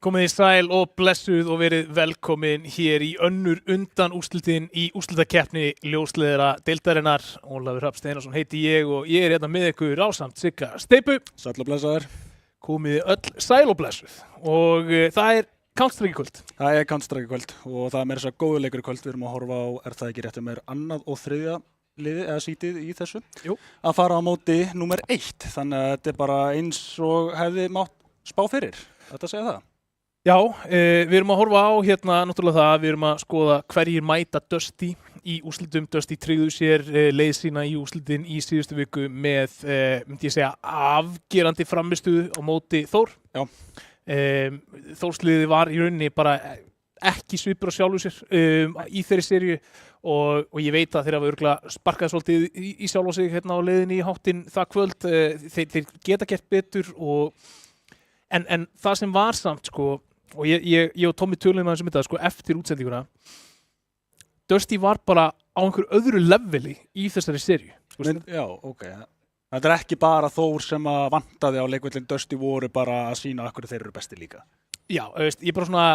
Komið í sæl og blessuð og verið velkomin hér í önnur undan úrslitin í úrslitakeppni ljósleiðara deildarinnar. Ólafur Hrafn Steinarsson heiti ég og ég hérna með ykkur ásamt Sigga Steipu. Sæll og blessaður. Komið öll sæl og blessuð og það Counter-Strike kvöld. Það Counter-Strike kvöld og það meira þess að góðu leikur í kvöld. Við erum að horfa á, það ekki rétt með annað og þriðja liði eða sítið í þessu? Jú. Að fara á móti númer 1. Þannig að þetta bara eins og hefði mátt spá fyrir. Þetta segja það. Já, við erum að horfa á hérna náttúrulega það, við erum að skoða hverjir mæta Dusty í úrslitum. Dusty tryggðu sér leið sína í úrslitin í síðustu viku með, myndi ég segja, afgerandi framistuðu á móti Þór. Já. Þórsliðið var í rauninni bara ekki svipur á sjálfu sér í þeirri seríu og ég veit að þeir hafa örugglega sparkað svolítið í sjálfa sig hérna á leiðinni í háttinn það kvöld. Þeir geta gert betur en það sem var samt sko, og ég og Tommy tölum aðeins þetta sko, eftir útsendinguna, Dusty var bara á einhverju öðru leveli í þessari seríu. Já, ok. Þetta ekki bara Þór sem að vantaði á leikvöllin. Dusty voru bara að sína að hverju þeir eru besti líka. Já, ég bara svona,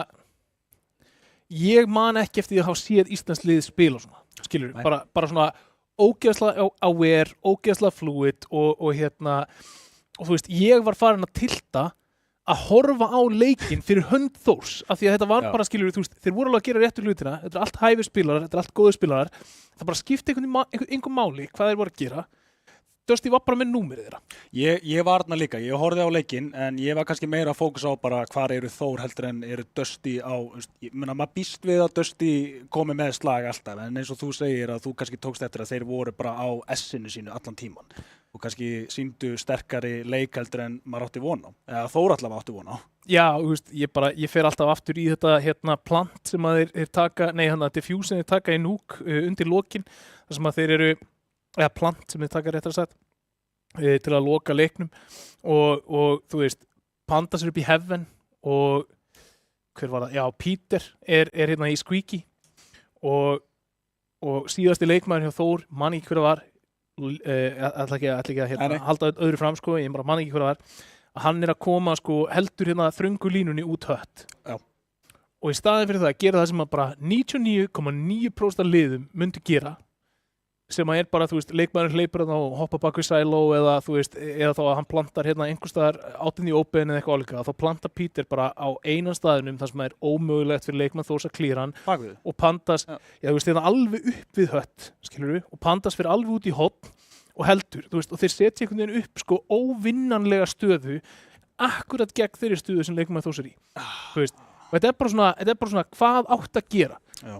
ég man ekki eftir því að hafa séð Íslands lið spila svona, skilur, bara svona ógeðslega aware, ógeðslega fluid og hérna, og þú veist, ég var farin að tilta að horfa á leikinn fyrir hönd Þórs, af því að þetta var bara, skilur, þú veist, þeir voru alveg að gera réttu hlutina, þetta allt hæfir spilarar, þetta allt góðir spilarar, það bara skipti einhver máli hvað þeir voru að gera. Dusty var bara með númerið þeirra. Ég var þarna líka, ég horfði á leikinn en ég var kannski meira að fókusa á bara hvar eru Þór heldur en eru Dusty á, ég meina maður býst við að Dusty komi með slag alltaf, en eins og þú segir að þú kannski tókst eftir að þeir voru bara á S-inu sínu allan tíman og kannski sýndu sterkari leik heldur en maður átti von á, eða Þór allavega átti von á. Já, þú veist, ég fer alltaf aftur í þetta hérna plant sem að þeir taka, diffuse sem þeir taka í núk undir lokin, þar sem að þeir eru eða plant sem þið taka réttar sagt til að loka leiknum og þú veist, Pandas er upp í Heaven og hver var það? Já, Peter er hérna í Squeaky og síðasti leikmaður hjá Þór, man ekki hver það var, ætla ekki að hérna, halda öðru fram sko, ég bara man ekki hver það var, að hann að koma sko, heldur hérna þröngu línunni út hött. Já. Og í staðin fyrir það að gera það sem að bara 99,9% af liðum myndi gera, sem að bara, þú veist, leikmaðurinn hleypur og hoppa bak við silo eða þú veist, eða þá að hann plantar hérna einhvers staðar out in the open eða eitthvað álíka, þá plantar Peter bara á einan staðinum þar sem ómögulegt fyrir leikmann Þórs að klíra hann og Pandas, þú veist, hérna alveg upp við hött, skilur við, og Pandas fyrir alveg út í hotn og heldur, þú veist, og þeir setja einhvern veginn upp sko óvinnanlega stöðu akkurat gegn þeirri stöðu sem leikmann Þórs í, þú veist, og þetta bara svona hvað átt að gera. Já.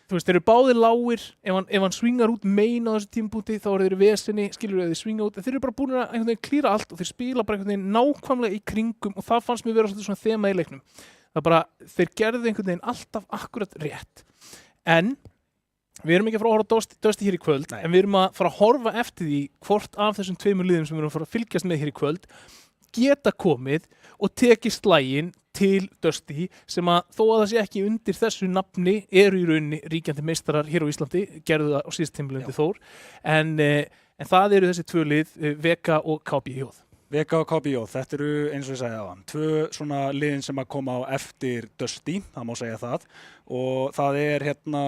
Þú veist, þeir eru báðir lágir, ef hann swingar út main á þessu tímapunkti þá eru þeir í vesinni, skilur þeir swinga út, þeir eru bara búin að einhvern veginn klíra allt og þeir spila bara einhvern veginn nákvæmlega í kringum og það fannst mér vera svona þema í leiknum. Það bara, þeir gerðu einhvern veginn alltaf akkurat rétt. En við erum ekki að fara að horfa Dusty hér í kvöld, en við erum að fara að horfa eftir því hvort af þessum tveimur liðum sem við erum að fara að fylgjast með hér í kvöld geta komið og tekið slaginn til Dusty sem að þó að það sé ekki undir þessu nafni eru í rauninni ríkjandi meistarar hér á Íslandi, gerðu það á síðast tímabili undir Þór, en það eru þessi tvö lið, Vega og KBJ. Vega og KBJ, þetta eru eins og ég sagði áðan, tvö svona liðin sem að koma á eftir Dusty, það má segja það, og það hérna,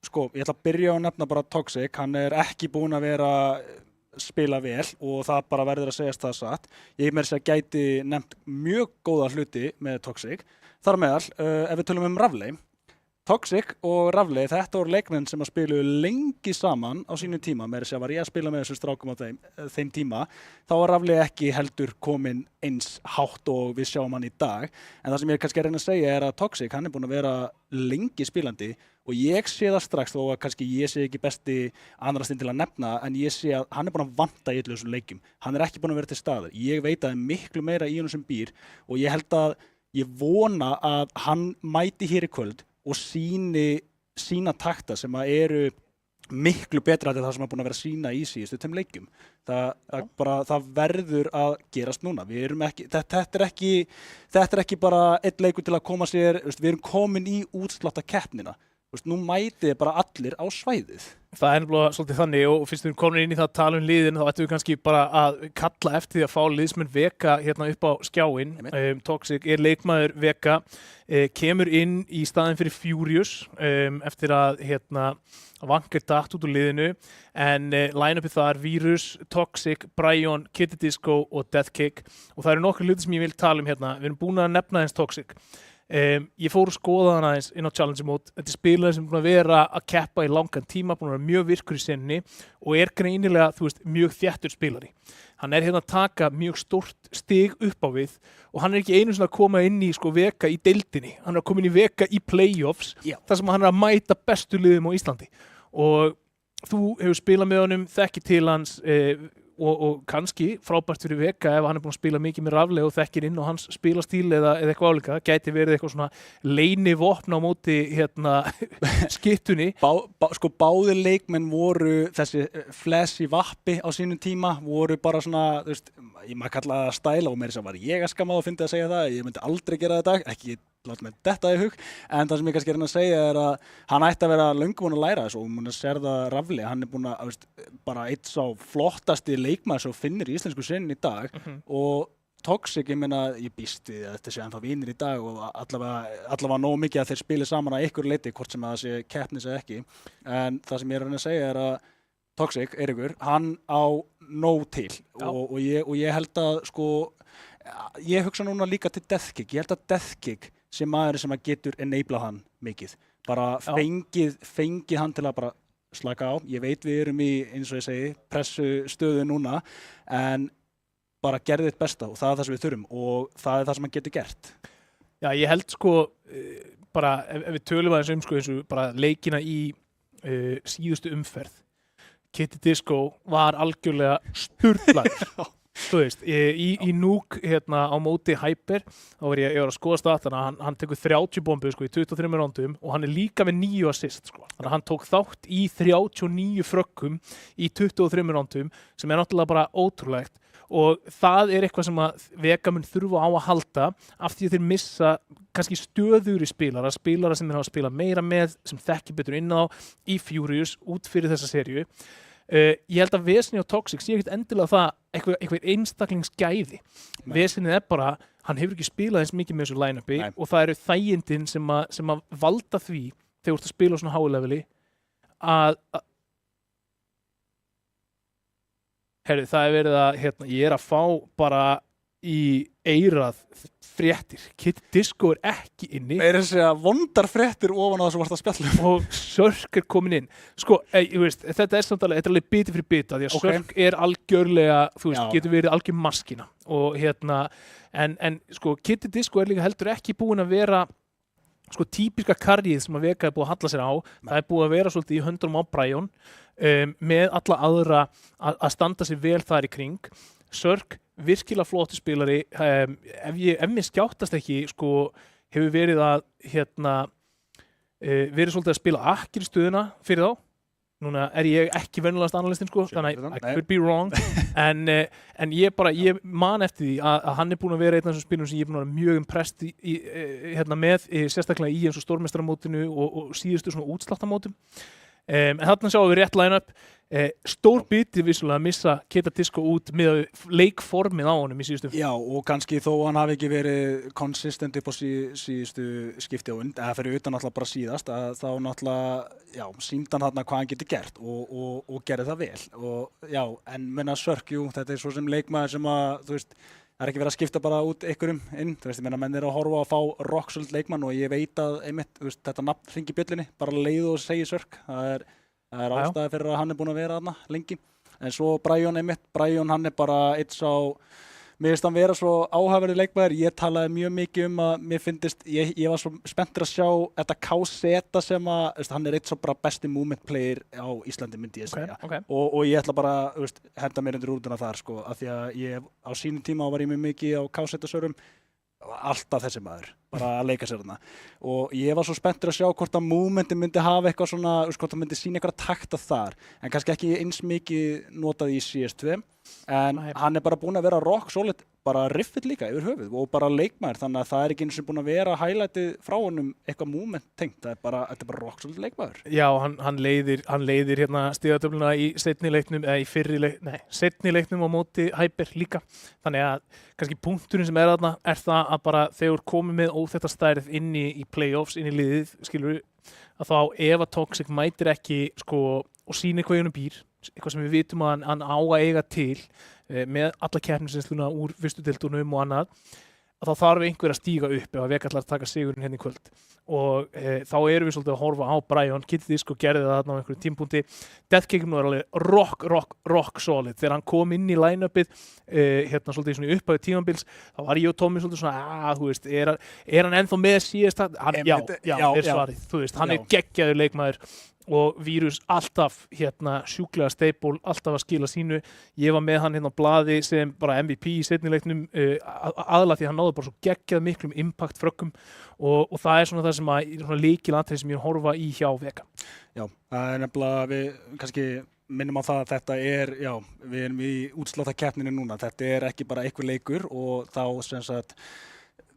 sko, ég ætla að byrja á að nefna bara Toxic, hann ekki búinn að vera spila vel og það bara verður að segjast það satt. Ég meira að gæti nefnt mjög góða hluti með Toxic. Þar meðal, ef við tölum Rafley, Toxic og Rafley, þetta voru leikmenn sem að spilu lengi saman á sínum tíma, meira að var ég að spila með þessu strákum á þeim tíma, þá var Rafley ekki heldur komin eins hátt og við sjáum hann í dag, en það sem ég kannski að reyna að segja að Toxic, hann búinn að vera lengi spilandi og ég sé það strax þó að kannski ég sé ekki besti andrastinn til að nefna, en ég sé að hann búinn að vanta í öllu þessum leikjum, hann ekki búinn að vera til staðar, ég veit að það miklu meira í honum sem býr og ég held að ég vona að hann mæti hér í kvöld og sína takta sem að eru miklu betra til það sem að búin að vera að sína í síðustu þeim leikjum. Það verður að gerast núna. Við erum ekki, þetta er ekki bara einn leikur til að koma sér, við erum komin í útslátta keppnina. nú mætið bara allir á svæðið. Það er nefnilega svolítið þannig og fyrst við erum komin inn í það að tala liðin þá ættum við kannski bara að kalla eftir því að fá liðsmenn Vega hérna upp á skjáinn. Toxic er leikmaður Vega, kemur inn í staðinn fyrir Furious eftir að Vanker datt út úr liðinu en line-upið þar Virus, Toxic, Bryon, Kitty Disco og Deathkick og það eru nokkru hluti sem ég vil tala hérna. Við erum búin að nefna eins Toxic. Ég fór að skoða hann aðeins inn á Challenge Mode. Þetta er spilaði sem er búin að vera að keppa í langan tíma, búin að vera mjög virkur í sinni og er greinilega, mjög þéttur spilari. Hann er hérna að taka mjög stórt stig upp á við og hann er ekki einu sinni að koma inn í Vega í deildinni. Hann er að koma inn í Vega í playoffs, þar sem hann er að mæta bestu liðum á Íslandi. Og þú hefur spilað með honum, þekkir til hans og kannski frábært fyrir Vega ef hann er búinn að spila mikið með Rafli og þekkir inn á hans spilastíl eða eitthvað álíka, gæti verið eitthvað svona leynivopn á móti skittunni. Báðir leikmenn voru þessi flash í vappi á sínum tíma, voru bara svona, ég maður kalla það stæla og meira sem var ég að skamma og fyndi að segja það, ég myndi aldrei gera þetta, ekki láta mig detta í hug, en það sem ég kannski er að segja er að hann ætti að vera löngu búinn að læra þessu og mun að sér það Rafli, hann er búinn að bara eitt sá flottasti leikmaður sem finnir í íslensku sinni í dag og Toxic, ég meina, ég býst við að þetta sé ennþá vinir í dag og allavega nóg mikið að þeir spili saman að ykkur leiti, hvort sem að það sé keppnis eða ekki, en það sem ég er að segja er að Toxic, Eiríkur, hann á nóg til og ég held að ég hugsa núna líka til Deathkick, ég held að Deathkick sem maður sem að getur enabla hann mikið, bara fengið hann til að bara slaka á, ég veit við erum í, eins og ég segi, pressu stöðu núna, en bara gerði þitt besta og það er það sem við þurfum og það er það sem hann getur gert. Já, ég held bara, ef við tölum aðeins eins og bara leikina í síðustu umferð, Kitty Disco var algjörlega sturlaður. Þú veist, í Nuke á móti Hyper, þá var ég að skoða statana, hann tekur 30 bombu í 23 rándum og hann er líka með 9 assist. Þannig að hann tók þátt í 39 frökkum í 23 rándum sem er náttúrulega bara ótrúlegt og það er eitthvað sem að Vega mun þurfa á að halda af því að þeir missa kannski stöðugri spilara sem þeir hafa að spila meira með, sem þekkir betur inn á í Furious út fyrir þessa seríu. Ég held að Vesni og Toxic sé ekkert endilega það eitthvað einstaklingsgæði. Vesnið er bara, hann hefur ekki spilað eins mikið með þessu line-upi og það eru þægindin sem að valda því þegar þú ert að spila á svona háu leveli það er verið að ég er að fá bara í eyrað fréttir. Kitty Disco er ekki inni. Það er þessi að vondar fréttir ofan á það sem varst að spjalla. Og Sörk er komin inn. Þetta er samt alveg biti fyrir bita því að Sörk er algjörlega, getur verið algjör maskina. Og en Kitty Disco er líka heldur ekki búin að vera típiska karrið sem að Vega er búið að halla sér á. Það er búið að vera svolítið í höndunum á Bryon með alla aðra að standa sér vel þar í kring. Sörk, virkilega flottur spilari, ef mér skjáttast ekki hefur verið að verið svolítið að spila akkir í stöðuna fyrir þá. Núna er ég ekki venjulegast analystin þannig I could be wrong en ég man eftir því að hann er búin að vera einn af þessum spilum sem ég er búin að vera mjög impressed með sérstaklega í eins og stórmeistaramótinu og síðustu svona útsláttamótum. En þarna sjáum við rétt line-up. Stór biti vissulega að missa Kitty Disco út með leikformið á honum í síðustu. Já, og kannski þó hann hafi ekki verið konsistent upp á síðustu skipti á eða fyrir utan náttúrulega bara síðast, að þá náttúrulega, sýndi hann þarna hvað hann getur gert og gerði það vel. Og já, en menna Sörk, þetta er svo sem leikmaður sem að, það er ekki verið að skipta bara út einhverjum inn, ég meina menn eru að horfa að fá rocksöld leikmann og ég veit að einmitt, þetta nafn hringi bjöllinni, bara leið og segi Sörk, það er ástæði fyrir að hann er búinn að vera þarna lengi. En svo Bryon hann er bara mér finnst hann vera svo áhugaverður leikmaður. Ég talaði mjög mikið að mér finnst, ég var svo spenntur að sjá þetta KZ sem að, hann er svo bara besti movement player á Íslandi myndi ég segja. Og ég ætla bara henda mér undir rútuna þar af því að ég á sínum tíma var ég mjög mikið á KZ-sörum, alltaf þessi maður, bara að leika sér þarna. Og ég var svo spenntur að sjá hvort að movementin myndi hafa eitthvað svona, hvort það myndi sýna eitthvað takta þar, en kannski ekki eins mikið notað í CS2, en hann er bara búinn að vera rock solid bara riffið líka yfir höfuð og bara leikmaður, þannig að það ekki eins og búin að vera highlightið frá honum eitthvað moment tengt, þetta er bara rock svolítið leikmaður. Já, hann leiðir hérna stigatöfluna í seinni leiknum eða í seinni leiknum á móti Hyper líka, þannig að kannski punkturinn sem þarna það að bara þegar komið með óþekta stærð inn í playoffs, inn í liðið, skilur að þá ef að Toxic mætir ekki sko og sýnir hvað hann býr, eitthvað sem við vitum að hann á að eiga til með alla keppnisreynsluna úr fyrstu deildunum og annað, að þá þarf einhver að stíga upp ef að Vega ætlar að taka sigurinn hérna í kvöld og þá erum við svolítið að horfa á Brian Kitty Disco gerði það þarna á einhverjum tímpúnti. Deathcake nú alveg rock solid þegar hann kom inn í line-upið hérna svolítið svona í upphæðu tímabils, þá var ég og Tommy svolítið svona þú veist, er hann ennþá með síðast já, svarið, þú veist, hann er geggjaður leikmaður og Vírus alltaf hérna sjúklega staple, alltaf að skila sínu. Ég var með hann hérna á blaði sem bara MVP í seinni leiknum aðalega því að hann náði bara svo geggjað miklum impact frökkum og það er svona það sem að lykilatriði sem ég horfa í hjá Vega. Já, það er nefnilega við kannski minnum á það að þetta við erum í útsláttarkeppninni núna, þetta er ekki bara einhver leikur og þá sem sagt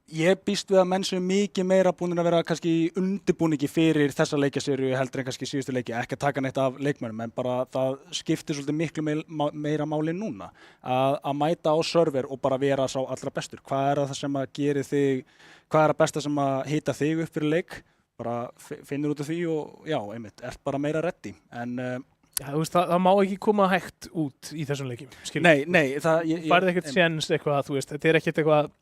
ég býst við að menn sem mikið meira búin að vera kannski undirbúningi fyrir þessa leikjaseríu heldur en kannski síðustu leiki, ekki að taka neitt af leikmönnum, en bara það skiptir svolítið miklu meira máli núna að mæta á server og bara vera sá allra bestur. Hvað er það sem að gera þig, hvað er það besta sem að hita þig upp fyrir leik? Bara finnur út af því og einmitt, ert bara meira ready. En þú veist, það má ekki koma hægt út í þessum leikjum, skilur. Nei, færði ekkert séns eitthvað, þú veist, þetta er ekkert eitthvað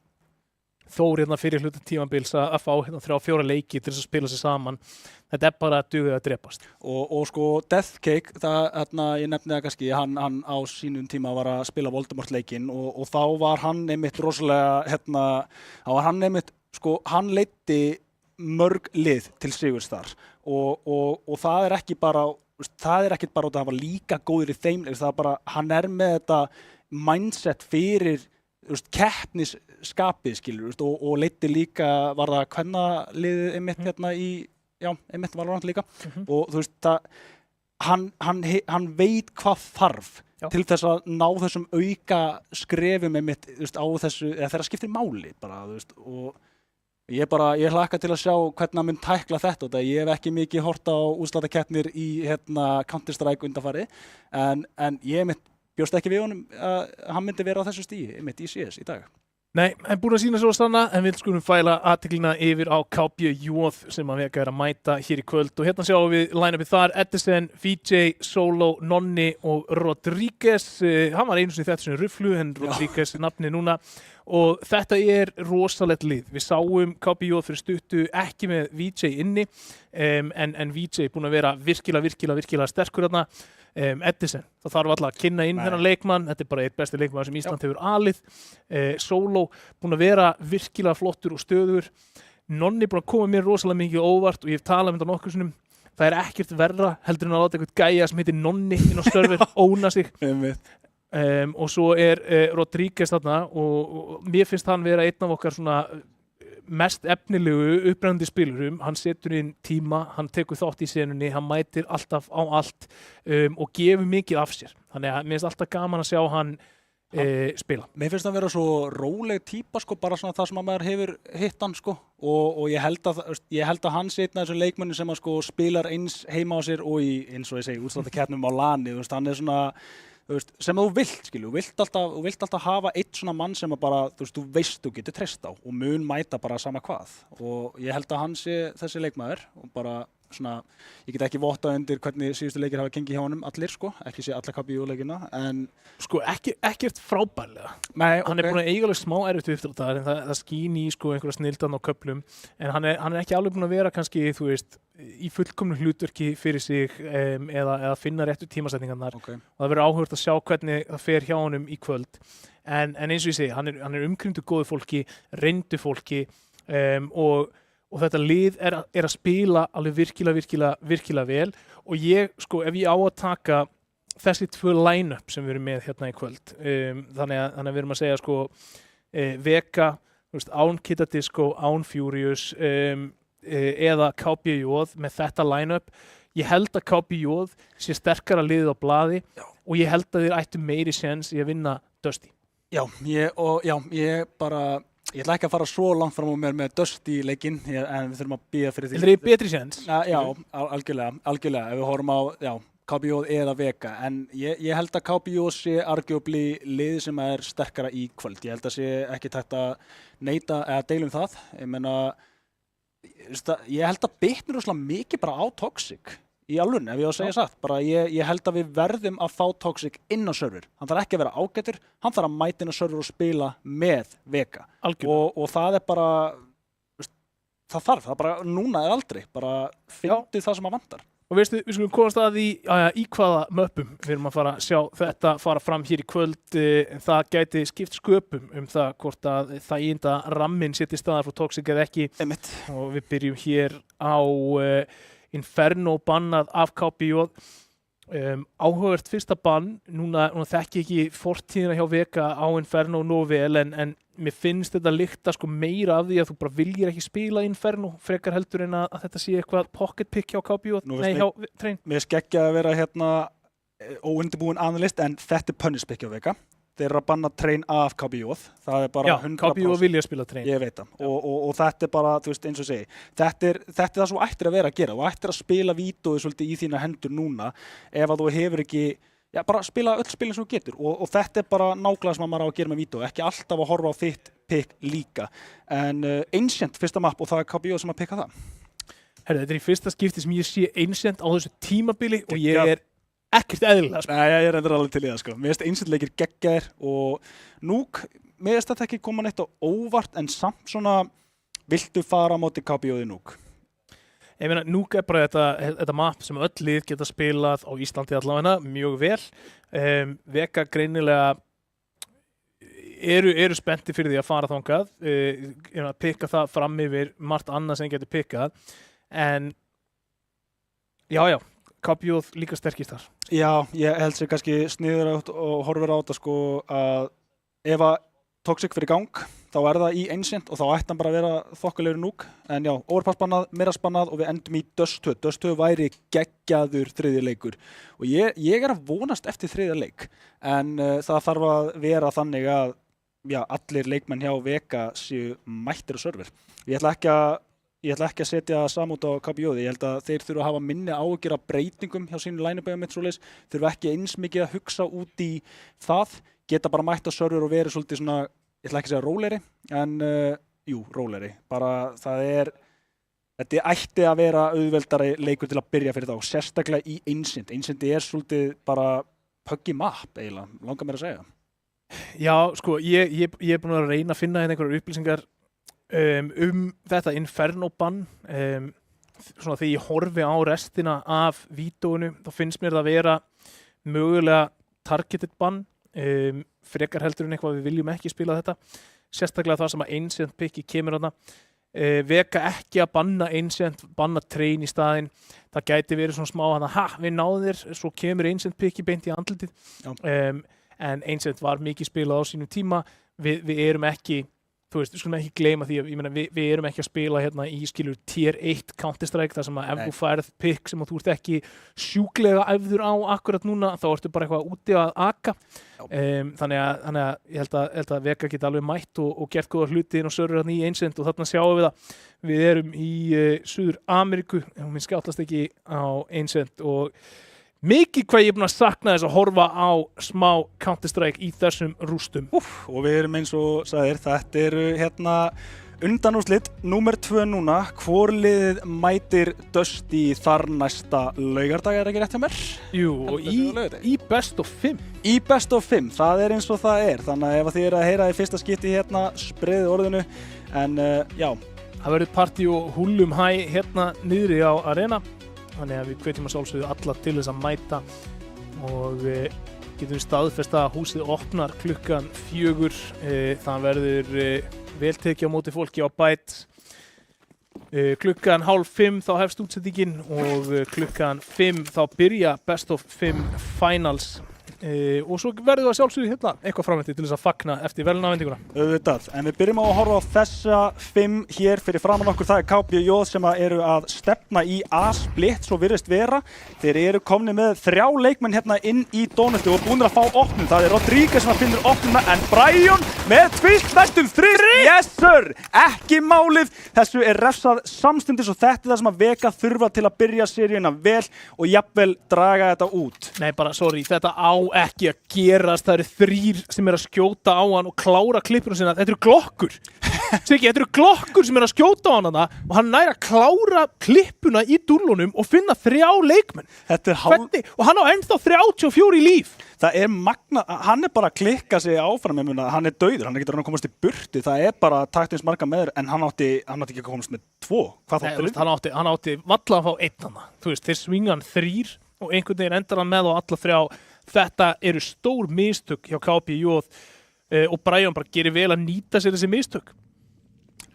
Þór hérna fyrir hluta tímabils að fá hérna 3-4 leiki til þess að spila sig saman. Þetta er bara að dugið að drepast. Og sko Deathcake, ég nefndi það kannski, hann á sínum tíma var að spila Voldemort leikinn og þá var hann einmitt rosalega, hann leiddi mörg lið til sigurs þar og það er ekki bara út að það var líka góður í þeim, það er bara, hann er með þetta mindset fyrir keppnisskapið skilur og leiddi líka var það kvennaliðið einmitt hérna í einmitt Valorant líka og þú veist það hann veit hvað þarf til þess að ná þessum auka skrefum einmitt á þessu eða þeirra skiptir máli bara þú veist og ég hlakka til að sjá hvernig hann mun tækla þetta og ég hef ekki mikið hort á úrslitakeppnir í Counter-Strike undanfari en ég einmitt bjóst ekki við honum að hann myndi vera á þessu stigi, einmitt í CS í dag. Nei, hann búin að sína svo að stanna, en við skulum fæla athyglina yfir á KB Youth sem að Vega er að mæta hér í kvöld og hérna sjáum við line-upið þar, Edison, VJ, Solo, Nonni og Rodríguez. Hann var einu sinni þetta sem Rufflu, en Rodríguez er nafni núna og þetta er rosalegt lið. Við sáum KB Youth fyrir stuttu ekki með VJ inni, en VJ er búin að vera virkilega sterkur þarna. Edison, það þarf alltaf að kynna inn þennan leikmann, þetta er bara eitt besti leikmann sem Ísland hefur alið. Solo búin að vera virkilega flottur og stöður. Nonni búin að koma mér rosalega mikið óvart og ég hef talað um þetta nokkur sinnum. Það er ekkert verra heldur en að láta eitthvað gæja sem heitir Nonni inn á server óna sig. Og svo er Rodríguez þarna og mér finnst hann vera einn af okkar svona mest efnilegu upprennandi spilurum. Hann setur inn tíma, hann tekur þátt í senunni, hann mætir alltaf á allt og gefur mikið af sér. Þannig að mér finnst alltaf gaman að sjá hann spila. Mér finnst það að vera svo róleg típa sko, bara svona það sem að maður hefur hitt hann sko og ég held að hann sé einn af þessum leikmönnum sem að sko spilar eins heima á sér og í eins og ég segi úrslitakeppnum á LAN-i, hann er svona sem þú vilt, skilju, þú vilt alltaf hafa eitt svona mann sem að bara, þú veist þú getur treyst á og mun mæta bara sama hvað og ég held að hann sé þessi leikmaður og bara svona, ég get ekki vottað undir hvernig síðustu leikir hafa gengið hjá honum allir sko, ekki sé alla KBU-leikina en sko ekkert frábærlega. Nei, hann er búin að eiga alveg smá erfitt uppdráttar en það skín í sko einhverja snildan á köflum en hann er ekki alveg búin að vera kannski, þú veist, í fullkomnu hlutverki fyrir sig eða finna réttu tímasetningarnar og það verður áhugavert að sjá hvernig það fer hjá honum í kvöld en eins og ég segi, hann er umkringdur góðu fólki, reyndu fólki og þetta lið er að spila alveg virkilega vel og ég, sko, ef ég á að taka þessi 2 line-up sem við erum með hérna í kvöld þannig að við erum að segja, sko, Vega, þú veist, án Kidda Disco, án Furious eða KBJ með þetta line-up ég held að KBJ sé sterkara liðið á blaði og ég held að þeir ættu meiri séns í að vinna Dusty. Já, ég ætla ekki að fara svo langt fram á mér með Dusty leikinn, en við þurfum að bíða fyrir því. Er það betri séns? Já, algjörlega, ef við horfum á, KBJ eða Vega, en ég held að KBJ sé arguably lið sem er sterkara í kvöld. Ég held að sé ekki tætt að neita eða deilum það. Ég meina, ég held að bitnir rosalega mikið bara á Toxic. Í alvörunni, ef ég á að segja satt, bara ég held að við verðum að fá Toxic inn á server. Hann þarf ekki að vera ágætur, hann þarf að mæta inn á server og spila með Vega. Og það er bara, það er bara núna eða aldrei, bara fyndið það sem að vantar. Og veistu, við skulum komast að því í hvaða möppum við erum að fara að sjá þetta fara fram hér í kvöld. Það gæti skipt sköpum það hvort að þæginda ramminn setji staðar frá Toxic eða ekki. Einmitt. Og við byrjum hér á Inferno bannað af KBJ. Áhugavert fyrsta bann, núna þekki ég ekki fortíðina hjá Vega á Inferno nógu vel, en mér finnst þetta lykta sko meira af því að þú bara viljir ekki spila Inferno frekar heldur en að þetta sé eitthvað pocket pick hjá KBJ, hjá Train. Mér skeggja að vera óundirbúin analyst, en þetta er punish pick hjá Vega. Þeir eru að banna Train af KBJ. Það er bara 100%. KBJ vilja spila Train. Ég veit það. Og þetta er bara, þú veist, eins og segi, þetta er það sem þú ættir að vera að gera. Þú ættir að spila vítóið svolítið í þína hendur núna ef að þú hefur ekki, bara spila öll spilin sem þú getur. Og þetta er bara nákvæmlega sem maður á að gera með vítóið. Ekki alltaf að horfa á þitt pick líka. En Ancient fyrsta map og það er KBJ sem að picka það. Herra, þetta er í fyrsta skipti sem ég sé Ancient á þessu tímabili og ég er ekkert eðlilega. Nei, ég er reyndar alveg til í það, sko. Mér finnst Ancient leikir geggjaðir og Nuke, mér finnst þetta ekki koma neitt á óvart, en samt svona viltu fara á móti KBJ í Nuke? Ég meina, Nuke er bara þetta map sem öll lið geta spilað á Íslandi allavega mjög vel. Vega greinilega eru spennti fyrir því að fara þangað, að pikka það fram yfir margt annað sem getur pikkað, en já, KBJ líka sterkist þar. Já, ég held sér kannski sniður átt og horfir á þetta sko að ef að Toxic fyrir gang, þá er það í Ancient og þá ætti hann bara að vera þokkalegur Nuke. En já, overpass bannað, mirrors bannað og við endum í Dust 2. Dust 2 væri geggjaður þriðji leikur. Og ég er að vonast eftir þriðja leik. En það þarf að vera þannig að allir leikmenn hjá Vega séu mættir á server. Ég ætla ekki að setja samút á KBJ. Ég held að þeir þurfa að hafa minni áhyggjur af breytingum hjá sínu line-up mitt svoleiðis. Þurfa ekki eins mikið að hugsa út í það. Geta bara mætt á server og verið svolítið svona, ég ætla ekki að segja rólegri, en rólegri. Bara þetta ætti að vera auðveldari leikur til að byrja fyrir þá. Sérstaklega í Ancient. Ancient er svolítið bara puggy map eiginlega, langar mér að segja. Já, sko, ég er búin að reyna að finna hérna einhverjar upplýsingar þetta Inferno bann, svona þegar ég horfi á restina af vídeóinu, þá finnst mér það að vera mögulega targeted bann, frekar heldur en eitthvað við viljum ekki spila þetta, sérstaklega það sem að Ancient picki kemur þarna. Vega ekki að banna Ancient, banna Train í staðinn. Það gæti verið svona smá við náðum þér, svo kemur Ancient picki beint í andlitið. En Ancient var mikið spilað á sínum tíma. Við erum ekki, þú veist, við skulum ekki gleyma því að við erum ekki að spila hérna í tier 1 Counter-Strike, þar sem að ef þú færð pick sem þú ert ekki sjúklega æfður á akkurat núna, þá ertu bara eitthvað úti að aka. Þannig að ég held að Vega geti alveg mætt og gert góða hluti inn og server hérna í Ancient, og þarna sjáum við það. Við erum í Suður Ameríku, minn skjáttast ekki á Ancient, og mikið hvað ég er búin að sakna þess að horfa á smá Counter-Strike í þessum rústum. Og við erum eins og sagðir, þetta eru hérna undanúrslit númer 2 núna. Hvor liðið mætir Dusty þar næsta laugardag, er ekki rétt hjá mér? Jú, og í best of 5. Í best of 5, það er eins og það er. Þannig að ef þið eru að heyra í fyrsta skipti hérna, spreðið orðinu. En já. Það verður partí og húllum hæ hérna niðri á Arena. Þannig að við hvetjum að sjálfsögðu alla til þess að mæta, og getum við staðfest að húsið opnar klukkan 4. Það verður vel tekið á móti fólki á Byte. Klukkan 4:30 þá hefst útsettingin, og klukkan 5 þá byrja best of 5 finals og svo verðum við að sjálfsögðu hérna eitthvað framönti til þess að fagna eftir verðlaunafendinguna. Auðvitað, en við byrjum á að horfa á þessa 5 hér fyrir framan okkur. Það er KPJ sem eru að stefna í A-split, svo virðist vera. Þeir eru komni með 3 leikmenn hérna inn í Donuttu og búinir að fá opnum. Það er Rodríguez sem finnur opnuna en Brian með tvilt næstum 3. Yes sir! Ekki málið. Þessu er refsað samstundis og þetta er það sem að Vega þurfa til að byrja seríuna vel og jafnvel draga þetta út. Nei, bara sorry, þetta á ekki að gerast. Það eru 3 sem eru að skjóta á hann og klára klippuna sinna. Þetta eru glokkur. Siggi, þetta eru glokkur sem eru að skjóta á hann og hann nær að klára klippuna í dúllunum og finna 3 leikmenn. Þetta er Hvernig? Og hann á ennþá 34 í líf. Það er magna, hann er bara að klikka sig áfram, ég meina, hann er dauður, hann er ekki að komast í burtu, það er bara taktins marga meður, en hann átti ekki að komast með 2. Hvað þá? Hann átti valla að fá 1 hann. Þú veist, þeir svinga hann 3 og einhvern veginn endar hann með á alla 3. Þetta eru stór mistök hjá KPJ og Brian bara gerir vel að nýta sér þessi mistök.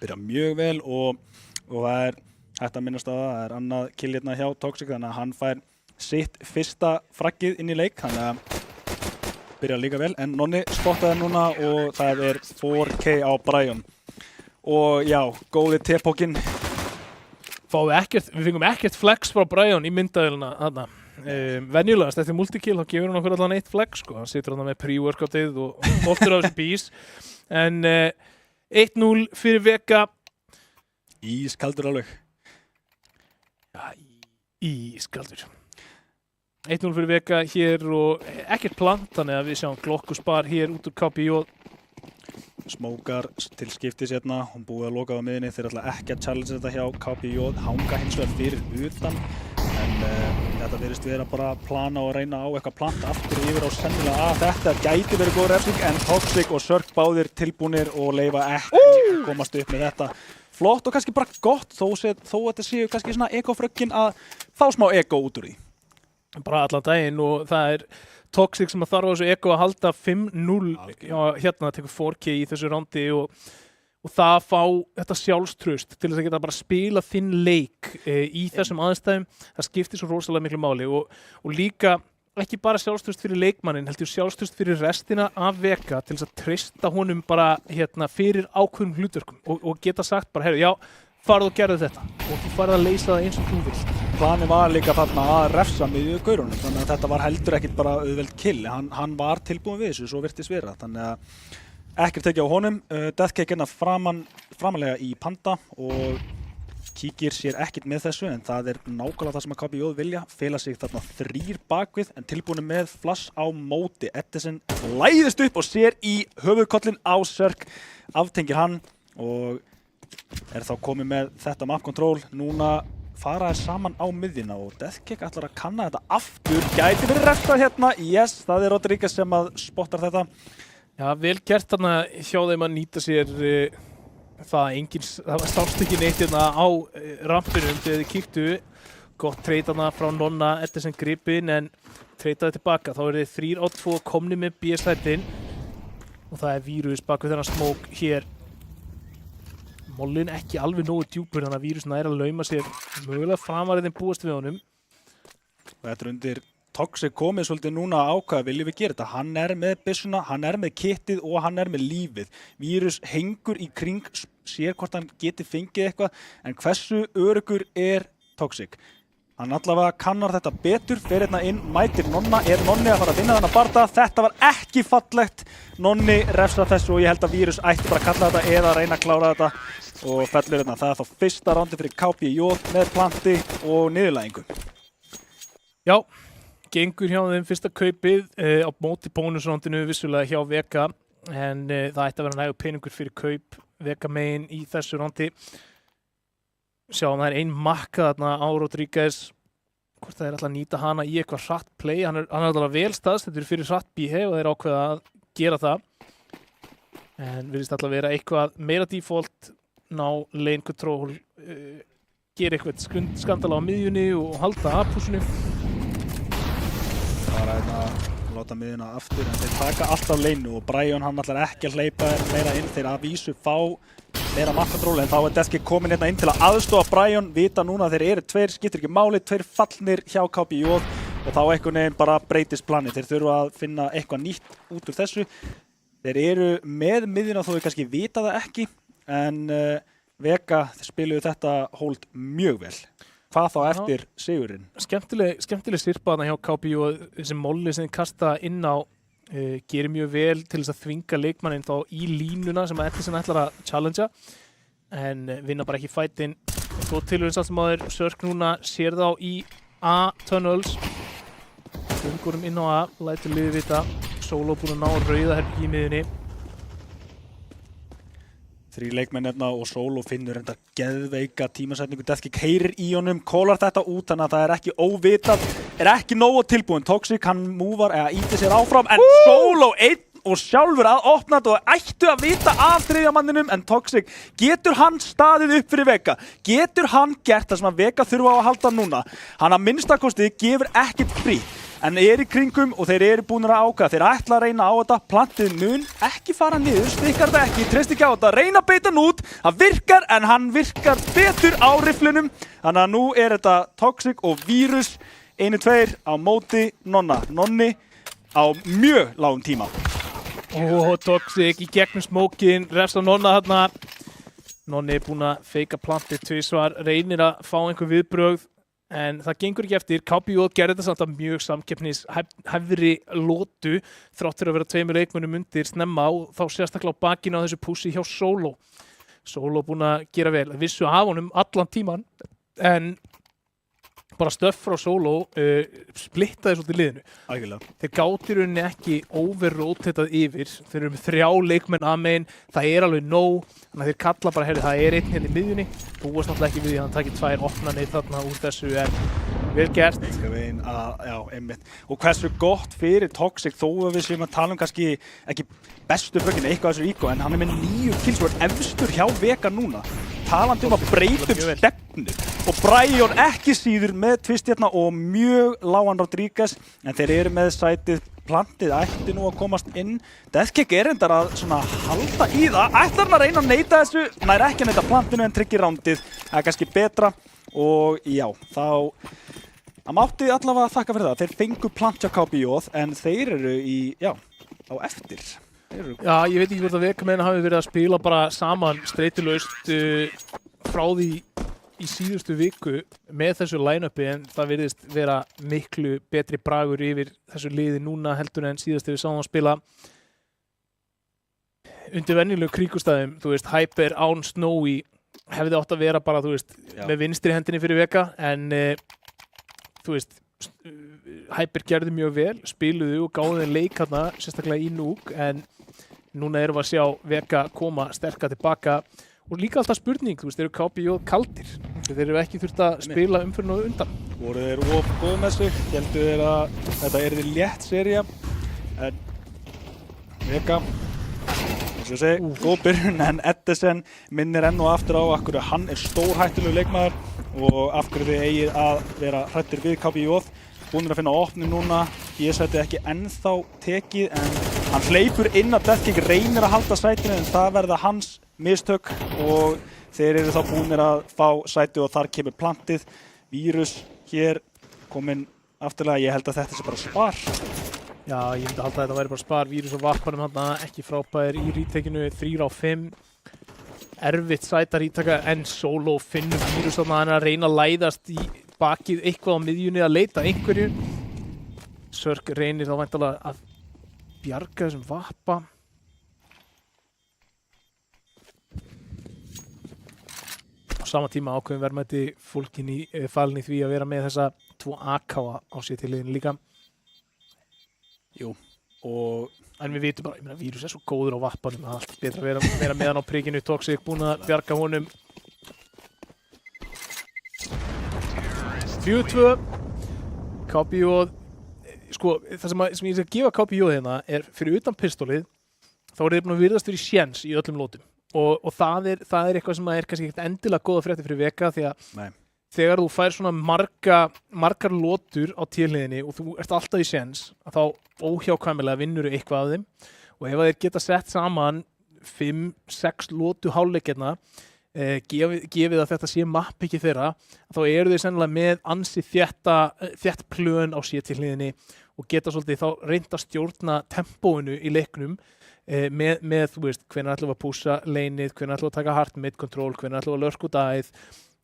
Byrja mjög vel og það er hægt að minnast að það er annað kill hérna hjá Toxic, þannig að hann fær sitt fyrsta fraggið inn í leik, þannig að byrja líka vel, en Nonni spottaði núna og það er 4K á Brian. Og já, góði T-pókinn. Við fengum ekkert flex frá Brian í myndaðilina þarna. Venjulegast eftir multikill þá gefur hann okkur allan 1 flex sko. Hann situr hann með pre-workoutið og boltur á þessu bís. En 1-0 fyrir Vega. Ískaldur alveg. Já, ískaldur. 1-0 fyrir Vega hér og ekkert plant, þannig að við sjáum glokkuspar hér út úr KPJ. Smókar til skiptis hérna, hún búið að loka á miðinni, þeir ætla ekki að challenge þetta hjá KPJ, hanga hins vegar fyrir utan, en þetta virðist vera bara að plana og reyna á eitthvað plant aftur yfir á sennilega að þetta gæti verið góð refsing, en Toxic og Sörk báðir tilbúnir og leyfa ekki komast upp með þetta. Flott og kannski bara gott, þó þetta séu kannski svona ekofröggin að fá smá eko út úr því. Bara allan daginn og það er Toxic sem að þarf á þessu eko að halda 5-0 hérna að tekur 4K í þessu rándi og það að fá þetta sjálfströst til þess að geta bara spila þinn leik í þessum aðstæðum, það skiptir svo rosalega miklu máli og líka ekki bara sjálfströst fyrir leikmannin, heldur sjálfströst fyrir restina af Vega til þess að treysta honum bara hérna fyrir ákveðnum hlutverkum og geta sagt bara, heyrðu, já, farðu og gerðu þetta og þú farið að leysa það eins og þú vilt. Planið var líka þarna að refsa miðju gaurunum, þannig að þetta var heldur ekkert bara auðveld kill, hann var tilbúin við þessu, svo virtist vera, þannig að ekkert tekið á honum. Deathcake hérna framanlega í Panda og kíkir sér ekkert með þessu, en það er nákvæmlega það sem að KPJ vilja, fela sig þarna 3 bakvið, en tilbúin með flash á móti. Edison læðist upp og sér í höfuðkollin á Sörk, aftengir hann og er þá komið með þetta map control. Núna fara þær saman á miðjuna og Deathcake ætlar að kanna þetta aftur, gæti verið refsað hérna, yes, það er Rodríguez sem að spottar þetta. Já, vel gert þarna hjá þeim að nýta sér það sást ekki neitt hérna á rampinum þegar þið kíktu. Gott trade þarna frá Nonna, Edison gripinn en tradeaði tilbaka. Þá eru þið 3-2 komni með B-slætin og það er Vírus bak við þennan smók hér. Mollin ekki alveg nógu djúpur, þannig að Vírus nær að lauma sér mögulega framariðin búast við honum. Og þetta er undir Toxic komið svolítið núna að ákvæða, viljum við gera þetta? Hann er með byssuna, hann er með kittið og hann er með lífið. Vírus hengur í kring, sér hvort hann geti fengið eitthvað, en hversu öruggur er Toxic? Hann allavega kannar þetta betur, fer hérna inn, mætir Nonna, er Nonni að fara að vinna þennan barda? Þetta var ekki fallegt, Nonni refsar þessu og ég held að Vírus ætti bara að kalla þetta eða reyna að klára þetta og fellur hérna. Það er þá fyrsta rándi fyrir KPJ með planti og niðurlægingu. Já, gengur hjá þeim fyrsta kaupið á móti bónusrándinu vissulega hjá Vega en það ætti að vera nægur peningur fyrir kaup Vega megin í þessu rándi. Sjáum það er ein makka þarna á Rodríguez, hvort það er alltaf að nýta hana í eitthvað hratt play, hann er alltaf vel staðsettur fyrir hratt BH og þeir ákveða að gera það. En virðist alltaf vera eitthvað meira default, ná lane control, gera eitthvað skandala á miðjunni og halda A-púsinu. Það var að láta miðjuna aftur en þeir taka alltaf lane og Brian hann ætlar ekki að hleypa meira inn, þeir að vísu fá meira makkadról en þá er Deathcake komin hérna inn til að aðstofa Brian, vita núna að þeir eru tveir, skiptir ekki máli, tveir fallnir hjá KPJ og þá einhvern veginn bara breytist planið. Þeir þurfa að finna eitthvað nýtt út úr þessu. Þeir eru með miðjuna þó þeir kannski vita það ekki, en Vega spiluðu þetta hold mjög vel. Hvað þá eftir sigurinn? Skemmtileg sirpa þarna hjá KPI og þessi molli sem þið kasta inn á gerir mjög vel til þess að þvinga leikmanninn þá í línuna sem Edison ætlar að challengea, en vinna bara ekki fætinn. Svo tilurinn samt sem aður Sörk núna sér þá í A-tunnels. Gungurum inn á A, lætur liðið vita. Solo búin að ná rauða herbergi í miðjunni. 3 leikmenn og Solo finnur enda geðveika tímasetningu. Deathkick heyrir í honum, kólar þetta út, þannig að það er ekki óvitað, er ekki nógu tilbúin. Toxic, hann múvar eða íti sér áfram, en Solo einn og sjálfur að opna þetta og ættu að vita af þriðja manninum, en Toxic, getur hann staðið upp fyrir Vega? Getur hann gert það sem að Vega þurfa á að halda núna? Hann að minnstakosti gefur ekkert frí, en í kringum og þeir eru búin að ákveða. Þeir ætla að reyna á þetta, plantið mun ekki fara niður, stikkar það ekki, treyst ekki á þetta, reyna að beita hann út, það virkar, en hann virkar betur á riflunum, þannig að nú er þetta Toxic og Vírus, 1-2 á móti Nonna. Nonni á mjög lágum tíma. Toxic í gegnum smókin, refst á Nonna þarna. Nonni er búin að feika plantið tvisvar, reynir að fá einhver viðbrögð, en það gengur ekki eftir. KPI gerði þetta samt að mjög samkeppnishæfri lotu þrátt fyrir að vera 2 leikmönnum undir snemma og þá sérstaklega á bakinu á þessu pussi hjá Solo. Solo búin að gera vel, vissu af honum allan tíman, en bara stöff frá Solo splittaði svolítið liðinu. Ægilega. Þeir gátu í rauninni ekki overrotatað yfir. Þeir eru með 3 leikmenn að megin, það er alveg nóg, þannig að þeir kalla bara, heyrðu, það er einn hérna í miðjunni. Búast náttúrulega ekki við því að hann takir 2 opnanir þarna úr þessu, en vel gert. Já, einmitt. Og hversu gott fyrir Toxic, þó að við séum að tala kannski ekki bestu frökinu, eitthvað þessu íkó, en hann er með 9 kills og er efstur hjá Vega núna. Talandi að breyta stefnu og Brian ekki síður með tvistjarna og mjög lágan Rodríguez, en þeir eru með sætið plantið, ætti nú að komast inn. Deathkick er reyndar að svona halda í það, ætlar hann að reyna að neita þessu, nær ekki að neita plantinu en tryggir rándið, það er kannski betra og já, þá það mátti allavega þakka fyrir það. Þeir fengu plant hjá KPI en þeir eru á eftir. Já, ég veit ekki hvort að Vegamenn hafi verið að spila bara saman streitulaust frá því í síðustu viku með þessu line-upi, en það virðist vera miklu betri bragur yfir þessu liði núna heldur en síðast þegar við sáum að spila undir venjulegu kríkustæðum. Þú veist, Hyper án Snowy hefði átt að vera bara, þú veist, með vinstri hendinni fyrir Vega, en þú veist, Hyper gerði mjög vel, spiluðu og gáðu þeim leik hérna, sérstaklega í núk, en núna erum við að sjá Vega koma sterka tilbaka og líka alltaf spurning, þú veist, þeir eru KPI kaldir, þeir eru ekki þurft að spila umfyrir og undan. Voru þeir of góð með sig, heldur þeir að þetta er létt sería, en Vega, eins og ég segi, góð byrjun, en Edison minnir enn og aftur á af hverju hann er stórhættulegur leikmaður og af hverju þið eigið að vera hrættir við KPI. Búinir að finna opni núna, ég sæti ekki ennþá tekið, en hann hleypur inn að Deathkick reynir að halda sætinu, en það verða hans mistök og þeir eru þá búinir að fá sæti og þar kemur plantið. Vírus hér kominn afturlega, ég held að þetta sé bara spar. Já, ég myndi að halda að þetta væri bara spar. Vírus og Vappanum hann ekki frábær í rítekinu, 3-5. Erfitt sæta rítaka, en Solo finnur Vírus þannig að hann er að reyna að læðast í bakið eitthvað á miðjunni að leita einhverju. Sörk reynir þá væntanlega að bjarga þessum Vappa. Á sama tíma ákveðum verðmæti fólkin falin í því að vera með þessa 2 AK-a á sér til liðinu líka. Jú, en við vitum bara, ég meina, Vírus er svo góður á Vappanum, það er allt betra að vera með hann á prikinu. Toxic búin að bjarga honum. 4-2. KPI, sko, það sem ég skal gefa KPI hérna er fyrir utan pistolið, þá er þeir búin að virðast fyrir séns í öllum lótum. Og það er eitthvað sem er kannski ekkert endilega góða fréttir fyrir Vega, því að þegar þú fær svona margar lótur á T-hliðinni og þú ert alltaf í séns, þá óhjákvæmilega vinnur þú eitthvað af þeim. Og ef þeir geta sett saman 5-6 lótu hálfleikirna gefið að þetta sé mappiki þeirra, þá eru þeir sennilega með ansi þétt plön á sér til hliðinni og geta svolítið þá reynt að stjórna tempóinu í leiknum með þú veist, hvenær ætlum við að pússa leinið, hvenær ætlum við að taka hard mid-control, hvenær ætlum við að lurk út æð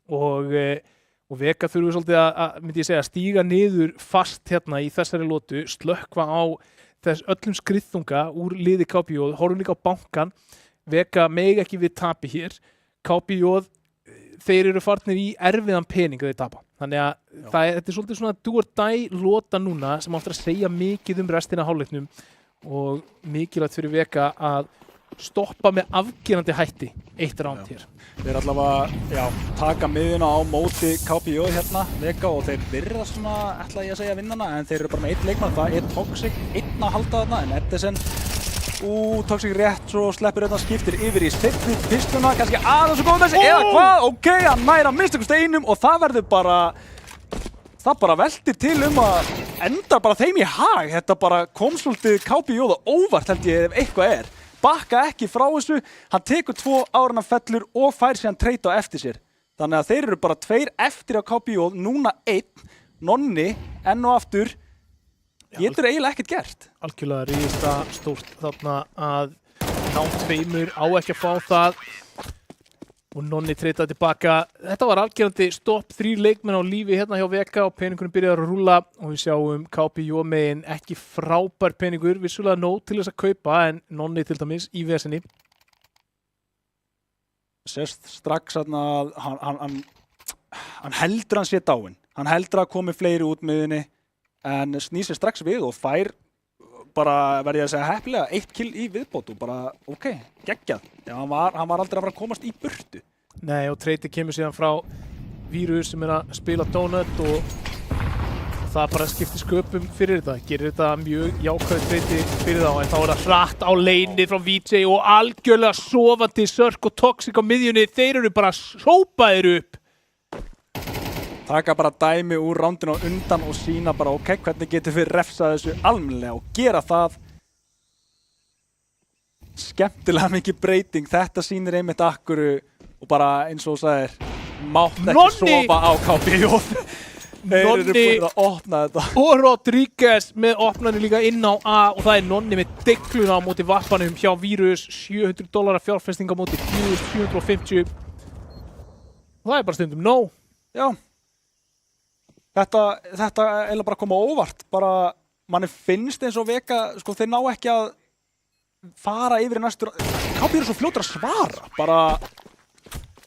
og Vega þurfum við svolítið myndi ég segja, stíga niður fast hérna í þessari lotu, slökkva á þess öllum skriðþunga úr liði KPJ, horfum líka á bankan, Vega mega ekki við tapi hér, KPJ, þeir eru farnir í erfiðan pening að þeir tapa. Þannig að þetta er svolítið svona do or die lota núna sem áttur að segja mikið restina af hálfleiknum og mikilvægt fyrir Vega að stoppa með afgerandi hætti eitt ránd hér. Þeir allavega taka miðuna á móti KPJ hérna, Vega, og þeir virða svona, ætla ég að segja vinnana, en þeir eru bara með eitt leikmann, það er Toxic, einn að halda þarna, en Edison Toxic rétt svo sleppur þetta, skiptir yfir í seinni pistuna, kannski aðeins og góð þessi, eða hvað, ok, hann næra mistökum steinum og það verður bara, það bara veltir til að enda bara þeim í hag, þetta bara kom svolítið KPJ óvart held ég ef eitthvað bakka ekki frá þessu, hann tekur 2 ára fellur og fær síðan treyta á eftir sér, þannig að þeir eru bara 2 eftir á KPJ, núna 1, Nonni, enn og aftur, getur eiginlega ekkert gert. Algjörlega rísta stórt þarna að ná 2 á ekki að fá það og Nonni treytaði tilbaka. Þetta var algjörandi stopp, 3 leikmenn á lífi hérna hjá Vega og peningurinn byrjaði að rúlla og við sjáum KPJ megin ekki frábær peningur, vissulega nóg til þess að kaupa en Nonni til dæmis í vesenni. Sérst strax að hann heldur hann sé dáinn, hann heldur að komi fleiri út miðunni en snýr sér strax við og fær bara, verði ég að segja heppilega, 1 kill í viðbót og bara, ok, geggjað. Hann var aldrei að fara að komast í burtu. Nei, og treyti kemur síðan frá Vírus sem að spila Donut og það bara skiptir sköpum fyrir þetta. Gerir þetta mjög jákvæð treyti fyrir þá, en þá það hratt á leinið frá VJ og algjörlega sofandi Sörk og Toxic á miðjunni. Þeir eru bara sópaðir upp. Taka bara dæmi úr rándinu á undan og sína bara ok, hvernig getur við refsað þessu almennilega og gera það. Skemmtilega mikið breyting, þetta sýnir einmitt akkuru og bara eins og þú sagðir, mátt ekki sofa á KPJ. Þeir eru búin að opna þetta. Og Rodríguez með opnarnir líka inn á A og það er Nonni með degluna á móti vappanum hjá Vírus, $700 fjárfesting á móti 450. Og það er bara stundum nóg. Já. Þetta eiginlega bara koma óvart, bara manni finnst eins og Vega, sko þeir ná ekki að fara yfir í næstur, KPJ er svo fljótur að svara, bara.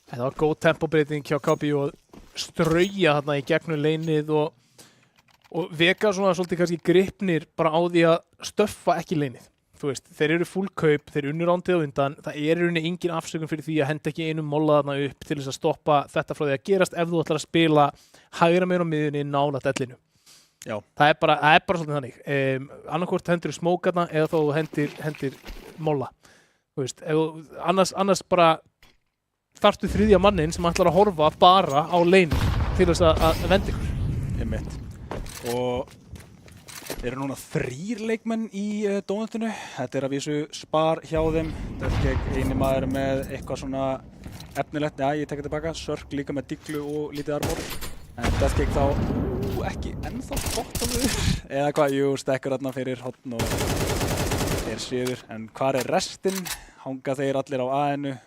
Það var góð tempóbreyting hjá KPJ og strauja þarna í gegnum leinið og Vega svona svolítið kannski gripnir bara á því að stöffa ekki leinið. Þú veist, þeir eru full kaup, þeir unnur rándið á undan, það er í rauninni engin afsökun fyrir því að henda ekki einum molla þarna upp til þess að stoppa þetta frá því að gerast ef þú ætlar að spila hægra megin á miðjunni nálægt ellinu. Já. Það er bara svolítið þannig. Annarkvort hendur smók þarna eða þá hendir molla. Þú veist, annars bara þarftu þriðja mannin sem ætlar að horfa bara á leinu til þess að venda ykkur. Einmitt. Og eru núna 3 leikmenn í Donutinu. Þetta er að vísu spar hjá þeim. Deathcake eini maður með eitthvað svona efnilegt. Já, ég tek tilbaka. Sörk líka með diglu og lítið armor. En Deathcake þá ekki ennþá bottomur. Eða hvað, jú, stekkur þarna fyrir hotn og er síður. En hvar er restinn? Hanga þeir allir á A-inu.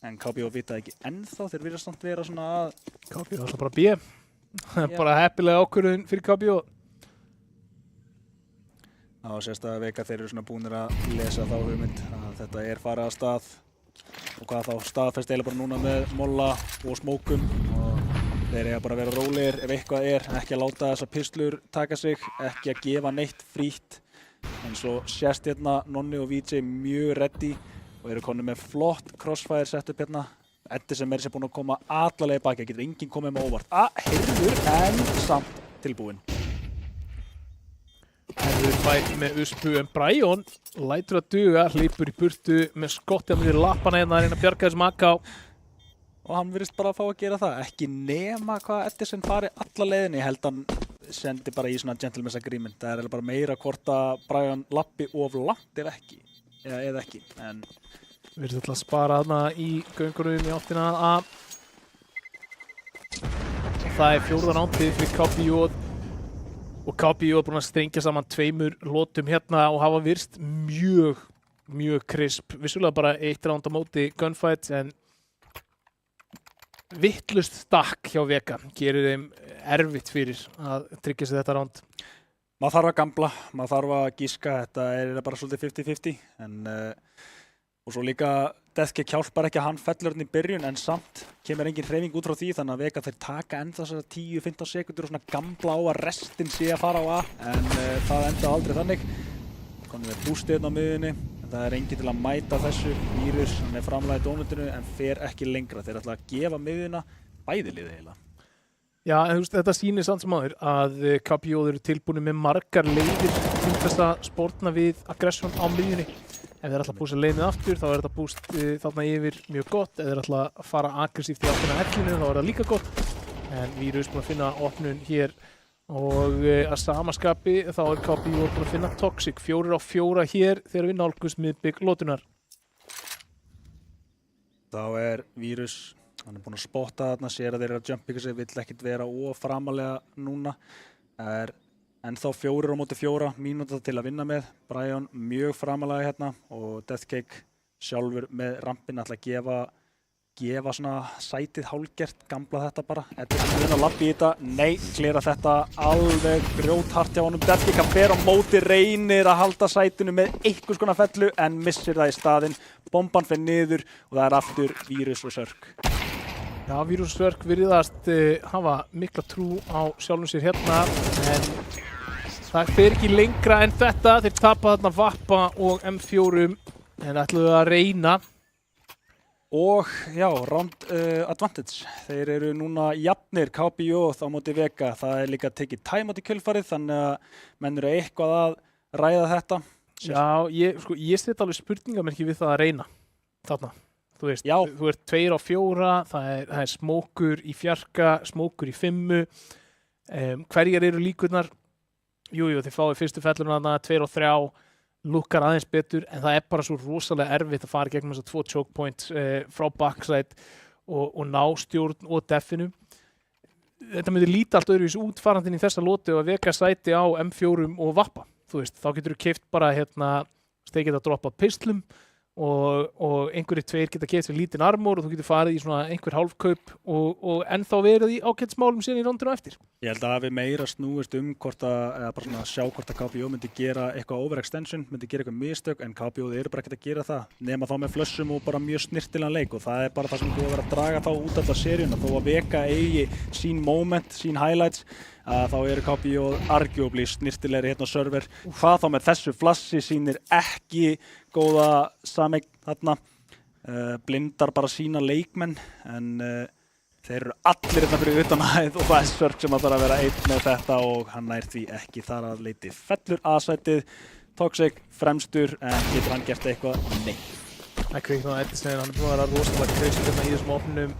En KPJ vita ekki ennþá. Þeir virðast samt vera svona að KPJ er bara B. Bara heppilega ákvörðun fyrir KPJ. Þá sést að Vega þeir eru svona búnir að lesa þá hugmynd að þetta er farið að stað og hvað þá staðfest eiginlega bara núna með molla og smókum og þeir eiga bara að vera rólegir ef eitthvað er, ekki að láta þessar pislur taka sig, ekki að gefa neitt frítt en svo sést hérna Nonni og VJ mjög ready og eru konur með flott crossfire setup hérna Eddi sem er sér búin að koma allalega baki, getur enginn komið með óvart heyrður en samt tilbúinn. Herður fætt með uspu en Brian lætur að duga, hleypur í burtu með skotti að myndir lappana hérna að reyna að bjarga þessum AK. Og hann virðist bara að fá að gera það, ekki nema hvað Edison fari alla leiðinni, held hann sendi bara í svona gentleman's agreement. Það er bara meira hvort að Brian lappi of langt eða ekki, en Við erum alltaf að spara þarna í göngurum í áttina að það er 4. rándið fyrir KPJ og KPJ er búin að strengja saman 2 lotum hérna og hafa virst mjög krisp. Vissulega bara 1 ránd á móti gunfight en vittlust stakk hjá Vega gerir þeim erfitt fyrir að tryggja sig þetta ránd. Maður þarf að gambla, maður þarf að gíska, þetta er bara svolítið 50-50 en og svo líka Deathkick hjálpar ekki að hann fellur hann í byrjun en samt kemur engin hreyfing út frá því þannig að Vega þeir taka enda þessar 10-15 sekundur og svona gambla á að restin sé að fara á A en það enda aldrei þannig. Konum við boostið hérna á miðunni en það er engin til að mæta þessu. Vírus, hann er framlega í dónutinu en fer ekki lengra. Þeir ætla að gefa miðuna bæði liðið eiginlega. Já, en þú veist, þetta sýnir samt sem áður að KPJ eru tilbúinu með margar leiðir til þess að sportna við aggression á miðjunni. Ef þeir ætla að bústa leiðið aftur þá er þetta búst þarna yfir mjög gott. Ef þeir ætla að fara aggressíft í áttina hellinu þá er það líka gott. En Vírus búin að finna opnun hér og að samaskapi þá er KPJ búin að finna Toxic. 4 á 4 hér þegar við nálgumst miðbik lotunar. Þá er Vírus, hann er búin að spotta þarna, sér að þeir eru að jumpika sig, vill ekkert vera framalega núna. Það er ennþá 4 á móti 4 mínúta til að vinna með. Brian mjög framalega hérna og Deathkick sjálfur með rampin ætla að gefa svona sætið hálfgert, gambla þetta bara. Þetta er svona að lappa í þetta, nei, klera þetta alveg grjóthart hjá honum. Deathkick hann fer á móti, reynir að halda sætinu með einhvers konar fellu en missir það í staðinn. Bomban fer niður og það er aftur Vírus og Sörk. Já, Vírus og Sörk virðast hafa mikla trú á sjálfum sér hérna en það fer ekki lengra en þetta. Þeir tapa þarna Vappa og M4 en ætluðu að reyna. Og já, round advantage. Þeir eru núna jafnir KPJ á móti Vega. Það er líka tekið time át í kjölfarið þannig að menn eru eitthvað að ræða þetta. Já, ég set alveg spurningamerki við það að reyna þarna. Þú veist, Já. þú ert 2 á 4, það er smókur í fjarka, smókur í 5. Hverjar eru líkurnar? Jú, þeir fáið fyrstu fellurna þarna, 2 á 3, lukkar aðeins betur, en það er bara svo rosalega erfitt að fara gegnum þessar 2 choke points frá backside og ná stjórn og definu. Þetta myndi líta allt öðruvísi út farandinn í þessa lotu og að Vega sæti á M4 og Vappa. Þú veist, þá getur þú keypt bara þeir geta droppað pistlum og einhverjir 2 geta keypt sér lítinn armor og þú getur farið í svona einhver hálfkaup og ennþá verið í ágætismálum síðan í rondinu eftir. Ég held að hafi meira snúist hvort eða bara svona sjá hvort að KPJ myndi gera eitthvað overextension, myndi gera eitthvað mistök en KPJ eru bara ekkert að gera það nema þá með flössum og bara mjög snirtilegan leik og það er bara það sem þú verður að draga þá út alltaf seríuna þó að Vega eigi sín moment, sín highlights þá eru KPJ arguably snirtilegri hérna á server. Hvað þá með þessu flassi sýnir ekki góða sameign þarna, blindar bara sína leikmenn en þeir eru allir hérna fyrir utanhæð og það er Sörk sem að þarf að vera einn með þetta og hann nær því ekki þar að leiti. Fellur A-sætið, Toxic fremstur en getur hann gert eitthvað? Nei. Það kveiknaði á Edisnein, hann er búin að vera rosalega kreisur hérna í þessum opnum.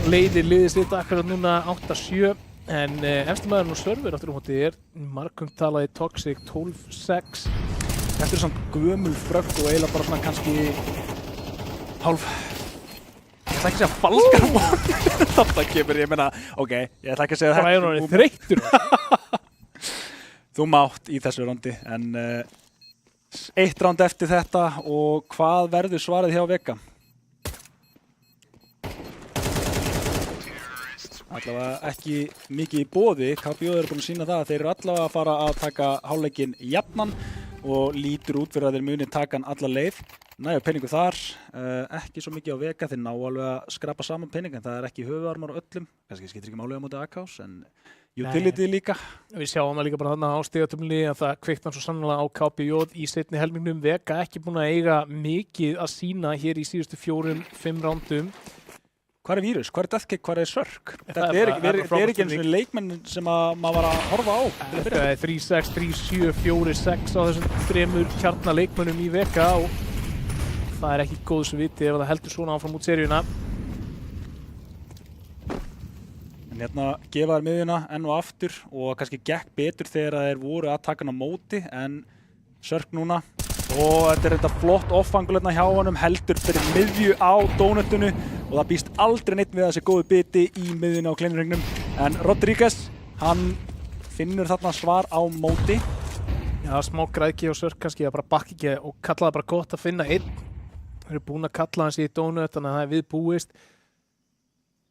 Leiðir liðið sitt akkurat núna 8-7 en eftir maðurinn og server aftur á móti er margum talaði Toxic 12-6. Þetta er svona gömul frögg og eiginlega bara svona kannski hálf... Ég ætla ekki að segja falskar von. Þetta kemur, ég meina, ok, ég ætla ekki að segja þetta. Það er hann þreyttur. Þú mátt í þessu rondi, en 1 round eftir þetta og hvað verður svarið hjá Vega? Allavega ekki mikið í boði. KPJ eru búin að sýna það að þeir eru allavega að fara að taka hálfleikinn jafnan og lítur út fyrir að þeir muni taka hann alla leið. Nægur peningur þar, ekki svo mikið á Vega, þeir ná alveg að skrapa saman pening en það er ekki höfuðarmar á öllum. Kannski skiptir ekki máli á móti AK en utility líka. Við sjáum það líka bara þarna á stigatöflunni að það kveiknar svo sannlega á KPJ í seinni helmingnum. Vega ekki búin að eiga mikið að sína hér í síðustu 4-5 rándum. Hvað er Vírus? Hvað er Deathkick? Hvað er Sörk? Þetta er ekki eins og leikmenn sem maður var að horfa á. Þetta er 3-6, 3-7, 4-6 á þessum 3 kjarnaleikmennum í Vega og það er ekki góðs viti ef það heldur svona áfram út seríuna. En hérna gefa þær miðjuna enn og aftur og kannski gekk betur þegar þeir voru að taka hann á móti en Sörk núna Og þetta þetta flott offangulöfna hjá honum, heldur fyrir miðju á dónutinu og það býst aldrei neitt við þessi góðu biti í miðjunni á kleinurringnum. En Rodríguez, hann finnur þarna svar á móti. Já, smá græðki og Sörk kannski að bara bakki ekki og kalla það bara gott að finna einn. Þeir eru búin að kalla hans í dónut, þannig að það er viðbúist.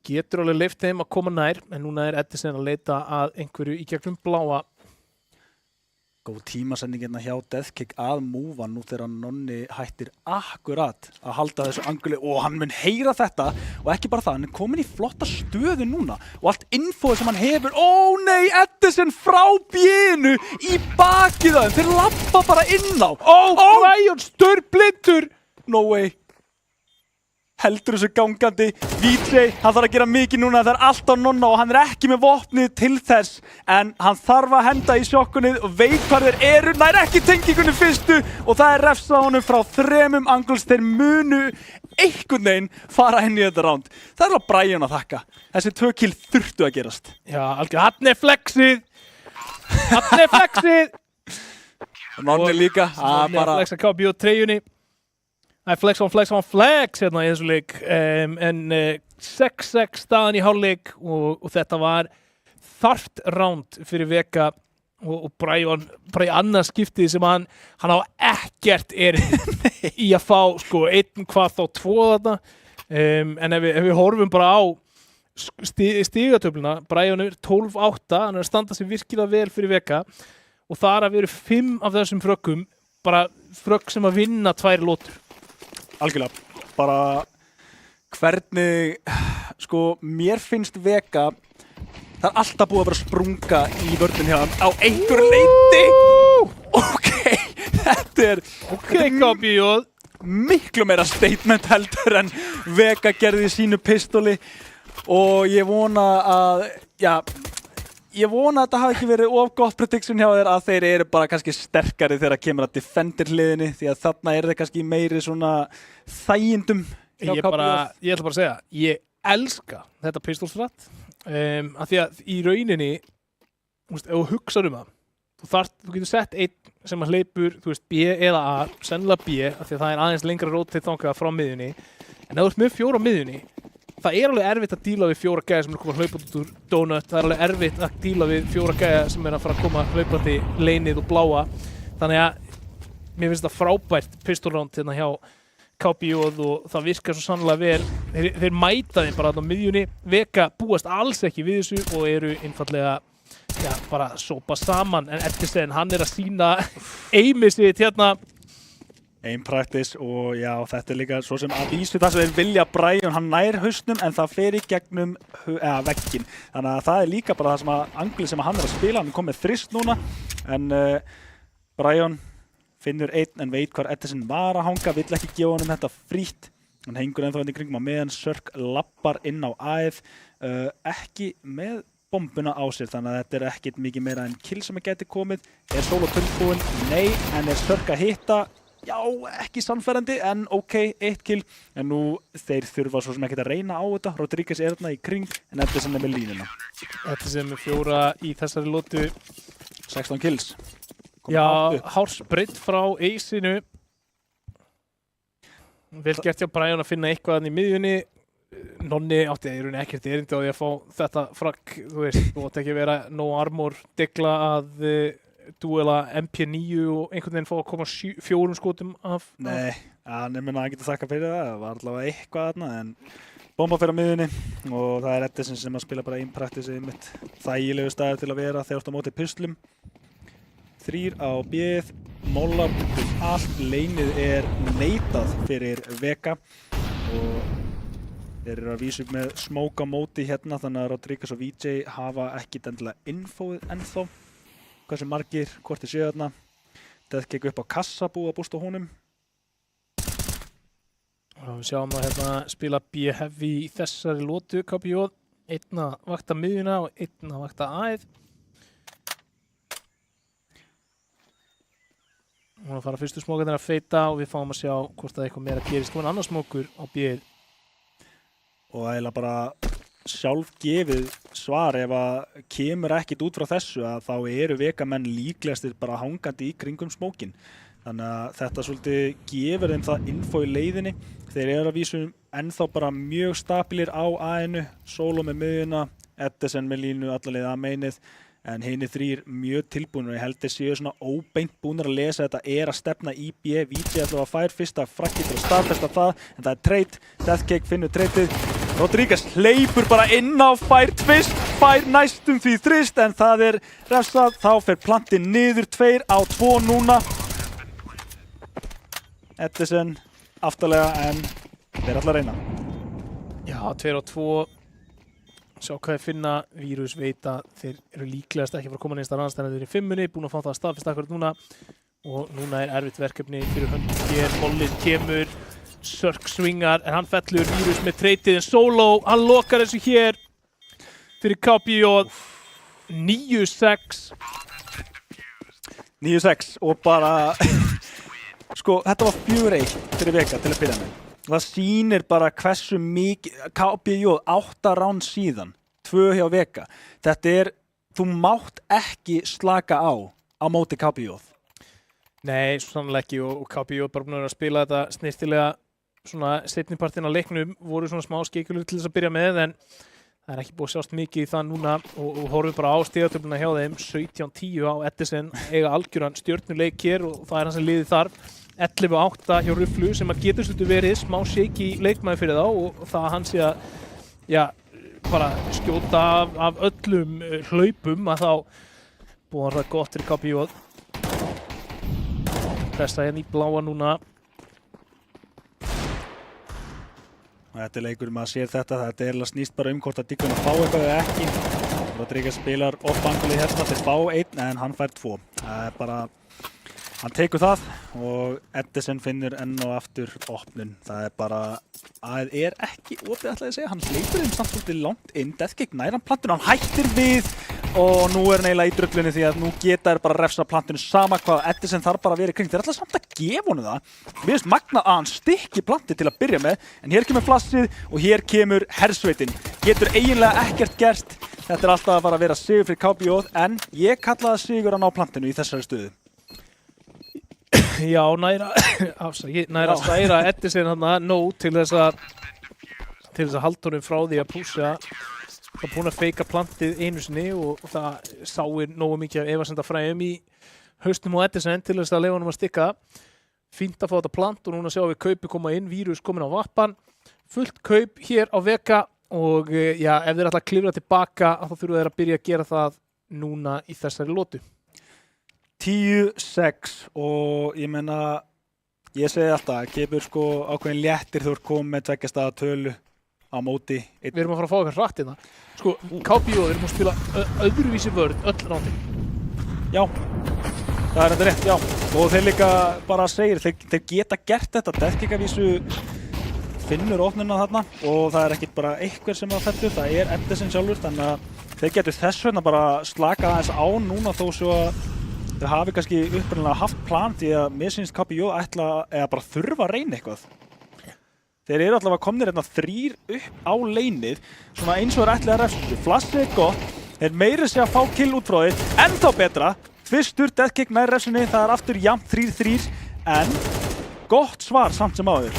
Getur alveg leyft þeim að koma nær, en núna er Edison að leita að einhverju í gegnum bláa. Góð tímasending hérna hjá Deathkick að múfa nú þegar Nonni hættir akkurat að halda þessu anguli og hann mun heyra þetta og ekki bara það, hann er komin í flotta stöðu núna og allt infóið sem hann hefur. Ó nei, Edison frá bínu í bakið á þeim, þeir lappa bara inn á. Brian störblindur! No way. Heldur þessu gangandi. VJ, hann þarf að gera mikið núna, það er allt á Nonna og hann er ekki með vopnið til þess. En hann þarf að henda í sjokkunnið og veit hvað þeir eru, nær ekki tengingunni fyrstu og það er refsað honum frá 3 angles. Þeir munu einhvern veginn fara inn í þetta round. Það er alveg Brian að þakka. Þessi 2 kill þurftu að gerast. Já, algjör, hann er flexið! Hann er flexið! Nonni líka. Nonni að flexa KB og treyjunni. Það er flex hérna í þessu leik, en 6-6 staðan í hálfleik og þetta var þarft round fyrir Vega og Brian bara í annað skiptið sem hann á ekkert í að fá sko einn hvað þá 2 þarna, en ef við horfum bara á stigatöfluna, Brian er 12-8, hann er að standa sig virkilega vel fyrir Vega og það að vera 5 af þessum frökkum, bara frökk sem að vinna 2 lótur. Algjörlega, bara hvernig, sko, mér finnst Vega, það er alltaf búið að vera sprunga í vörðin hjá hann á einhverju leyti. Ok, þetta er miklu meira statement heldur en Vega gerði í sínu pistoli og ég vona að, ég vona að þetta hafi ekki verið of gott prediction hjá þér að þeir eru bara kannski sterkari þegar kemur að defender hliðinni því að þarna er þeir kannski meiri svona þægindum hjá KPI. Ég ætla bara að segja, ég elska þetta pistolsfratt af því að í rauninni, ef þú hugsar það, þú getur sett einn sem að hleypur, þú veist, B eða A, sennilega B, af því að það er aðeins lengra rótið þangað frá miðjunni, en ef þú ert með 4 á miðjunni, það er alveg erfitt að díla við 4 gæja sem er að koma hlaupandi úr donut. Það er alveg erfitt að díla við 4 gæja sem er að fara að koma hlaupandi leinið og bláa. Þannig að mér finnst þetta frábært pistolround hérna hjá KPI og það virkar svo sannlega vel. Þeir mæta þeim bara á miðjunni. Vega búast alls ekki við þessu og eru einfallega bara sópa saman. En Edison, hann er að sýna aimið sitt hérna. Aim practice og já, þetta er líka svo sem að vísu það sem þeir vilja Brian, hann nær hausnum en það fer í gegnum vegginn. Þannig að það er líka bara það sem að angli sem hann er að spila, hann er komið þrist núna en Brian finnur einn en veit hvar Edison var að hanga, vill ekki gefa honum þetta frítt. Hann hengur ennþá inn í kringum á meðan Sörk lappar inn á AF, ekki með bombuna á sér, þannig að þetta er ekkert mikið meira en kill sem að geti komið. Er solo tilbúin? Nei, en er Sörk að hitta? Já, ekki sannfærandi, en ok, 1 kill. En nú þeir þurfa svo sem ekkert að reyna á þetta. Rodríguez er þarna í kring, en Edison er með línuna. Edison með 4 í þessari lotu. 16 kills. Já, hársbreytt frá Aceinu. Vel gert hjá Brian að finna eitthvað í miðjunni. Nonni átti í rauninni ekkert erindi á því að fá þetta frakk. Þú veist, þú átti ekki að vera no armor degla að duela MP9 og einhvern veginn fá að koma 4 skotum af. Nei, nefnir að hann getur þakka fyrir það var allavega eitthvað þarna en bomba fyrir á miðjunni og það er Edison sem að spila bara in practice mitt þægilegu staðar til að vera þegar þú ert á móti puslum. 3 á B-ið, mollar allt, leinið er neitað fyrir Vega og þeir eru að vísa upp með smoke á móti hérna þannig að Rodríguez og VJ hafa ekkit endilega infóið ennþá. Hversu margir, hvort þið séu þarna. Deathkick upp á kassa búið að bústa honum. Og við sjáum að hérna spila B-heavy í þessari lotu KPI. 1 að vakta miðjuna og 1 að vakta A-ið. Hún að fara fyrstu smókarnir að feita og við fáum að sjá hvort það eitthvað meira gerist. Hún annar smókur á B-ið. Og eiginlega bara sjálfgefið svar ef að kemur ekkit út frá þessu að þá eru Vegamenn líklegastir bara hangandi í kringum smókin. Þannig að þetta svolítið gefur þeim það info í leiðinni. Þeir eru að vísu ennþá bara mjög stabilir á A-inu, Solo með miðjuna, Edison með línu alla leið A-mainið, en hinir þrír mjög tilbúinir. Ég held þeir séu svona óbeint búnir að lesa þetta að stefna í B. VG allavega fær fyrsta frakkið til að staðfesta það, en það er trade. Deathcake finnur tradeið. Rodríguez hleypur bara inn á, fær tvist, fær næstum því þrist, en það er refsað. Þá fer plantið niður 2 á 2 núna. Edison aftarlega, en þeir ætla að reyna. Já, 2 á 2. Sjá hvað þeir finna. Vírus veit að þeir eru líklegast ekki að fara að koma neins þar annars en þeir eru í 5-munni, búin að fá það að staðfesta akkurat núna. Og núna er erfitt verkefni fyrir hönd hér. Mollin kemur, Sörk swingar, en hann fellur. Vírus með treytið, en Solo, hann lokar þessu hér fyrir KPJ. 9-6. 9-6 og bara sko, þetta var 4-1 fyrir Vega til að byrja með. Það sýnir bara hversu mikið KPJ 8 round síðan, 2 hjá Vega. Þetta er, þú mátt ekki slaka á móti KPJ. Nei, svo sannlega ekki, og KPJ bara búin að spila þetta snirtilega svona seinnipartinn af leiknum, voru svona smá skeikulur til þess að byrja með, en það er ekki búið að sjást mikið í það núna og horfum bara á stigatöfluna hjá þeim. 17-10 á Edison, eiga algjöran stjörnuleik hér og það er hann sem liðið þarf. 11-8 hjá Rufflu sem að getur svolítið verið smá shaky leikmaður fyrir þá, og það að hann sé að, já, bara skjóta af öllum hlaupum, að þá búið það gott fyrir KPJ. Pressa hérna í bláa núna. Þetta er leikur, maður sér þetta er eiginlega snýst bara hvort að Diggun að fá eitthvað eða ekki. Rodríguez spilar off-angulið hérna, þeir fá 1 en hann fær 2. Það er bara, hann tekur það og Edison finnur enn og aftur opnun. Það er bara, það er ekki opið ætlaði að segja, hann hleypur samt svolítið langt inn, Deathcake nær hann plantun, hann hættir við og nú er hann eiginlega í drullunni því að nú geta þær bara að refsa plantunu sama hvað Edison þarf bara að vera í kring. Þeir ætla samt að gefa honum það. Mér finnst magnað að hann stykki plantið til að byrja með, en hér kemur flassið og hér kemur hersveitin. Getur eiginlega ekkert gert. Þetta er alltaf að fara að vera sigur fyrir KPJ, en ég kalla það sigur að ná plantinu í þessari stöðu. Já, næra að stæra Edison hann nóg til þess að halda honum frá því að pússa. Það er búin að feika plantið einu sinni og það sáir nógu mikið af efasemdafræðum í hausnum á Edison til þess að leyfa honum að stikka. Fínt að fá þetta plant og núna sjáum við kaupi koma inn, Vírus komin á vappan. Fullt kaup hér á Vega og já, ef þeir ætla að klifra tilbaka þá þurfa þeir að byrja að gera það núna í þessari lotu. 10-6 og ég meina, ég segi alltaf, kemur sko ákveðin léttir þú ert komið með 2 staða tölu á móti. Við erum að fara að fá eitthvað hratt hérna. Sko, KPJ er að spila öðruvísi vörð öll rándin. Já, það er þetta rétt, já. Og þeir líka bara segir, þeir geta gert þetta. Deathcake að vísu finnur opnuna þarna og það er ekkert bara einhver sem að fellur, það er Edison sjálfur, þannig að þeir getur þess vegna bara slaka aðeins á núna þó svo að þeir hafi kannski upprunalega haft plan því að mér syns KPJ ætla eða bara þurfa að reyna eitthvað. Þeir eru allavega komnir hérna 3 upp á leinið, svona eins og er ætlaði að refsa. Flassið er gott, þeir meiri sig að fá kill út frá því, ennþá betra. Tvistur, Deathcake nær refsunni, það er aftur jafnt 3-3, en gott svar samt sem áður.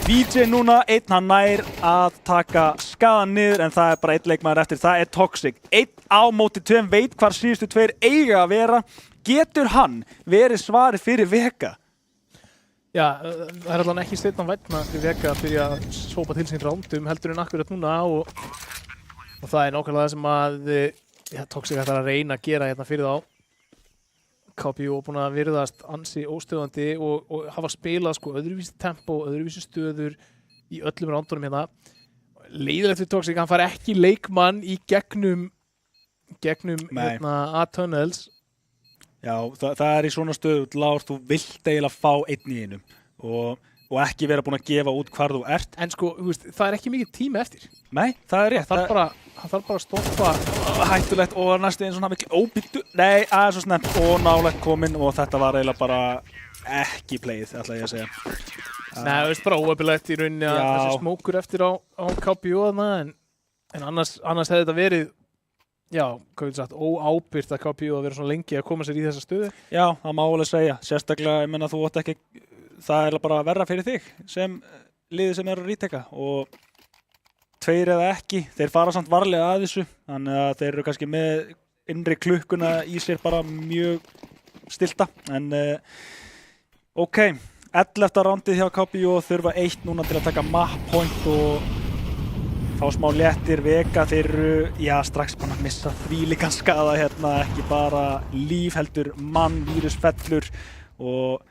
VJ núna, hann nær að taka skaðan niður, en það er bara 1 leikmaður eftir, það er Toxic. 1 á móti 2, veit hvar síðustu 2 eiga að vera. Getur hann verið svarið fyrir Vega? Já, það er alveg ekki steinn á vætna fyrir Vega að byrja að sópa til sín rándum heldur en akkurat núna og það er nákvæmlega það sem að Toxic ætlar að reyna að gera hérna fyrir þá. KPJ búin að virðast ansi óstöðandi og hafa spilað sko öðruvísi tempo, öðruvísi stöður í öllum rándunum hérna. Leiðilegt fyrir Toxic, hann fær ekki leikmann í gegnum hérna A-tunnels. Já, það er í svona stöðu, Lár, þú vilt eiginlega fá 1 í einum og ekki vera búin að gefa út hvar þú ert. En sko, þú veist, það er ekki mikið tími eftir. Nei, það er rétt. Hann þarf bara að stoppa. Hættulegt og næstu eins og hann mikil óbýttu. Nei, aðeins svo snemt og nálægt kominn og þetta var eiginlega bara ekki playið, ætla ég að segja. Nei, það er bara óöfilegt í rauninni að þessi smókur eftir á KPJ en annars hefði þetta verið já, hvað vil sagt, óábyrgt að KPU að vera svona lengi að koma sér í þessa stöðu. Já, það má alveg segja. Sérstaklega, ég menna, þú átt ekki, það er bara verra fyrir þig sem liðið sem er að ríteka og 2 eða ekki, þeir fara samt varlega að þessu, þannig að þeir eru kannski með innri klukkuna í sér bara mjög stilta, en ok, 11. rándið hjá KPU og þurfa 1 núna til að taka map point og fá smá léttir. Vega, þeir eru, já, strax bara að missa þvílíkan skaða hérna, ekki bara líf heldur vírusfellur og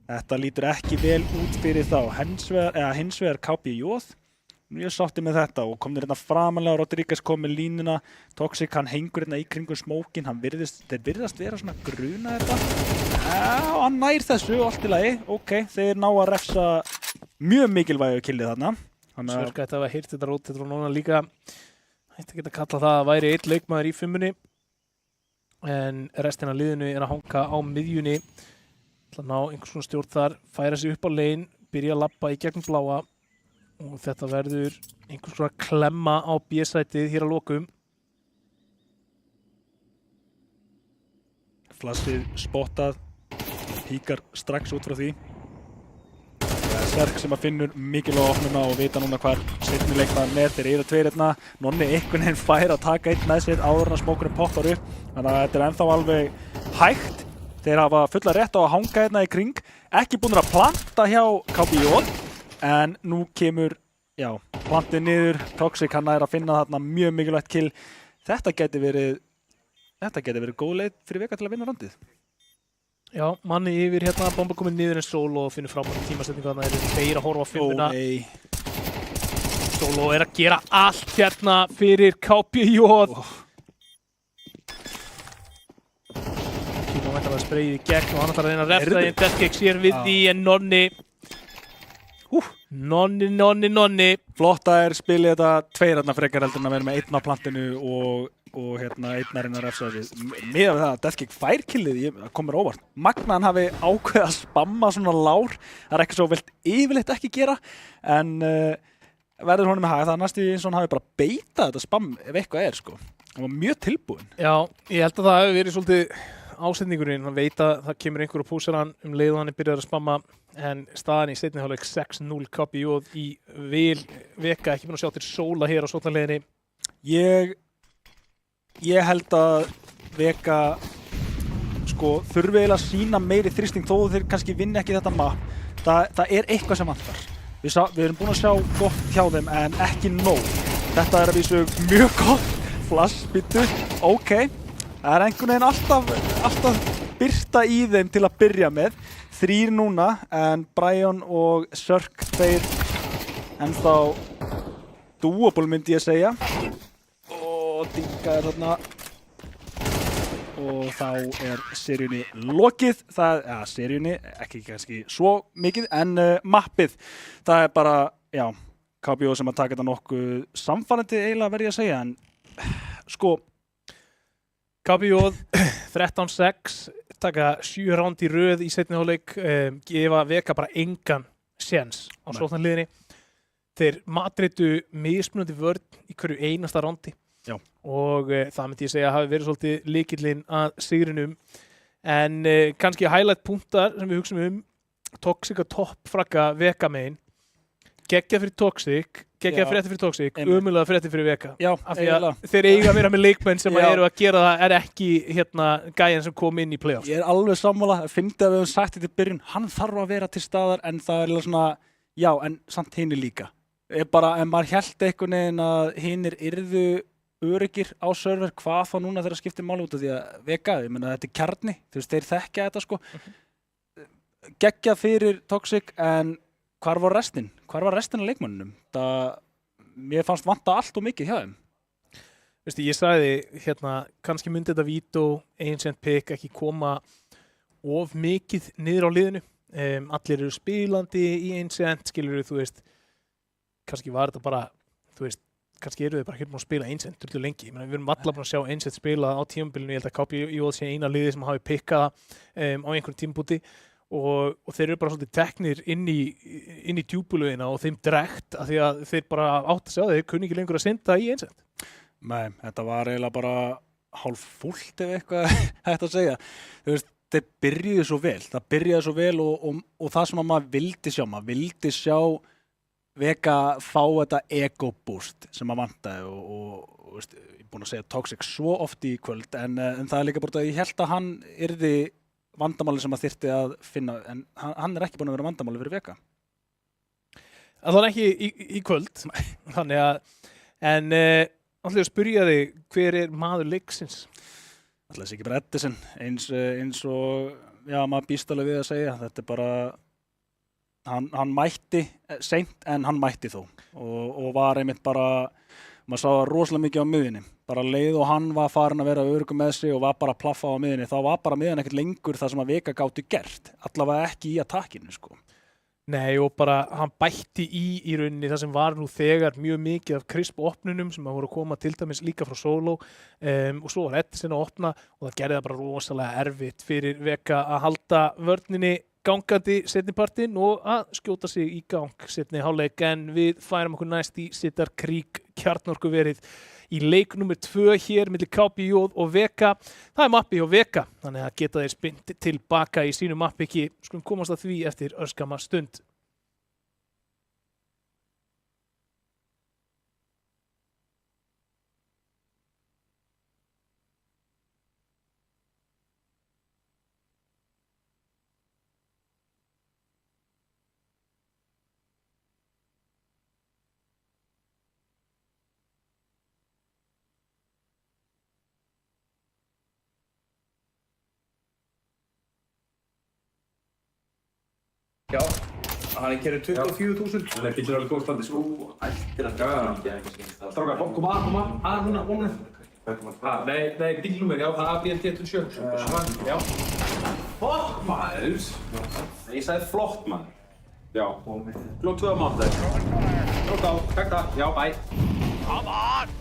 þetta lítur ekki vel út fyrir þá. Hins vegar KPU mjög sátti með þetta og kom þér hérna framanlega. Rodríguez kom með línuna, Toxic hann hengur hérna í kringum smókin, þeir virðast vera svona gruna þetta. Já, hann nær þessu, allt í lagi, ok, þeir ná að refsa mjög mikilvægu killið þarna. Sörka þetta var heyrt þetta rót, þetta var núna líka, hætti ekki að kalla það að væri 1 leikmaður í 5-unni, en restina af liðinu er að hanga á miðjunni, til að ná einhvers svona stjórn þar, færa sig upp á lane, byrja að labba í gegnum bláa, og þetta verður einhvers svona klemma á B-sætið hér að lokum. Flassið spottað, píkar strax út frá því. Serk sem að finnur mikilvæga opnuna og vita núna hvar seinni leikmaðurinn er. Þeir eru 2 hérna, Nonni einhvern veginn fær að taka 1 með sér áður en að smókurinn poppar upp. Þannig að þetta er ennþá alveg hægt. Þeir hafa fulla rétt á að hanga hérna í kring. Ekki búin að planta hjá KPU. En nú kemur, já, plantið niður, Toxic hann er að finna þarna mjög mikilvægt kill. Þetta geti verið góð leið fyrir Vega til að vinna randið. Já, manni yfir hérna, bomba komið niður en Solo og finnur frábært tímasetningu þarna, eru 2 að horfa á 5-una. Solo er að gera allt hérna fyrir KPU. Kíma væntanlega spreyið í gegn og hann ætlar að reyna að refsa því en Deathcake sér við því en Nonni. Flotta er spilið þetta 2 hérna frekar heldur en að vera með 1 á plantinu og hérna 1 að reyna að refsa þessi. Miðað við það að Deathcake fær killið, það kom mér óvart. Magnaðan hafi ákveðið að spamma svona lár, það er ekki svo vilt yfirleitt ekki gera, en verður honum með haga, það er næstu eins og hann hafi bara beitað þetta spamm ef eitthvað er, sko. Hann var mjög tilbúinn. Já, ég held að það hefur verið svolítið ásetningurinn, hann veit að það kemur einhver og púsar hann leið og hann er byrjað að spamma, en staðan í seinni hálfleik 6-0 KPU í vil Vega, ekki búin að sjá til sóla hér á sótlanleiðinni. Ég held að Vega sko þurfi eiginlega að sína meiri þrýsting þó þeir kannski vinni ekki þetta map. Það er eitthvað sem vantar. Við erum búin að sjá gott hjá þeim en ekki nóg. Þetta er að vísu mjög gott flash, býttu, ok. Það er einhvern veginn alltaf birta í þeim til að byrja með. 3 núna, en Brian og Sörk, þeir ennþá doable myndi ég segja. Og Dinka er þarna. Og þá er seríunni lokið. Seríunni, ekki kannski svo mikið, en mappið. Það er bara, já, KPU sem að taka þetta nokkuð samfærandi eiginlega verð ég að segja, en sko, KPU 13-6, taka 7 ránd í röð í seinni hálfleik, gefa Vega bara engan séns á sóknarliðinni. Þeir matreitu mismunandi vörn í hverju einasta rándi. Já. Og það myndi ég segja hafi verið svolítið lykillinn að sigrinum. En kannski highlight punktar sem við hugsaum Toxic að toppfragga Vega megin. Geggjað fyrir Toxic, geggjað fréttir fyrir Toxic, ömurlega fréttir fyrir Vega. Já, af því að þeir eiga að vera með leikmenn sem eru að gera það, er ekki hérna gæjan sem kom inn í playoffs. Ég er alveg sammála, fyndi að við höfum sagt þetta í byrjun, hann þarf að vera til staðar, en það er svona, já, en samt hinir líka. Bara, en maður hélt einhvern veginn að hinir yrðu öryggir á server, hvað þá núna þegar skiptir máli út af því að Vega, ég meina þetta er kjarni, þú veist, þeir þekkja þetta sko. Geggjað fyrir Toxic, en hvar var restin? Hvar var restin af leikmönnum? Mér fannst vanta allt og mikið hjá þeim. Veistu, ég sagði hérna, kannski myndi þetta Vito, Ancient Pick ekki koma of mikið niður á liðinu. Allir eru spilandi í Ancient, skilur þú veist, kannski var þetta bara, þú veist, kannski eru þau bara hérna að spila Ancient drullu lengi. Við erum allar búin að sjá Ancient spila á tímabilinu, ég held að KPU sé eina liði sem hafi pikkað á einhverjum tímabúti. Og þeir eru bara svolítið teknir inn í djúpulögina og þeim dregt af því að þeir bara átt að sjá þeir kunni ekki lengur að synda í Ancient. Nei, þetta var eiginlega bara hálf fullt ef eitthvað hægt að segja. Þú veist, þeir byrjuðu svo vel. Það byrjaði svo vel og það sem að maður vildi sjá Vega fá þetta ego boost sem maður vantaði og veist, ég er búinn að segja Toxic svo oft í kvöld en það líka bara að ég held að hann yrði vandamáli sem maður þyrfti að finna en hann ekki búinn að vera vandamáli fyrir Vega. Það var ekki í kvöld, þannig að, en ætla ég að spyrja þig, hver maður leiksins? Ætla þessi ekki bara Edison, eins og, já, maður býst alveg við að segja, þetta bara, hann mætti seint en hann mætti þó og var einmitt bara, maður sá rosalega mikið á miðjunni, bara leið og hann var farin að vera öruggur með sig og var bara að plaffa á miðjunni, þá var bara miðjan ekkert lengur það sem að Vega gátu gert, allavega ekki í attackinu, sko. Nei, og bara hann bætti í rauninni það sem var nú þegar mjög mikið af crisp opnunum sem að voru að koma til dæmis líka frá Solo og svo var Edison að opna og það gerði það bara rosalega erfitt fyrir Vega að halda vörninni gangandi seinnipartinn og að skjóta sig í gang seinni hálfleik en við færum okkur næst í Sittar Krík kjarnorkuverið í leik nummer 2 hér milli KPJ og Vega. Það mappi hjá Vega, þannig að geta þeir spint tilbaka í sínu mappiki. Skulum komast að því eftir örskamma stund. Já, hann kerið 24.000. Það getur alveg góð standi, sko. Ættir að draga. Strákar, koma að núna, vonum. Nei, bílnúmer, já, það er ABLT27. Já. Flott, maður! Ég sagði flott, maður. Já. Klokk 2 á mánudag. Klokk á, takk það. Já, bye. Come on!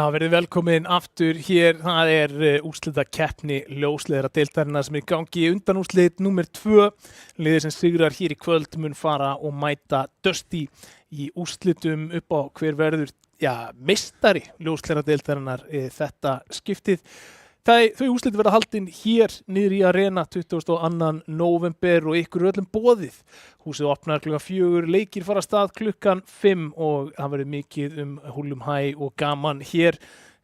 Já, verið velkomin aftur hér. Það er úrslitakeppni ljósleiðara deildarinnar sem er í gangi í undanúrslit númer 2. Liðið sem sigrar hér í kvöld mun fara og mæta Dusty í úrslitum upp á hver verður meistari ljósleiðara deildarinnar þetta skiptið. Þau úrslit verða haldin hér niður í Arena 22. nóvember og ykkur öllum boðið. Húsið opnar klukkan 4, leikir fara af stað klukkan 5 og það verður mikið húllum hæ og gaman hér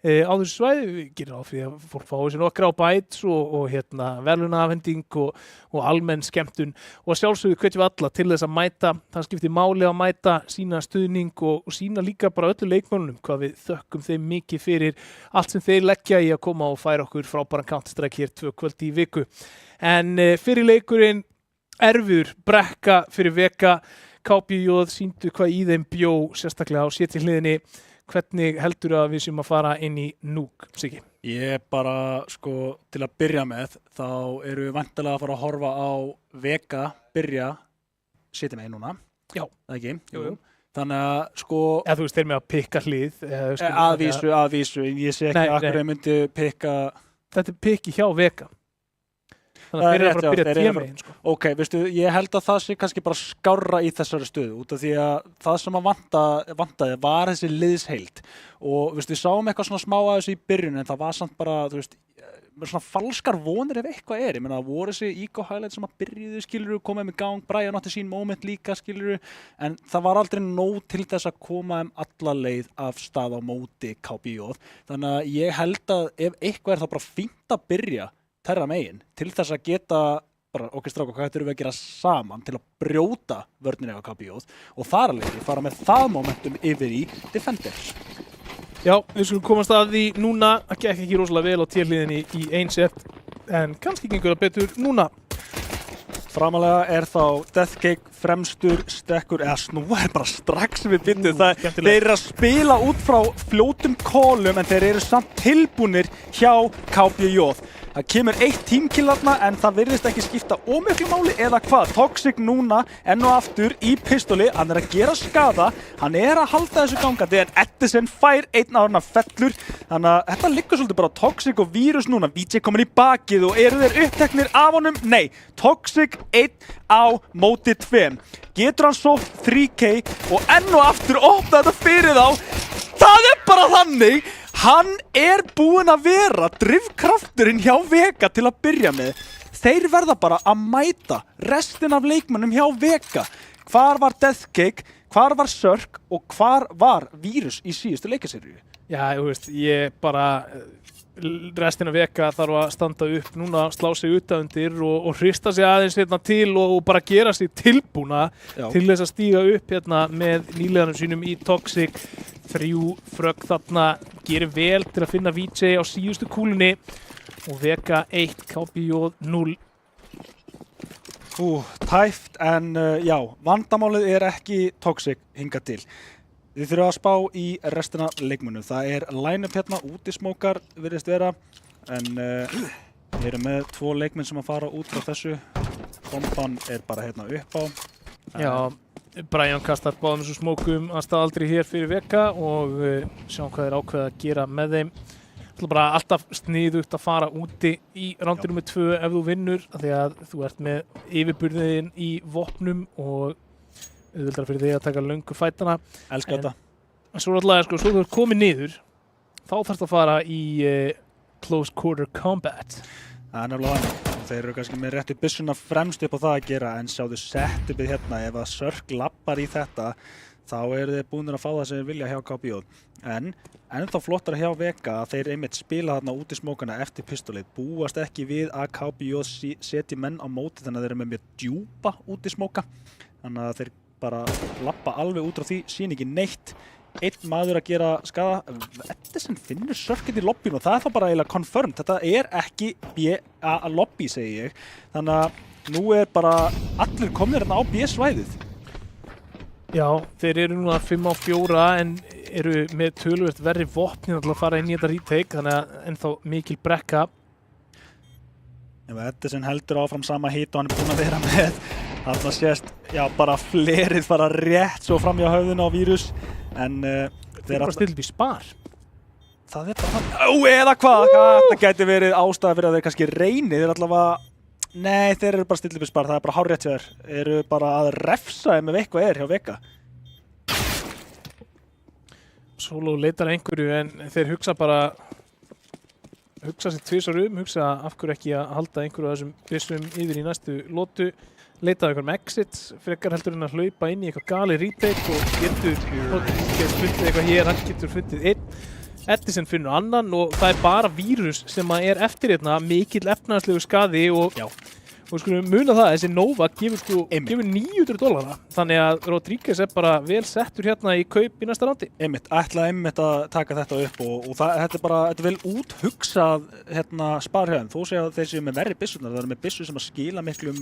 á þessu svæði. Við gerum á því að fólk fái sér nokkra á bæts og verðlaunaafhending og almenn skemmtun og sjálfsögðu hvetjum við alla til þess að mæta. Það skiptir máli að mæta, sína stuðning og sína líka bara öllu leikmönnum hvað við þökkum þeim mikið fyrir allt sem þeir leggja í að koma og færa okkur frábæran Counter-Strike hér 2 kvöld í viku. En fyrir leikurinn erfiður brekka fyrir Vega. KPJ sýndu hvað í þeim bjó sérstaklega á sétihliðinni. Hvernig heldur að við séum að fara inn í Nuke, Siggi? Ég bara, til að byrja með, þá eru við væntanlega að fara að horfa á Vega byrja setja með núna. Já. Það ekki? Jú. Þannig að, Eða þú veist, þeir með að pikka hlið. Aðvísu. Ég sé ekki að hverju myndi pikka. Þetta er pikki hjá Vega. Þannig að þeir eru að byrja tímegin. Ok, veistu, ég held að það sé kannski bara skárra í þessari stöðu út af því að það sem að vantaði var þessi liðsheild og veistu, við sáum eitthvað svona smá að þessu í byrjun en það var samt bara, þú veist, svona falskar vonir ef eitthvað ég meina það voru þessi Eco Highlights sem að byrjuðu skiluru, komið með gang, Brian átti sín moment líka skiluru, en það var aldrei nóg til þess að koma alla leið af stað á móti KPJ, þannig að ég held að ef eitthvað þá bara fínt að byrja terra megin til þess að geta bara, ok stráka, hvað þurfum við að gera saman til að brjóta vörninni á KPJ og þar að leiki fara með það momentum yfir í Defenders. Já, við skulum komast að því núna, það gekk ekki rosalega vel á térliðinni í 1 set, en kannski gengur það betur núna. Framalega er þá Deathcake fremstur stekkur, eða snúar bara strax við byrjuð, þeir eru að spila út frá fljótum kólum en þeir eru samt tilbúnir hjá KPJ. Það kemur 1 teamkill þarna en það virðist ekki skipta ómiklu máli eða hvað. Toxic núna enn og aftur í pistoli, hann er að gera skada, hann er að halda þessu gangandi en Edison fær 1 árna fellur. Þannig að þetta liggur svolítið bara Toxic og Virus núna. VJ komin í bakið og eru þeir uppteknir af honum? Nei, Toxic 1 á móti 2. Getur hann sótt 3K og enn og aftur opna þetta fyrir þá. Það er bara þannig. Hann er búinn að vera drifkrafturinn hjá Vega til að byrja með. Þeir verða bara að mæta restin af leikmönnum hjá Vega. Hvar var Deathcake, hvar var Sörk og hvar var Virus í síðustu leikaseríu? Já, þú veist, ég bara restin af Vega þarf að standa upp núna, slá sig utanundir og hrista sig aðeins hérna til og bara gera sig tilbúna til þess að stíga upp hérna með nýliðanum sínum í Toxic. 3 frögg þarna, gerir vel til að finna VJ á síðustu kúlunni og Vega 1, KPJ 0. Tæft en já, vandamálið er ekki Toxic hingað til. Þið þurfum að spá í restina leikmönnum. Það er line-up hérna, útismókar virðist vera, en við erum með 2 leikmenn sem að fara út frá þessu. Bomban er bara hérna upp á. Já, Brian kastar báðum þessum smókum að stað aldrei hér fyrir Vega og sjáum hvað þeir ákveða að gera með þeim. Það er bara alltaf sniðugt að fara úti í rándi nr. 2 ef þú vinnur, af því að þú ert með yfirburðin í vopnum og auðvitað fyrir þig að taka löngu fætana. Elskar þetta. En svo alltaf, svo þú ert komið niður, þá þarfst að fara í close quarter combat. Það er nefnilega þannig. Þeir eru kannski með réttu byssuna fremst upp á það að gera en sjáðu setupið hérna, ef að Sörk lappar í þetta þá eru þeir búinir að fá það sem þeir vilja hjá KPJ. En ennþá flottara hjá Vega að þeir einmitt spila þarna út í smókana eftir pistolið, búast ekki við að KPJ setji menn á móti þannig að þeir eru með mjög djúpa út í smóka. Þannig að þeir bara lappa alveg út frá því, sín ekki neitt. 1 maður að gera skada. Edison finnur Sörkinn í lobbyinu og það er þá bara eiginlega confirmed. Þetta er ekki B-lobby, segi ég. Þannig að nú er bara allir komnir hérna á B-svæðið. Já, þeir eru núna 5 á 4 en eru með töluvert verri vopni til að fara inn í þetta retake, þannig að ennþá mikil brekka. Ef Edison heldur áfram sama hit og hann er búinn að vera með, þarna sést, já, bara flerið fara rétt svo fram hjá höfðinu á Virus. En þeir eru bara stilt í spar. það bara þannig. Eða hvað? Þetta gæti verið ástæða fyrir að þeir kannski reyni. Þeir allavega, nei, þeir eru bara stillið spar. Það er bara hárrétt hjá þeir. Eru bara að refsa ef eitthvað hjá Vega. Solo leitar einhverju en þeir hugsa sér tvisvar hugsa af hverju ekki að halda einhverju af þessum byssum yfir í næstu lotu, leita einhverjum exits, frekar heldur en að hlaupa inn í eitthvað gali retake og getur fundið eitthvað hér, hann getur fundið einn, Edison finnur annan og það er bara vírus sem er eftir hérna, mikill efnahagslegu skaði og og skulum muna það, þessi Nova gefur $900, þannig að Rodríguez er bara vel settur hérna í kaup í næsta rándi. Ætlaði að taka þetta upp og þetta er vel úthugsað sparhjöðum, þó sé að þeir séu með verri byssurnar, það eru með byssur sem að skila miklum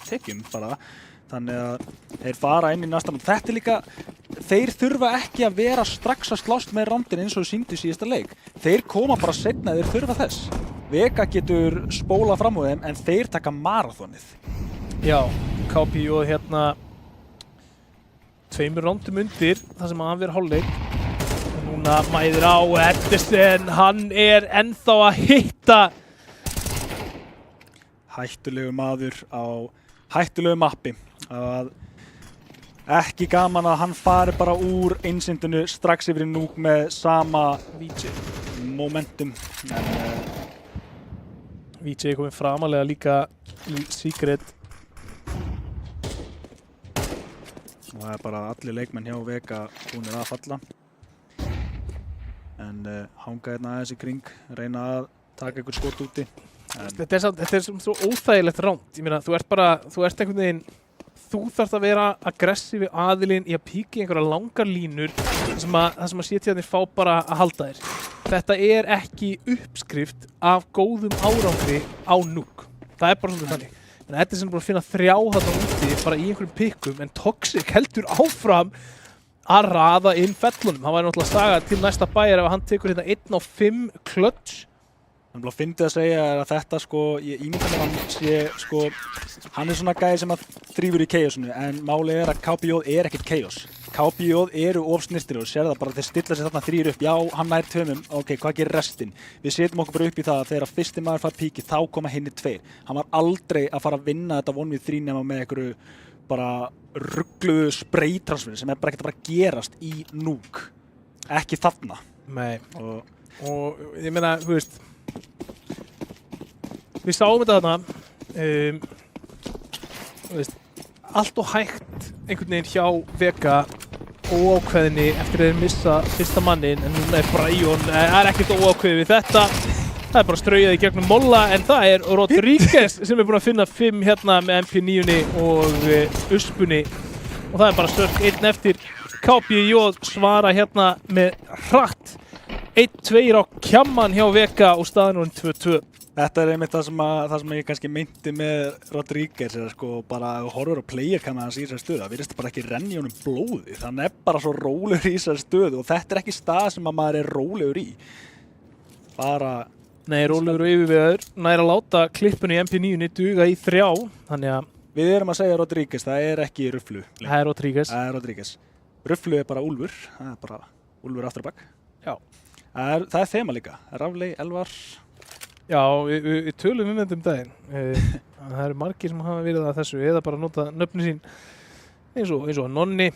tekjum bara, þannig að þeir fara inn í næsta ránd. Þetta er líka, þeir þurfa ekki að vera strax að slást með rándin eins og sýndu síðasta leik. Þeir koma bara seinna, þeir þurfa þess. Vega getur spólað fram úr þeim en þeir taka marathonið. Já, KPJ hérna 2 rándum undir þar sem hann verið hálfleik og núna mæðir á Edison, hann er ennþá að hitta. Hættulegu maður á hættulegu mappi. Ekki gaman að hann fari bara úr einsindinu strax yfir í núk með sama momentum. VJ er komið framalega líka í Secret. Og það er bara allir leikmenn hjá Vega búnir að falla. En hanga hérna aðeins í kring, reyna að taka einhver skot úti. Þetta er svo óþægilegt ránd. Ég meina, þú ert einhvern veginn, þú þarft að vera aggressífi aðilinn í að píka í einhverja langar línur þar sem að CT-arnir fá bara að halda þér. Þetta er ekki uppskrift af góðum árangri á núk. Það er bara svona þannig. En Edison er bara að finna 3 þarna úti bara í einhverjum pikkum en Toxic heldur áfram að raða inn fellunum. Hann væri náttúrulega saga til næsta bæjar ef hann tekur hérna 1 á 5 clutch. Hann er bara fyndið að segja að þetta ég ímynda mér hann sé hann er svona gæði sem að þrýfur í chaosinu en málið er að KPJ er ekkert chaos. KPJ eru of snirtir og sér það bara þeir stilla sér þarna 3 upp, já hann nær 2, ok, hvað gerir restin? Við setjum okkur bara upp í það að þegar fyrsti maður fær píki þá koma hinni 2. Hann var aldrei að fara að vinna þetta 1v3 nema með einhverju bara ruggluðu spraytransferi sem er bara ekkert að bara gerast í núk. Ekki þarna. Nei. Og ég meina, þú veist, við sáum þetta þarna, allt og hægt einhvern veginn hjá Vega óákveðinni eftir að þeir missa fyrsta mannin en núna er Brian, það er ekkert óákveðið við þetta. Það er bara straujað í gegnum molla en það er Rodríguez sem er búinn að finna 5 hérna með MP9-unni og Uspunni og það er bara Sörk 1 eftir. KPJ svara hérna með hratt 1-2 á kjamman hjá Vega og staðan 2-2. Þetta er einmitt það sem ég kannski meinti með Rodríguez bara horfur og player kann hans í þessari stöðu. Það virðist bara ekki renna í honum blóði. Það er bara svo rólegur í þessari stöðu og þetta er ekki stað sem að maður er rólegur í. Nei, rólegur og yfirvegaður. Nær að láta klippunni í MP9-unni duga í 3. Þannig að við erum að segja Rodríguez, það er ekki Rufflu. Það er Rodríguez. Það er Rodríguez. Rufflu er bara Úlfur. Það er bara Úlfur aftur á bak. Já. Það er þema líka. Rafley, Elvar. Já, við tölum þetta daginn. Það eru margir sem hafa verið að þessu eða bara nota nöfni sín eins og Nonni.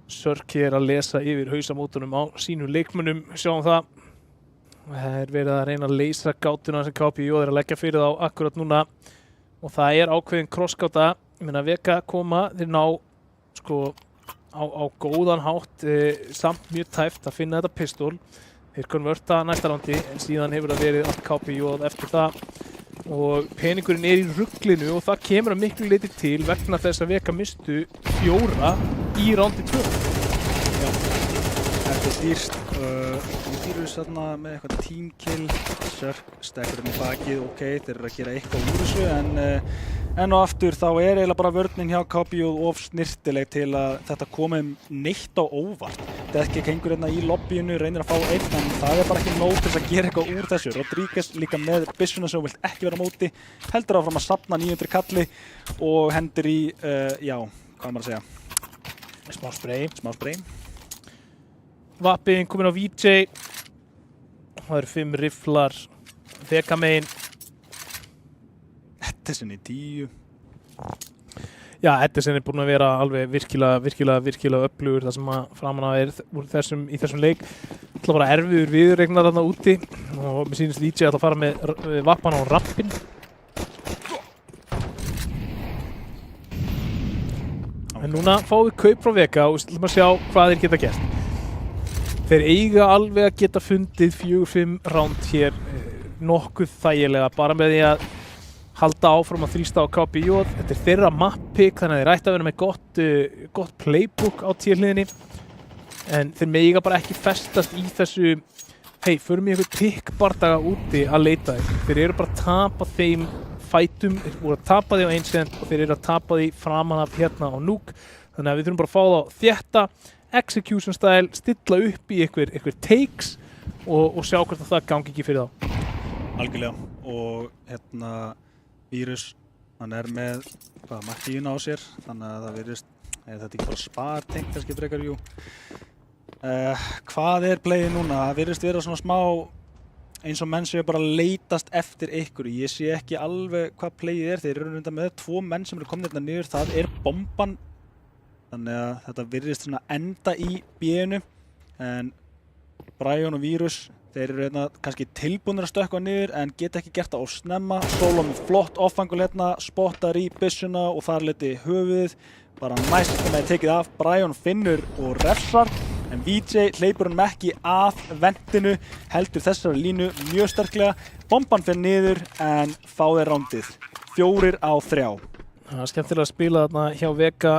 Sörki er að lesa yfir hausamótunum á sínum leikmönnum, sjáum það. Það er verið að reyna að leysa gátuna sem KPJ er að leggja fyrir þá akkurat núna og það er ákveðin crossgáta. Ég meina Vega koma, þeir ná á góðan hátt, samt mjög tæft að finna þetta pistól. Þeir konverta næsta rándi en síðan hefur það verið allt KPJ eftir það og peningurinn er í rugglinu og það kemur að miklu leyti til vegna þess að Vega mistu 4 í rándi 2. Já, þetta er dýrst. Dýrus þarna með eitthvað teamkill, Sörk stekkur í bakið, ok, þeir eru að gera eitthvað úr þessu en og aftur þá er eiginlega bara vörnin hjá KPJ of snirtileg til að þetta komi neitt á óvart. Dekki gengur hérna í lobbyinu, reynir að fá 1 en það er bara ekki nóg til að gera eitthvað úr þessu. Rodríguez líka með byssuna sem vilt ekki vera á móti, heldur áfram að safna 900 kalli og hendur í, já, hvað maður að segja? Smá spray. Vappiðin komin á VJ. Það eru 5 rifflar. Vega megin. Edison í 10. Já, Edison er búinn að vera alveg virkilega öflugur það sem að framan af í þessum leik. Það ætla bara erfiður viðureignar þarna úti og mér sýnist VJ að fara með Vappan á rampin. En núna fáum við kaup frá Vega og við ætlum að sjá hvað þeir geta gert. Þeir eiga alveg að geta fundið 4-5 ránd hér nokkuð þægilega bara með því að halda áfram að þrýsta á KPJ. Þetta er þeirra map-pick þannig að þeir ætti að vera með gott playbook á tíðliðinni. En þeir mega bara ekki festast í þessu förum í einhver pick-bardaga úti að leita þeim. Þeir eru bara að tapa þeim fætum, þeir voru að tapa því á Ancient og þeir eru að tapa því framan af hérna á Nuke. Þannig að við þurfum bara að fá þá þétta, execution style, stilla upp í einhver takes og sjá hvort að það gangi ekki fyrir þá. Algjörlega. Og hérna Vírus, hann er með Martína á sér, þannig að það virðist, þetta ekki bara spartengt kannski frekar, jú. Hvað er playið núna? Það virðist vera svona smá eins og menn séu bara að leitast eftir ykkur. Ég sé ekki alveg hvað playið er. Þeir eru reynda með 2 menn sem eru komin hérna niður. Það er bomban. Þannig að þetta virðist svona enda í B-inu. En Brian og Vírus, þeir eru hérna kannski tilbúnir að stökkva niður en geta ekki gert það of snemma. Solo með flott offangul hérna, spottar í byssuna og þar leti höfuðið. Bara næst þegar það tekið af. Brian finnur og refsar. En VJ hleypur hann ekki að ventinu, heldur þessari línu mjög sterklega. Bomban fer niður en fá þeir rándið. 4 á 3. Það er skemmtilega að spila þarna hjá Vega,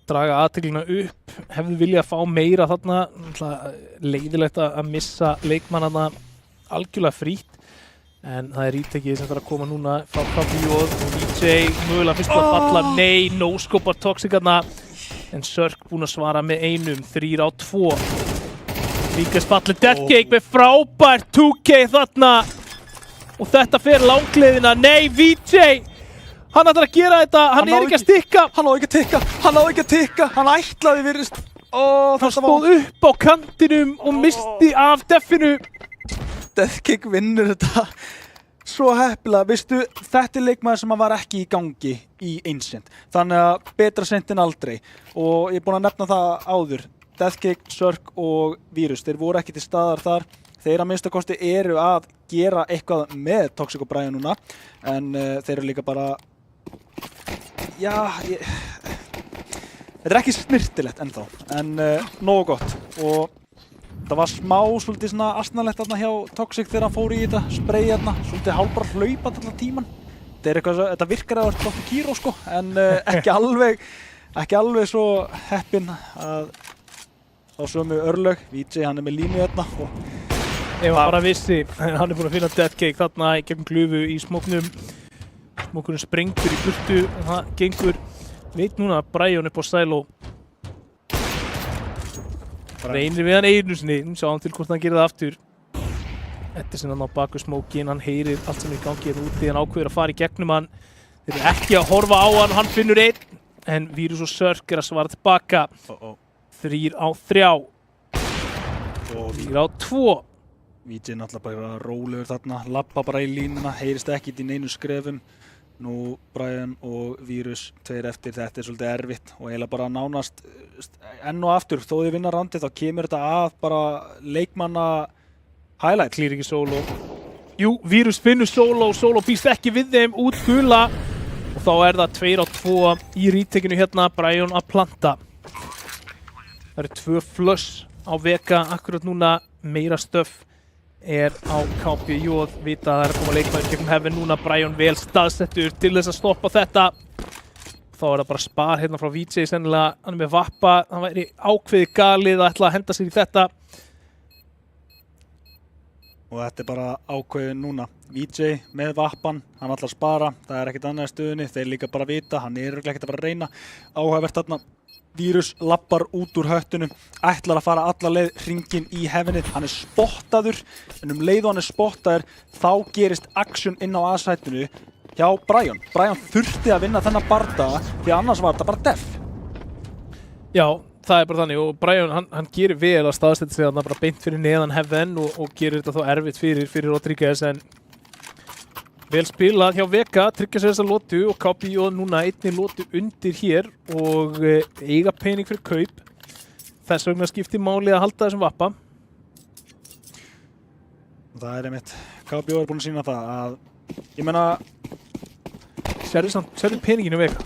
draga athyglinna upp. Hefðu viljað fá meira þarna. Leiðilegt að missa leikmannana algjörlega frítt. En það er ítekið sem þarf að koma núna frá KPJ og VJ mögulega fyrst að falla. Nei, no-scopar Toxic þarna. En Sörk búinn að svara með 1, 3 á 2. Líkast fallið Deathcake með frábært 2K þarna. Og þetta fer langleiðina. Nei, VJ! Hann ætlar að gera þetta. Hann er ekki að stikka. Hann á ekki að tikka. Hann ætlaði virðist. Hann stóð upp á kantinum og misti af Deffinu. Deathcake vinnur þetta. Svo heppilega, veistu, þetta er leikmaður sem var ekki í gangi í Ancient. Þannig að betra seint en aldrei. Og ég er búinn að nefna það áður. Deathcake, Sörk og Vírus, þeir voru ekki til staðar þar. Þeir að minnstakosti eru að gera eitthvað með Toxic og Brian núna. En þeir eru líka bara... Já, þetta er ekki snirtilegt ennþá. En nógu gott. Og það var smá svolítið svona asnalegt þarna hjá Toxic þegar hann fór í þetta sprayið þarna, svolítið hálfbara hlaupað allan tíman. Þetta virkar að vera Dr. Kiro sko, en ekki alveg svo heppinn að á sömu örlög. VJ hann er með línu þarna og ef hann bara vissi, hann er búinn að finna Deathcake þarna í gegnum glufu í smóknum. Smókurinn sprengur í burtu og það gengur, veit núna Brian upp á Silo. Reynir við hann einu sinni, sjáum til hvort hann gerir það aftur. Edison hann á baku smókin, hann heyrir allt sem er í gangi hérna úti, hann ákveður að fara í gegnum hann. Þeir eru ekki að horfa á hann finnur 1. En Vírus og Sörk er að svara tilbaka. 3 á 3. 4 á 2. VJ náttúrulega bara rólegur þarna, labba bara í línuna, heyrist ekkert í neinu skrefum. Nú Brian og Vírus 2 eftir, þetta er svolítið erfitt og eiginlega bara nánast enn og aftur, þó þið vinna randið þá kemur þetta að bara leikmanna highlight. Klýr ekki Solo. Jú, Vírus finnur Solo býst ekki við þeim út gula og þá er það 2 á 2 í retakinu hérna, Brian að planta. Það eru 2 flush á Vega akkurat núna, meira stöff er á KPJ, vita að það er að koma leikmaður gegnum Heaven núna, Brian vel staðsettur til þess að stoppa þetta. Þá er það bara spar hérna frá VJ sennilega, hann er með Vappa, hann væri ákveðið galið að ætla að henda sér í þetta. Og þetta er bara ákveðið núna. VJ með Vappan, hann ætlar að spara, það er ekkert annað í stöðunni, þeir líka bara vita, hann er örugglega ekkert að bara reyna. Áhugavert þarna. Vírus lappar út úr höttunum, ætlar að fara alla leið hringinn í Heavenið, hann er spottaður, en leið og hann er spottaður, þá gerist action inn á A-sætinu hjá Brian. Brian þurfti að vinna þennan bardaga, því annars var þetta bara death. Já, það er bara þannig og Brian, hann gerir vel að staðsetja sig þarna bara beint fyrir neðan Heaven og gerir þetta þá erfitt fyrir Rodríguez en vel spilað hjá Vega, tryggja sér þessa lotu og KPJ núna einni lotu undir hér og eiga pening fyrir kaup. Þess vegna skiptir máli að halda þessum vappa. Það er einmitt, KPJ búin að sýna það að, ég meina... Sérðu peninginu Vega?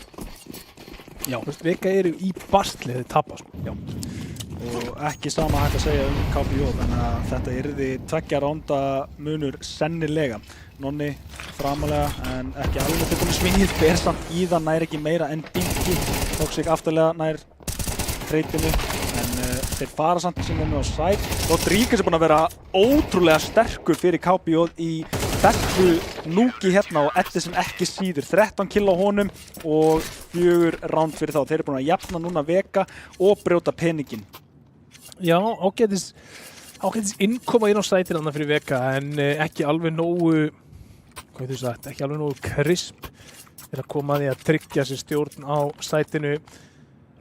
Já. Vega eru í bastli þegar þeir tapa, sko. Já. Og ekki sama hægt að segja KPJ, en að þetta yrði 2 ránda munur sennilega. Nonni framalega, en ekki alveg tilbúin svingið, ber samt í það, nær ekki meira en Dinky. Tók sig afturlega nær treytinu, en þeir fara samt sem Nonni á sæt. Rodríguez er búin að vera ótrúlega sterkur fyrir KPJ í þessu núki hérna og Edison ekki síður. 13 kill á honum og 4 ránd fyrir þá. Þeir eru búin að jafna núna Vega og brjóta peninginn. Já, ágætis innkoma inn á sætir þarna fyrir Vega en ekki alveg nógu, hvað þú sagt, ekki alveg nógu krisp til að koma að því að tryggja sér stjórn á sætinu.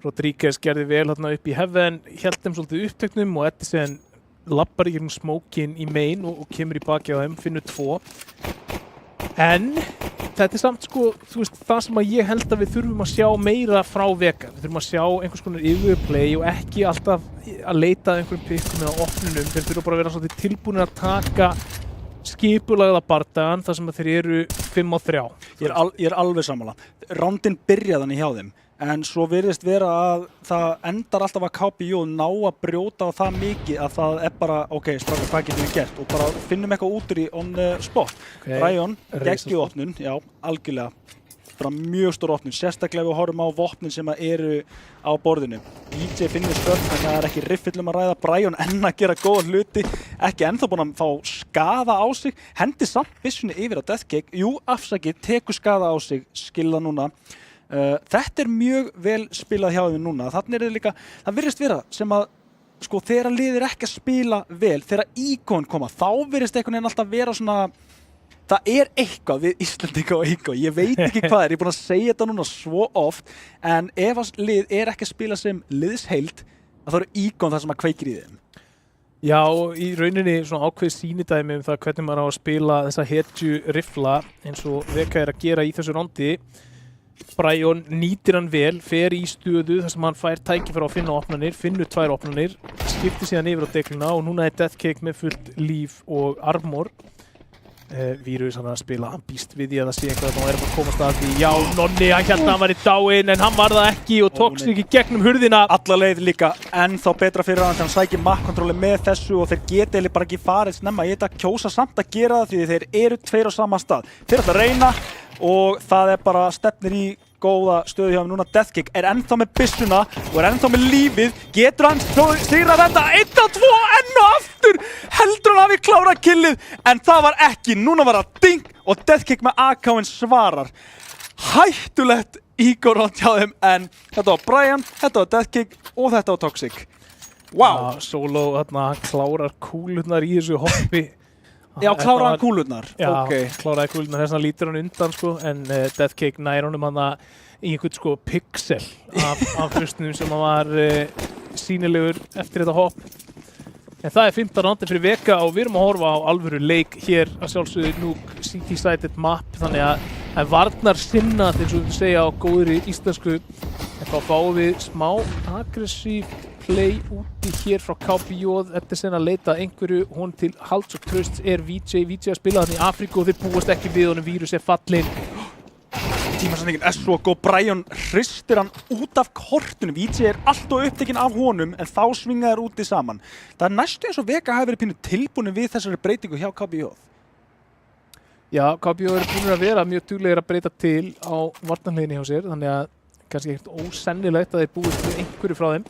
Rodríguez gerði vel hérna upp í Heaven, hélt þeim svolítið upptöknum og Edison lappar í gegnum smókin í main og kemur í baki á þeim, finnur 2. En þetta er samt sko, þú veist, það sem að ég held að við þurfum að sjá meira frá Vega. Við þurfum að sjá einhvers konar yfirplay og ekki alltaf að leita að einhverjum pikkum eða opnunum. Þeir þurfa bara að vera svolítið tilbúinir að taka skipulagða bardagan þar sem að þeir eru 5-3. Ég er alveg sammála. Rándin byrjaði hann hjá þeim. En svo virðist vera að það endar alltaf að KPJ ná að brjóta á það mikið að það er bara, ok, strákar, hvað getum við gert? Og bara finnum eitthvað út úr í on the spot. Okay. Brian, geggjuð opnun, já, algjörlega. Bara mjög stór opnun, sérstaklega við horfum á vopnin sem eru á borðinu. DJ finnur skörn, en það er ekki riffillum að ræða. Brian enn að gera góða hluti, ekki ennþá búin að fá skaða á sig. Hendi samt byssunni yfir á Deathcake, jú, afsakið, tekur skaða á sig, skilða núna. Þetta er mjög vel spilað hjá þeim núna. Þannig er líka, það virðist vera sem að sko þegar liðir ekki að spila vel, þegar íkon koma, þá virðist einhvern veginn alltaf vera svona, það er eitthvað við Íslendinga og íkon, ég veit ekki hvað er, ég er búin að segja þetta núna svo oft, en ef að lið er ekki að spila sem liðsheild, þá eru íkon það sem að kveikir í þeim. Já, og í rauninni svona ákveð sýnidæmi það hvernig maður á að spila þessa hetju rifla eins og Vega er að gera í þessu rondi. Brian nýtir hann vel, fer í stöðu þar sem hann fær tækifæri að finna opnanir, finnur 2 opnanir, skiptir síðan yfir á degluna og núna er Deathcake með fullt líf og armor. Vírus hann að spila, hann býst við því að það sé eitthvað að hann er að komast að því. Já, Nonni, hann held að hann var í dáinn en hann var það ekki og tók sig í gegnum hurðina. Alla leið líka ennþá betra fyrir hann þegar hann sækir map-kontróli með þessu og þeir geta eiginlega bara ekki farið snemma í þetta, kjósa samt að gera það því þeir eru 2 á sama stað. Þeir ætla að reyna og það er bara stefnir í góða stöðu hjá hann núna. Deathcake er ennþá með byssuna og er ennþá með lífið. Getur hann sigrað þetta? 1-2 enn og aftur! Heldur hann hafi klárað killið? En það var ekki. Núna var það ding og Deathcake með AK-in svarar. Hættulegt ígórátt hjá þeim en þetta var Brian, þetta var Deathcake og þetta var Toxic. Wow! Já, Solo, þarna, hann klárar kúlurnar í þessu hoppi. Já, kláraði hann kúlurnar? Já, okay. Kláraði kúlurnar, þess vegna lítur hann undan sko, en Deathcake nær honum hann í einhvern sko pixel af hrustunum sem hann var sýnilegur eftir þetta hopp. En það er 15 rándin fyrir Vega og við erum að horfa á alvöru leik hér að sjálfsögðu Nuke CT-sided map, þannig að varnar sinna til svo við segja á góðri íslensku. En þá fáum við smá aggressív play úti hér frá KPJ, þetta er sen að leita einhverju, hún til halds og trösts er VJ að spila þannig í Afríku og þeir búast ekki við honum, Vírus er fallinn. Tímasendingin er svo góð, Brian hristir hann út af kortinu, VJ er alltaf upptekinn af honum en þá svinga þeir úti saman. Það er næstu eins og Vega hafi verið pínu tilbúin við þessari breytingu hjá KPJ. Já, KPJ er búin að vera mjög duglegir að breyta til á varnarhliðinni hjá sér, þannig að kannski ekkert ósennilegt að þeir búist við einhverju frá þeim.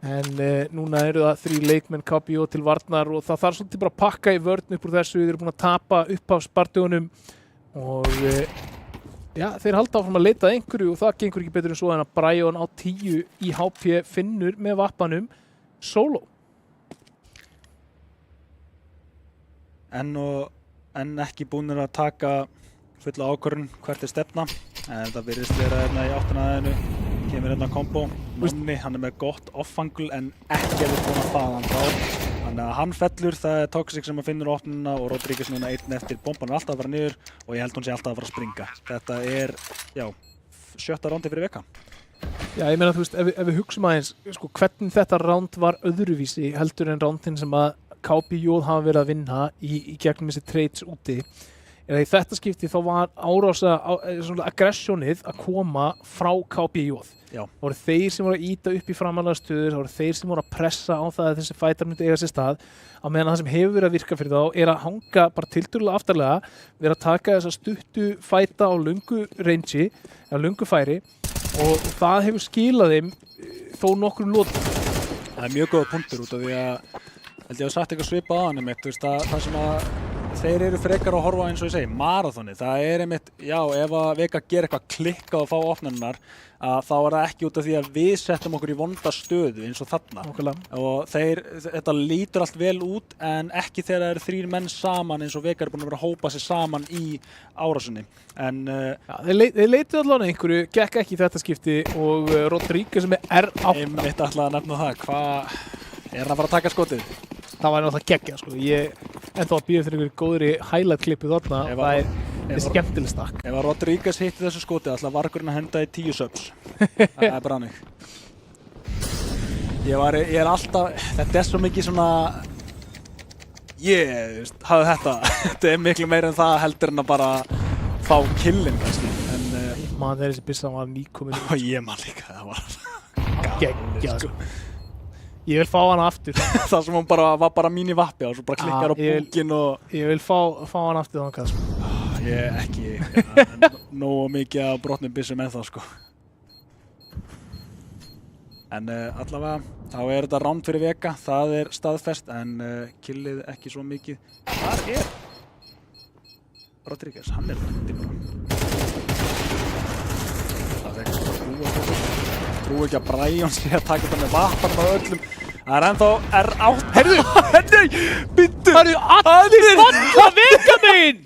En núna eru það 3 leikmenn KPJ til varnar og það þarf svolítið bara að pakka í vörn upp úr þessu. Þeir eru búin að tapa upp á spartugunum og já, þeir halda áfram að leita að einhverju og það gengur ekki betur en svo en að Brian á 10 í HP finnur með vappanum Solo. En ekki búinir að taka fulla ákvörðun hvert er stefna en það virðist vera hérna í áttunnaðinu kemur hérna kombo. Nonni, hann með gott off-angle en ekki að við búin að þaðan frá. Þannig að hann fellur, það Toxic sem finnur opnuna og Rodríguez núna einn eftir. Bomban alltaf að fara niður og ég held hún sé alltaf að fara að springa. Þetta já, 7. rándi fyrir veka. Já, ég meina, þú veist, ef við hugsum aðeins, sko, hvernig þetta ránd var öðruvísi heldur en rándin sem að KPJ hafa verið að vinna í gegnum þessi trades úti. Í þetta skipti þá var aggressjónið að koma frá KPJ. Já. Það voru þeir sem voru að ýta upp í framalega stöður, það voru þeir sem voru að pressa á það að þessi fætar myndi eiga sér stað. Á meðan það sem hefur verið að virka fyrir þá er að hanga bara tiltölulega aftarlega, vera að taka þessa stuttu fæta á löngu range, eða löngu færi og það hefur skilað þeim þó nokkrum lotum. Það er mjög góða punktur út af því að held ég að sagt eitthvað svipað á hann einmitt, þú veist, það sem að þeir eru frekar að horfa eins og ég segi, marathoni. Það er einmitt, já, ef að Vega gera eitthvað klikkað og fá opnunar, þá er það ekki út af því að við settum okkur í vonda stöðu eins og þarna. Okkurlega. Og þetta lítur allt vel út, en ekki þegar það eru 3 menn saman eins og Vega er búin að vera að hópa sig saman í árásinni. En já, þeir leituðu allavega einhverju, gekk ekki í þetta skipti og Rodríguez sem er R8. einmitt ætlaði að nefna það, hvað er hann að fara að taka skotið? Það var náttúrulega geggjað, sko. Ég ennþá að bíða fyrir einhverju góðri highlight-klippu þarna og það er skemmtileg stakk. Ef að Rodríguez hitti þessu skotið, ætla vargurinn að henda í 10 subs. Það er bara hannig. Ég er alltaf, þetta er svo mikið svona, hafði þetta. Þetta er miklu meira en það heldur en að bara fá killin, kannski. En Man, þegar þessi bissa var nýkomin. og ég man líka, það var Geggjað, sko. Ég vil fá hana aftur. það sem hún var bara mín í vappi og svo bara klikkar á búkinn og Ég vil fá hana aftur þangað, sko. ég ekki nógu mikið af brotnum byssum ennþá, sko. En allavega, þá er þetta ránd fyrir Vega, það er staðfest, en killið ekki svo mikið. Þar er Rodríguez, hann er rendi bara. Það er ekki bara trú ekki að Brian sé að taka þetta með vappan á öllum. Það er ennþá R8. Heyrðu, byttu! Það eru allir falla Vega megin!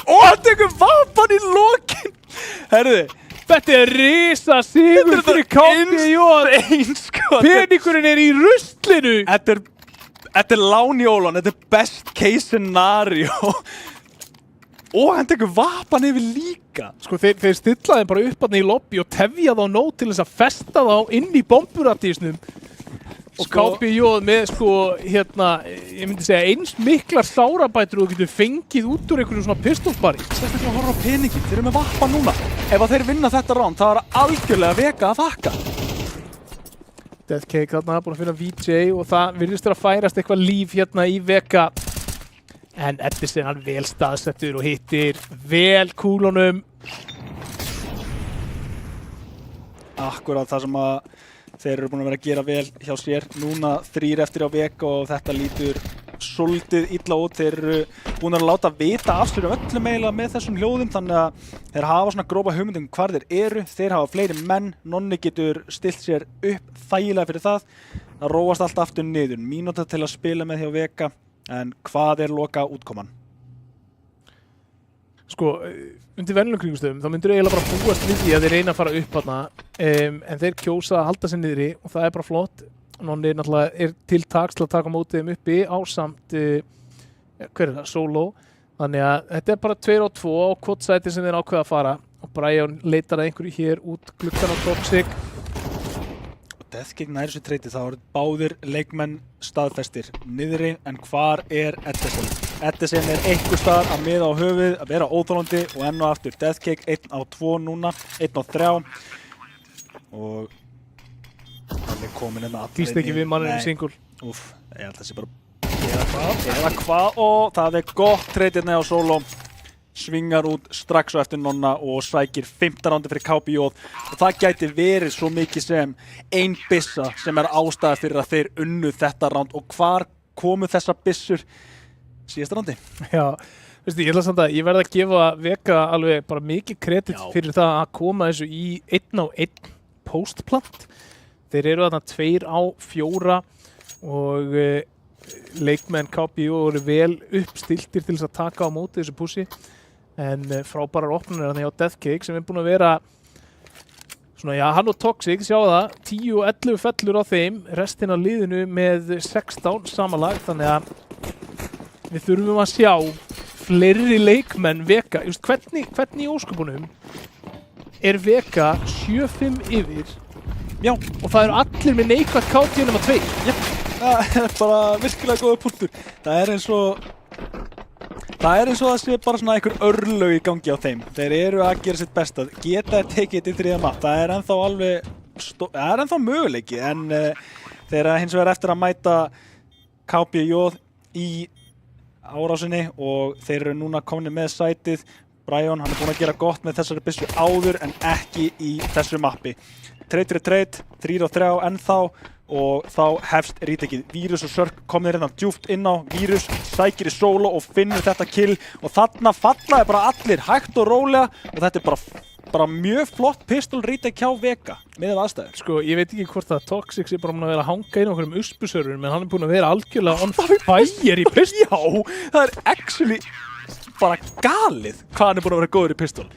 Og hann tekur vappan í lokin! Heyrðu, Þetta er risa sigur fyrir KPJ. Peningurinn er í ruslinu. Þetta er lánjólan, þetta er best case scenario. Og hann tekur vappan yfir líka. Sko, þeir stilla þeim bara upp hann í lobby og tefja þá nóg til þess að festa þá inn í bomburadísnum. Og KPJ með, sko, ég myndi segja eins miklar sárabætur og þú getur fengið út úr einhverjum svona pistolsbari. Sérstaklega að horfa á peningin, þeir eru með vappan núna. Ef að þeir vinna þetta round, það er algjörlega Vega að þakka. Deathcake þarna, búin að finna VJ og það virðist að færast eitthvað líf hérna í Vega. En Edison hann vel staðsettur og hittir vel kúlunum. Akkurát það sem að þeir eru búin að vera að gera vel hjá sér. Núna 3 eftir á Vega og þetta lítur svolítið illa út. Þeir eru búin að láta vita af sér öllum eiginlega með þessum hljóðum, þannig að þeir hafa svona grópa hugmyndum hvar þeir eru. Þeir hafa fleiri menn, Nonni getur stilt sér upp þægilega fyrir það. Það róast allt aftur niður. Mínúta til að spila með hjá Vega, en hvað er loka útkoman? Sko, undir venjulegum kringumstöðum þá myndir eiginlega bara búast við því að þeir reyna að fara upp hana, en þeir kjósa að halda sig niðri og það er bara flott. Nonni náttúrulega er til taks til að taka mótið þeim uppi ásamt, hver er það, Solo. Þannig að þetta er bara 2 og 2 á hvort sæti sem þeir ákveða að fara og Brian leitar að einhverju hér út gluggan á Toxic. Deathcake nær þessu treyti, þá eru báðir leikmenn staðfestir niðri, en hvar er Edison? Edison er einhver staðar að miða á höfuð, að vera óþolandi og enn og aftur. Deathcake 1 á 2 núna, 1 á 3 og hann er komin hérna allir. Týst ekki við manninu single. Úff, ég held að það sé bara eða hvað og það er gott treyti hérna á Solo. Svingar út strax á eftir Nonna og sækir 5. rándi fyrir KPJ og það gæti verið svo mikið sem ein byssa sem er ástæða fyrir að þeir unnu þetta ránd. Og hvar komu þessar byssur síðasta rándi? Já, veistu, ég ætla samt að ég verð að gefa Vega alveg bara mikið kredit fyrir það að koma þessu í 1 á 1 postplant. Þeir eru þarna 2 á 4 og leikmenn KPJ eru vel uppstiltir til þess að taka á móti þessu pussi. En frábærar opnunir hjá Deathcake sem er búin að vera Svona, já, hann og Toxic, sjá það, 10 og 11 fellur á þeim, restin af liðinu með 16 samanlag, þannig að við þurfum að sjá fleiri leikmenn Vega. Just, hvernig í ósköpunum er Vega 7-5 yfir? Já. Og það eru allir með neikvætt KT nema 2. Já, það er bara virkilega góða punktur. Það er eins og það sé bara svona einhver örlög í gangi á þeim. Þeir eru að gera sitt besta. Geta tekið þetta í þriðja mapp. Það er ennþá það er ennþá möguleiki, en þeir eru hins vegar eftir að mæta KPJ í árásinni og þeir eru núna komnir með sætið. Brian, hann er búinn að gera gott með þessari byssu áður en ekki í þessu mappi. Trade fyrir trade, 3-3 ennþá og þá hefst rítekið. Virus og Sörk komnir hérna djúpt inn á. Virus sækir í solo og finnur þetta kill og þarna fallaði bara allir hægt og rólega og þetta er bara mjög flott pistol rítek hjá Vega með aðstæður. Sko, ég veit ekki hvort að Toxic sé bara búinn að vera að hanga inn á einhverjum uspusörfur, men hann er búinn að vera algjörlega on fire í pistol. Já, það er actually bara galið hvað hann er búinn að vera góður í pistol.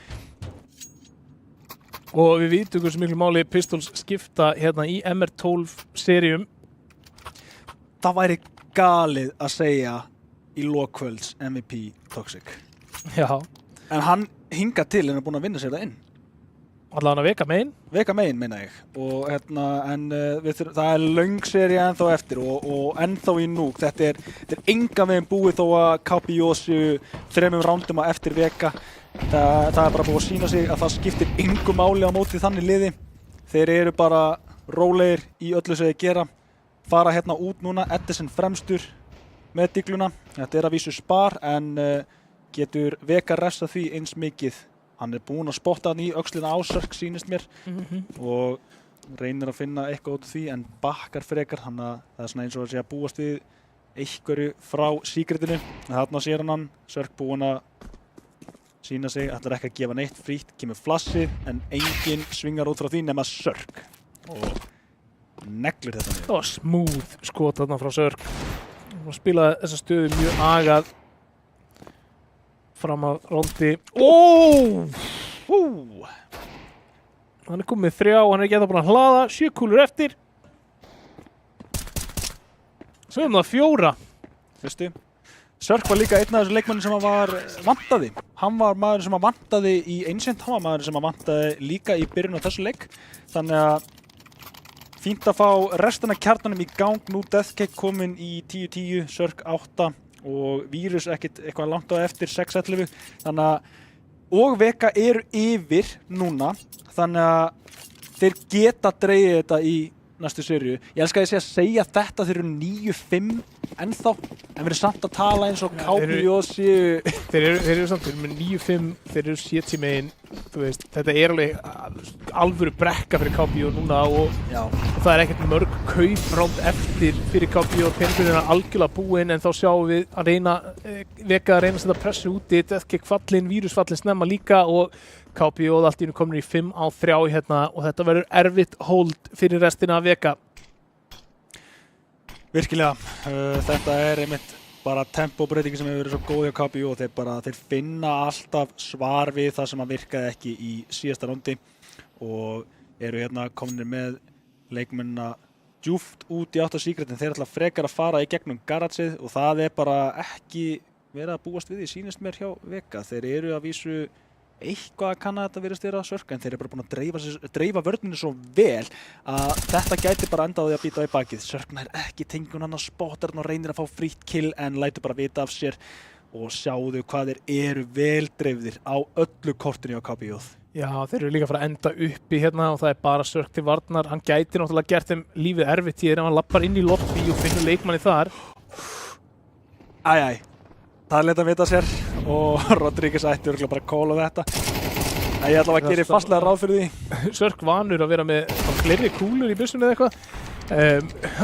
Og við vitum hversu miklu máli pistols skipta hérna í MR12 seríum. Það væri galið að segja í lokkvölds MVP Toxic. Já. En hann hingað til en er búinn að vinna sér það inn. Allavega Vega megin. Vega megin, meina ég. Og það er löng sería ennþá eftir og ennþá í núk. Þetta er engan veginn búið þó að KPJ séu 3 rándum á eftir Vega. Það er bara búið að sýna sig að það skiptir engu máli á móti þannig liði. Þeir eru bara rólegir í öllu sem þeir gera. Fara hérna út núna, Edison fremstur með digluna. Þetta er að vísu spar en getur Vega refsað því eins mikið. Hann er búinn að spotta hann í öxlina á Sörk, sýnist mér, og reynir að finna eitthvað út af því en bakkar frekar. Þannig að það er svona eins og að sé að búast við einhverju frá secretinu. Þarna sér hann, Sörk búinn að sýna sig, ætlar ekki að gefa neitt frítt, kemur flassið en enginn svingar út frá því nema Sörk og neglir þetta niður. Það var smooth skot þarna frá Sörk. Hann spilaði þessa stöðu mjög agað fram að rondi. Hann er komið með 3, hann er ekki ennþá búinn að hlaða, 7 kúlur eftir. Svo það 4. Fyrstu. Sörk var líka einn af þessu leikmennum sem var vantaði. Hann var maður sem vantaði í Ancient, hann var maður sem vantaði líka í byrjun á þessu leik. Þannig að fínt að fá restina kjarnanum í gang. Nú Deathcake kominn í 10-10, Sörk 8 og Virus ekkert eitthvað langt á eftir 6-11. Þannig að og Vega eru yfir núna. Þannig að þeir geta dregið þetta í næstu seríu. Ég elska að segja þetta, þeir eru 9-5 ennþá, en við erum samt að tala eins og KPJ séu. Þeir eru samt, þeir eru með 9-5, þeir eru 70 megin, þú veist, þetta er alveg alvöru brekka fyrir KPJ núna og það er ekkert mörg kaupránd eftir fyrir KPJ, peningurinn er algjörlega búinn, en þá sjáum við að Vega að reyna að setja pressu úti, Deathcake fallinn, Virus fallinn snemma líka og KPJ allt í einu komin í 5-3 hérna og þetta verður erfitt hold fyrir restina af Vega. Virkilega, þetta er einmitt bara tempóbreytingi sem hefur verið svo góð hjá KPJ og þeir finna alltaf svar við það sem að virkaði ekki í síðasta rándi og eru hérna komnir með leikmennina djúpt út í átt á secretin. Þeir ætla frekar að fara í gegnum garageið og það er bara ekki verið að búast við því, sýnist mér hjá Vega. Þeir eru að vísu eitthvað að kanna þetta virðist vera Sörk en þeir eru bara búin að dreifa vörninu svo vel að þetta gæti bara enda á því að bíta á í bakið. Sörk nær ekki tengun, hann spottar hann og reynir að fá frítt kill en lætur bara vita af sér og sjáðu hvað þeir eru vel dreifðir á öllu kortinu á KPJ. Já, þeir eru líka að fara að enda uppi hérna og það er bara Sörk til varnar. Hann gæti náttúrulega gert þeim lífið erfitt hér ef hann lappar inn í lobby og finnur leikmanni þar. Það er leitt að vita sér og Rodríguez ætti örugglega bara að kóla þetta. Ég ætla að gera fastlega ráð fyrir því. Sörk vanur að vera með fleiri kúlur í byssunni eða eitthvað.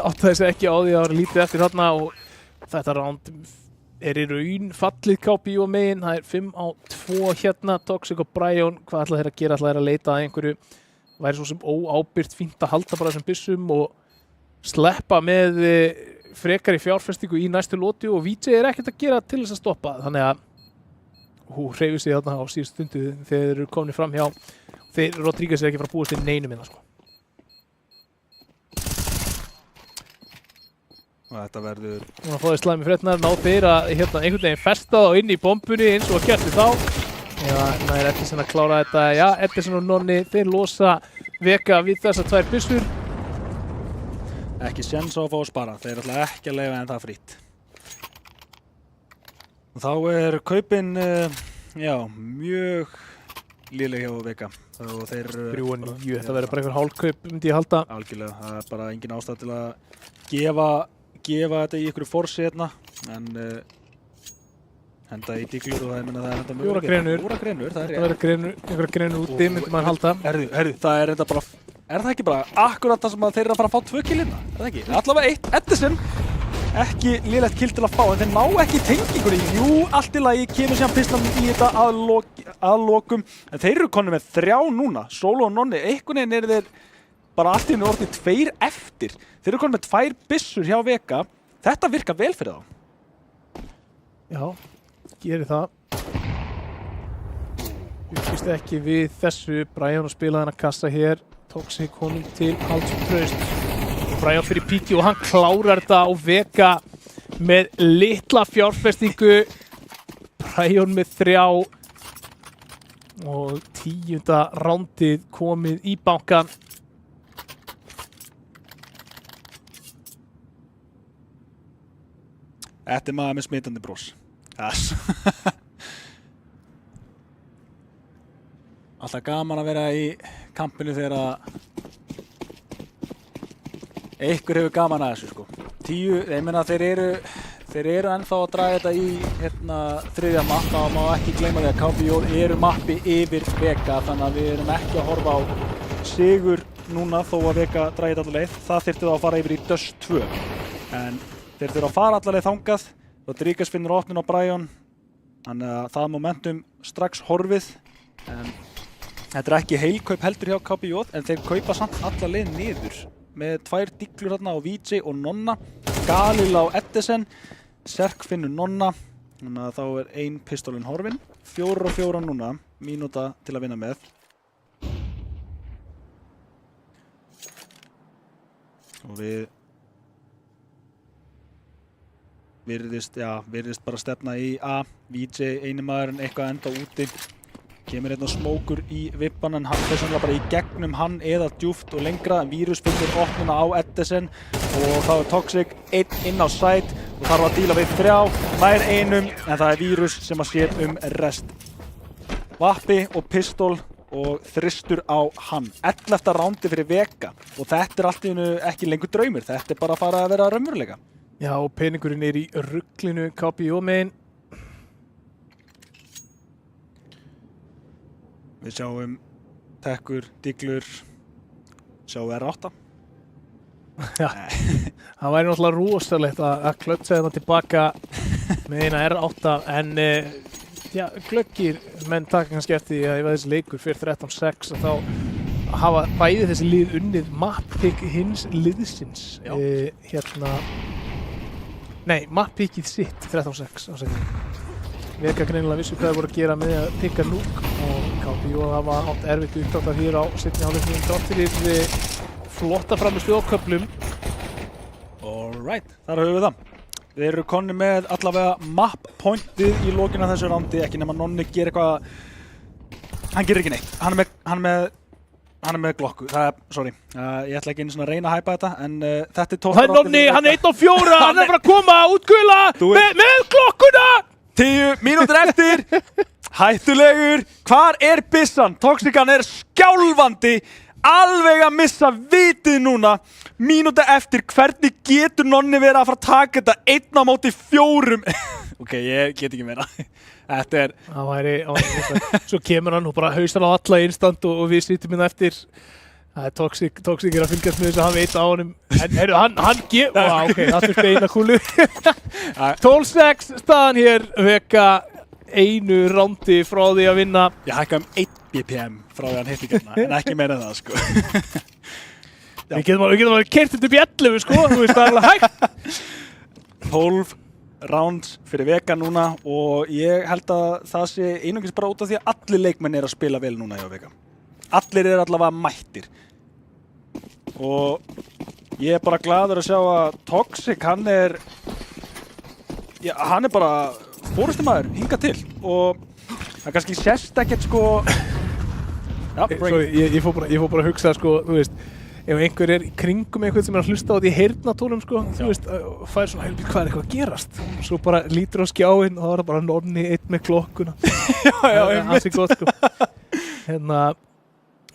Áttaði sig ekki á því að það var lítið eftir þarna og þetta ránd er í raun fallið KPJ megin. Það er 5-2 hérna, Toxic og Brian. Hvað ætla þeir að gera? Ætla þeir að leita að einhverju? Væri svo sem óábyrgt fínt að halda bara þessum byssum og sleppa með frekar í fjárfestingu í næstu lóti og VJ er ekkert að gera til þess að stoppa. Þannig að hreyfir sig þarna á síðustu stundu þegar þeir eru komin fram hjá. þeir Rodríguez ekki fara að búast til neinum innan, sko. Og þetta verður... Núna fóðið slæmi fréttnar, ná þeir að einhvern veginn festa þá inn í bombunni eins og að gert þá. Já, næri Edison að klára þetta. Já, Edison og Nonni, þeir losa Vega við þessar 2 byssur. Ekki séns á að fá að spara. Þeir ætla ekki að leyfa en það frýtt. Og þá kaupin, já, mjög léleg hjá Vega. Og þeir... 3-9, þetta verður bara einhver hálfkaup, myndi ég halda. Algjörlega, það er bara engin ástæð til að gefa þetta í ykkur forsi hérna, en henda í diglur og það er henda mjög Fjóra grenur, það er þetta verður einhverja grenur úti, myndi maður halda. Herðu, það er þetta bara, er það ekki bara akkurat það sem að þeir eru að fara að fá 2 kill hérna? Er það ekki? Allavega 1, Edison, ekki lélegt kill til að fá, en þeir ná ekki tengingunni. Jú, allt í lagi, kemur síðan pislan í þetta að lokum, en þeir eru konum með 3 núna, Solo og Nonni, einhvern veginn eru þeir bara allt í einu orðið 2 eftir. Þeir eru konum með 2 byssur hjá Vega. Þetta virkar vel fyrir þá. Já, gerir það. Byggist ekki við þessu. Brian að spila þennan kassa hér. Toxic honum til halds og traust. Brian fyrir píki og hann klárar þetta á Vega með litla fjárfestingu. Brian með 3 og 10. rándið komið í bankan. Þetta er maður með smitandi bros. Yes. Alltaf gaman að vera í kampinu þegar einhver hefur gaman að þessu, sko. 10, ég meina þeir eru ennþá að draga þetta í þriðja mappa og má ekki gleyma því að KBJ eru mappi yfir Vega, þannig að við erum ekki að horfa á sigur núna þó að Vega dragi þetta alla leið. Það þyrfti þá að fara yfir í Dust 2. En þeir þurfa að fara alla leið þangað. Rodríguez finnur opnin á Brian. Þannig að það momentum strax horfið. En þetta er ekki heilkaup heldur hjá KBJ, en þeir kaupa samt alla leið niður. Með 2 diglur þarna á VJ og Nonna. Galil á Edison. Serk finnur Nonna. Þannig að þá er 1 pistólinn horfin. 4 og 4 núna. Mínúta til að vinna með. Og við virðist bara stefna í A. VJ eini maðurinn eitthvað enda úti. Kemur hérna smókur í vippan en hann fer sannlega bara í gegnum hann eða djúft og lengra. Vírus finnur opnuna á Edison og þá er Toxic 1 inn á site og þarf að díla við 3. Nær einum en það er Vírus sem að sér rest. Vappi og pistól og þristur á hann. 11. rándi fyrir Vega og þetta er allt í einu ekki lengur draumur. Þetta er bara að fara að vera raunveruleika. Já, og peningurinn er í ruglinu KBJ megin. Við sjáum tekkur, diglur, sjáum R8. Já, það væri náttúrulega rosalegt að klötsa þetta tilbaka með eina R8 en já, glöggir menn taka kannski eftir því að ef þessi leikur fyrir 13-6 þá hafa bæði þessi lið unnið map-pick hins liðsins. Nei, map-pickið sitt 13-6 ásækjum. Vega greinilega vissu hvað það voru að gera með að pikka núk og KBJ hafa átt erfitt uppdráttar hér á seinni hálfleiknum þrátt fyrir flotta frammistöðu á köflum. Alright, þar höfum við það. Við erum konni með allavega map pointið í lokinu af þessu rándi, ekki nema Nonni gerir eitthvað. Hann gerir ekki neitt. Hann er með glokku. Ég ætla ekki einu svona að reyna að hæpa þetta, en þetta er 12. Það er Nonni, hann er 1 á 4, hann er að fara að koma útgula með glokkuna! 10 mínútur eftir, hættulegur, hvar er byssan? Toxican er skjálfandi, alveg að missa vitið núna, mínúta eftir, hvernig getur Nonni verið að fara að taka þetta 1 á móti 4? Ok, ég get ekki meira, þetta er... Það væri, svo kemur hann og bara hausar á alla instant og við sittum hérna eftir. Það er Toxic er að fylgjast með þess að hann veit á honum. En hann gefur... Ok, það þurfti eina kúlu. 12-6 staðan hér. Vega 1 rándi frá því að vinna. Ég hækka 1 BPM frá því að hann hitti hérna, en ekki meira en það, sko. Við getum alveg keyrt þetta upp í 11, sko. Þú veist, það er alveg hægt. 12 rounds fyrir Vega núna og ég held að það sé einungis bara út af því að allir leikmenn er að spila vel núna hjá Vega. allir eru allavega mættir og ég er bara glaður að sjá að Toxic, hann er bara forystumæður hingað til og það kannski sést ekkert sko ég fór bara að hugsa sko, þú veist, ef einhver er í kringum einhvern sem er að hlusta á þetta í heyrnartólum sko, þú veist, fær svona hvað er eitthvað að gerast? Svo bara lítur á skjáinn og þá er það bara Nonni einn með klokkuna. Það er gott sko.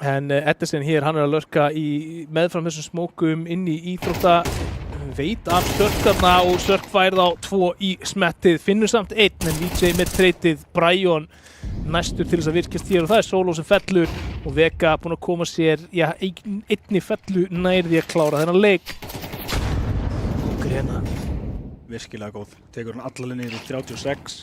En Edison hér, hann er að lurka meðfram þessum smókum inn í íþrótta veit af Sörkarna og Sörk færð á 2 í smettið, finnur samt 1 en VJ með treytið, Brian næstur til þess að virkast hér og það er Solo sem fellur og Vega búinn að koma sér einni fellu nær því að klára þennan leik. Grena. Virkilega góð, tekur hann alla niður í 36,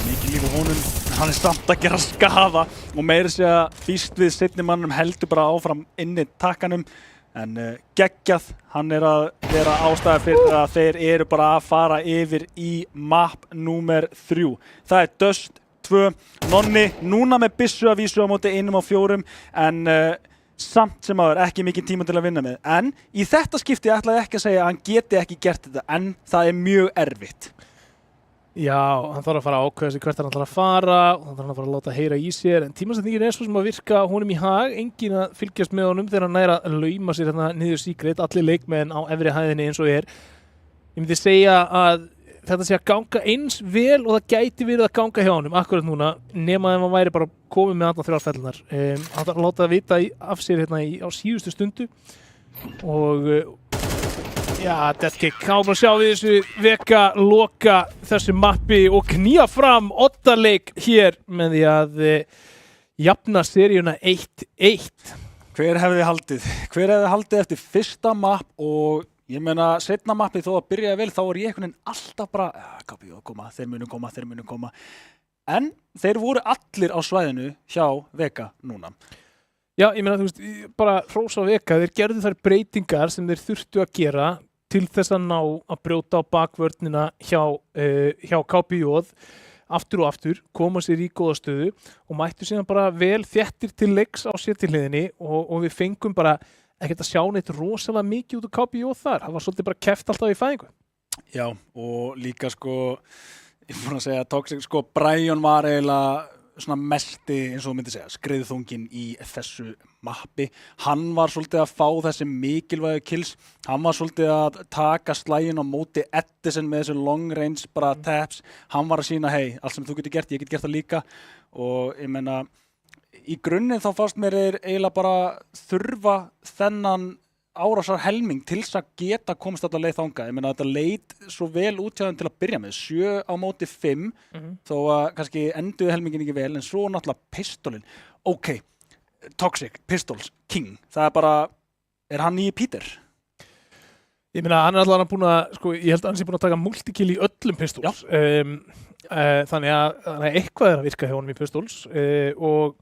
mikið líf á honum, hann er samt að gera skaða og meira segja fyrst við seinni mannum heldur bara áfram inni takkanum. En geggjað, hann er að vera ástæða fyrir að þeir eru bara að fara yfir í map númer 3. Það er Dust 2, Nonni núna með byssu að vísu á móti 1 á 4 en samt sem aður ekki mikið tíma til að vinna með. En í þetta skipti ætlaði ekki að segja að hann geti ekki gert þetta en það er mjög erfitt. Já, hann þarf að fara að ákveða sig hvert hann ætlar að fara og hann þarf að fara að láta heyra í sér en tímasetningin er svo sem að virka honum í hag, enginn að fylgjast með honum þegar hann næra að lauma sér hérna niður Secret, allir leikmenn á efri hæðinni eins og er. Ég myndi segja að þetta sé að ganga eins vel og það gæti verið að ganga hjá honum akkurat núna nema ef hann væri bara komið með allar 3 fellunar. Hann þarf að láta það vita af sér hérna á síðustu stundu og já, Deathkick, þá bara sjá við þessu Vega loka þessu mappi og knýja fram oddaleik hér með því að jafna seríuna 1-1. Hver hefði haldið eftir fyrsta mapp og ég meina seinna mappið þó að byrjaði vel þá var ég einhvern veginn alltaf bara KPJ koma, þeir munu koma en þeir voru allir á svæðinu hjá Vega núna. Já, ég meina þú veist, bara hrósa á Vega, þeir gerðu þær breytingar sem þeir þurftu að gera til þess að ná að brjóta á bakvörnina hjá KPJ aftur og aftur, koma sér í góða stöðu og mættu síðan bara vel þéttir til leiks á sétihliðinni og við fengum bara ekkert að sjá neitt rosalega mikið út af KPJ þar. Það var svolítið bara keppt alltaf í fæðingu. Já, og líka sko, ég er búin að segja Toxic, sko, Brian var eiginlega svona mesti, eins og þú myndir segja, skriðþungin í þessu mappi. Hann var svolítið að fá þessi mikilvægu kills. Hann var svolítið að taka slægin á móti Edison með þessu long range bara taps. Hann var að sína, hei, allt sem þú getur gert, ég get gert það líka. Og ég meina, í grunninn þá fannst mér eiginlega bara þurfa þennan árásar helming til þess að geta komist alla leið þangað. Ég meina þetta leit svo vel út hjá þeim til að byrja með 7 á móti 5 þó að kannski enduði helmingin ekki vel en svo náttúrulega pistolin. Ok, Toxic, Pistols, King. Það er bara, er hann nýji Peter? Ég meina hann er allavega búin að, sko, ég held að hann sé búin að taka multikill í öllum Pistols. Þannig að eitthvað er að virka hjá honum í Pistols og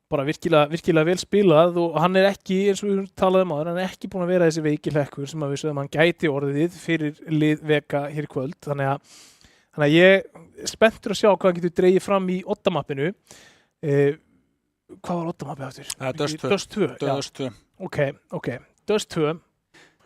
bara virkilega vel spilað og hann er ekki, eins og við talaðum á hann er ekki búin að vera þessi veikilhekkur sem að við sögum hann gæti orðið fyrir lið Vega hér í kvöld. Þannig að ég er spenntur að sjá hvað hann getur dregið fram í oddamappinu. Hvað var oddamappið aftur? Dust 2. Dust 2. Ok. Dust 2.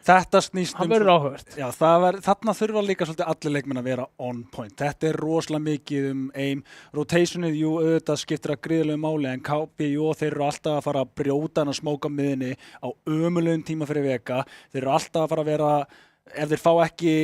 Þetta snýst hann verður áhugavert. Já, þarna þurfa líka svolítið allir leikmenn að vera on point. Þetta er rosalega mikið aim. Rotationið, jú, auðvitað skiptir að gríðalegu máli en KPJ þeir eru alltaf að fara að brjóta hann að smóka miðinni á ömulegum tíma fyrir Vega. Þeir eru alltaf að fara að vera, ef þeir fá ekki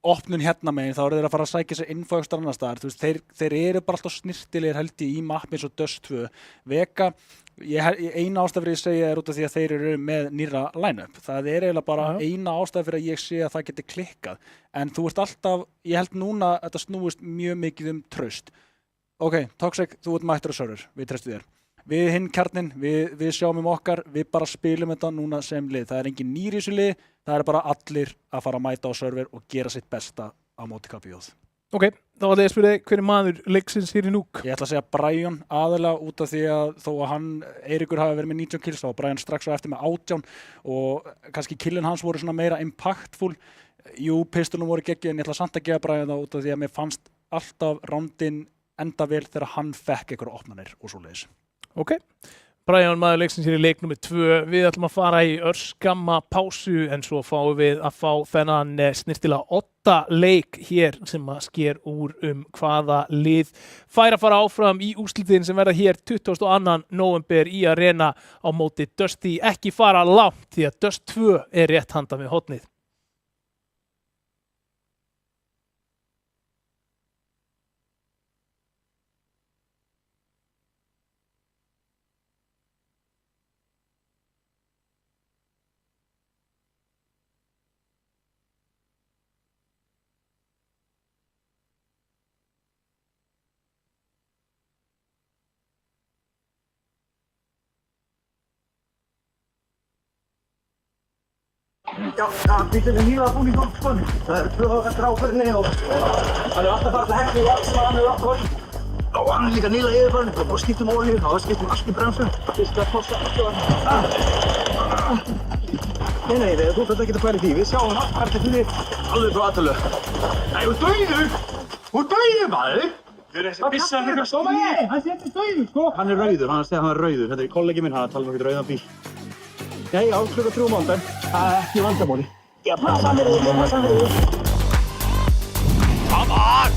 opnun hérna megin, þá eru þeir að fara að sækja sér info ekstra annars staðar. Þú veist, þeir eru bara alltaf snirtilegir held í mappi eins og Dust 2. Vega, eina ástæð fyrir ég segja er út af því að þeir eru með nýra line-up. Það er eiginlega bara eina ástæð fyrir að ég sé að það geti klikkað. En þú ert alltaf, ég held núna að þetta snúist mjög mikið traust. Ok, Toxic, þú ert mættur á server, við treystum þér. Við hinn kjarnin, við sjáum okkar, við bara spilum þetta núna sem lið. Það er engin nýr í þessu lið, það er bara allir að fara að mæta á server og gera sitt besta á móti KPJ. Ok, þá var það að spyrja hver er maður leiksins hér í núk? Ég ætla að segja Brian aðalega út af því að þó að Eiríkur hafi verið með 19 kills þá var Brian strax á eftir með 18 og kannski killin hans voru svona meira impactful. Jú, pistolum voru geggjuð en ég ætla samt að gefa Brian það út af því að mér fannst alltaf rándinn enda vel þegar hann fekk einhverja opnanir og svoleiðis. Ok, Brian maður leiksins hér í leik nummer 2. Við ætlum að fara í örskamma pásu en svo fáum við að fá þennan snirtilega 8 leik hér sem að sker úr hvaða lið fær að fara áfram í úrslitin sem verða hér 22. nóvember í Arena á móti Dusty. Ekki fara langt því að Dust 2 er rétt handan við hornið. Já, bíllinn nýlega búinn í gólfspann. Það eru 2 eftir áferðinni og hann alltaf farið til heklu og allt sem hann átt var. Og hann líka nýlega yfirfarinn og skiptum olíu og skiptum allt í bremsum. Fyrst að posta allt og hann. Nei, þú þarf ekki að pæla í því. Við sjáum allt hvernig fyrir alveg frá aðtölu. Nei, þú dauður! Þú dauður, maður! Þú er þessi bissa fyrir að stóma ég! Nei, hann sé ekki dauður, sko! Hann er rauður, hann segir að hann er rauður. Þetta er kollegi minn, hann talar um ekkert rauðan bíl. Nei, á klukka 3 mánudag. Það er ekki vandamóli. Ég passa mér yfir. Come on!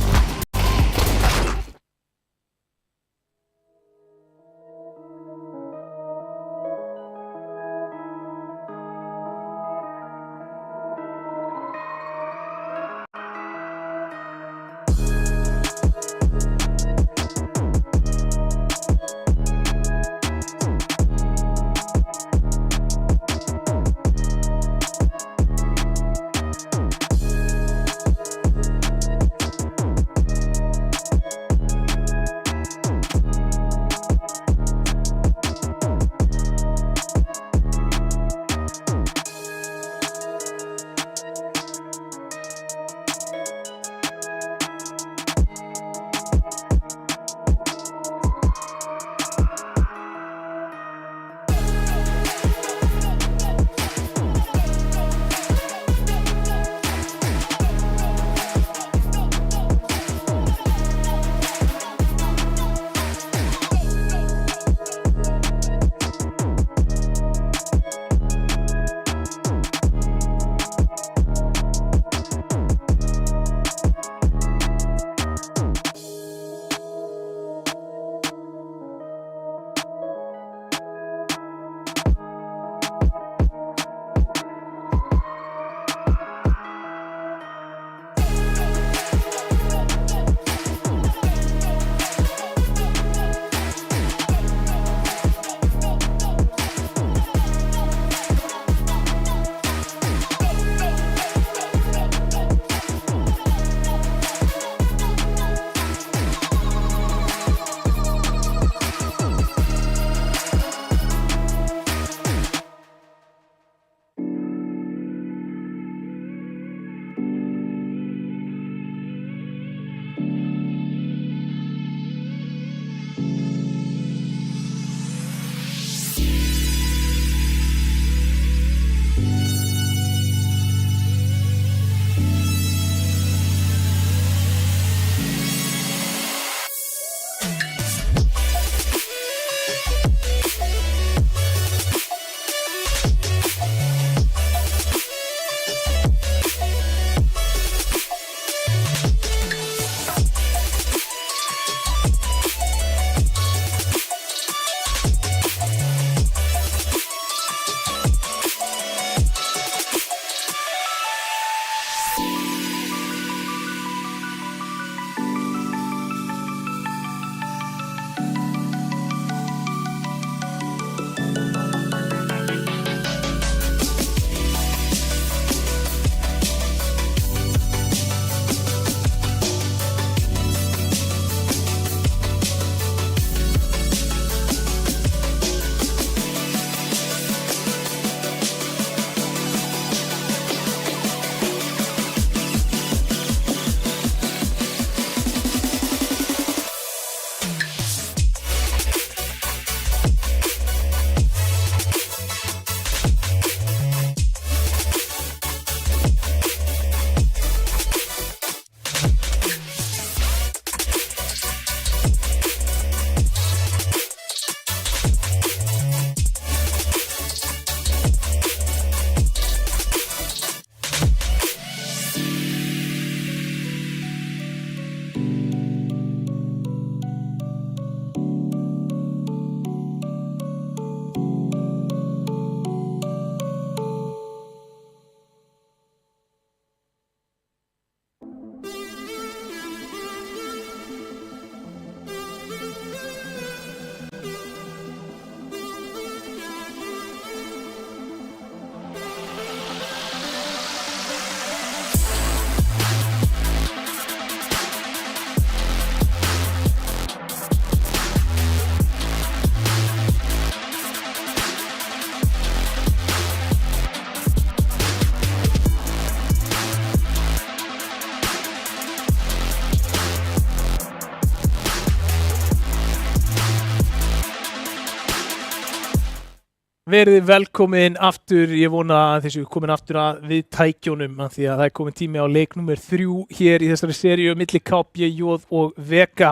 Verið velkomin aftur, ég vona að þessu komin aftur að við tækjónum af því að það er komin tími á leik númer 3 hér í þessari seríu milli KPJ og Vega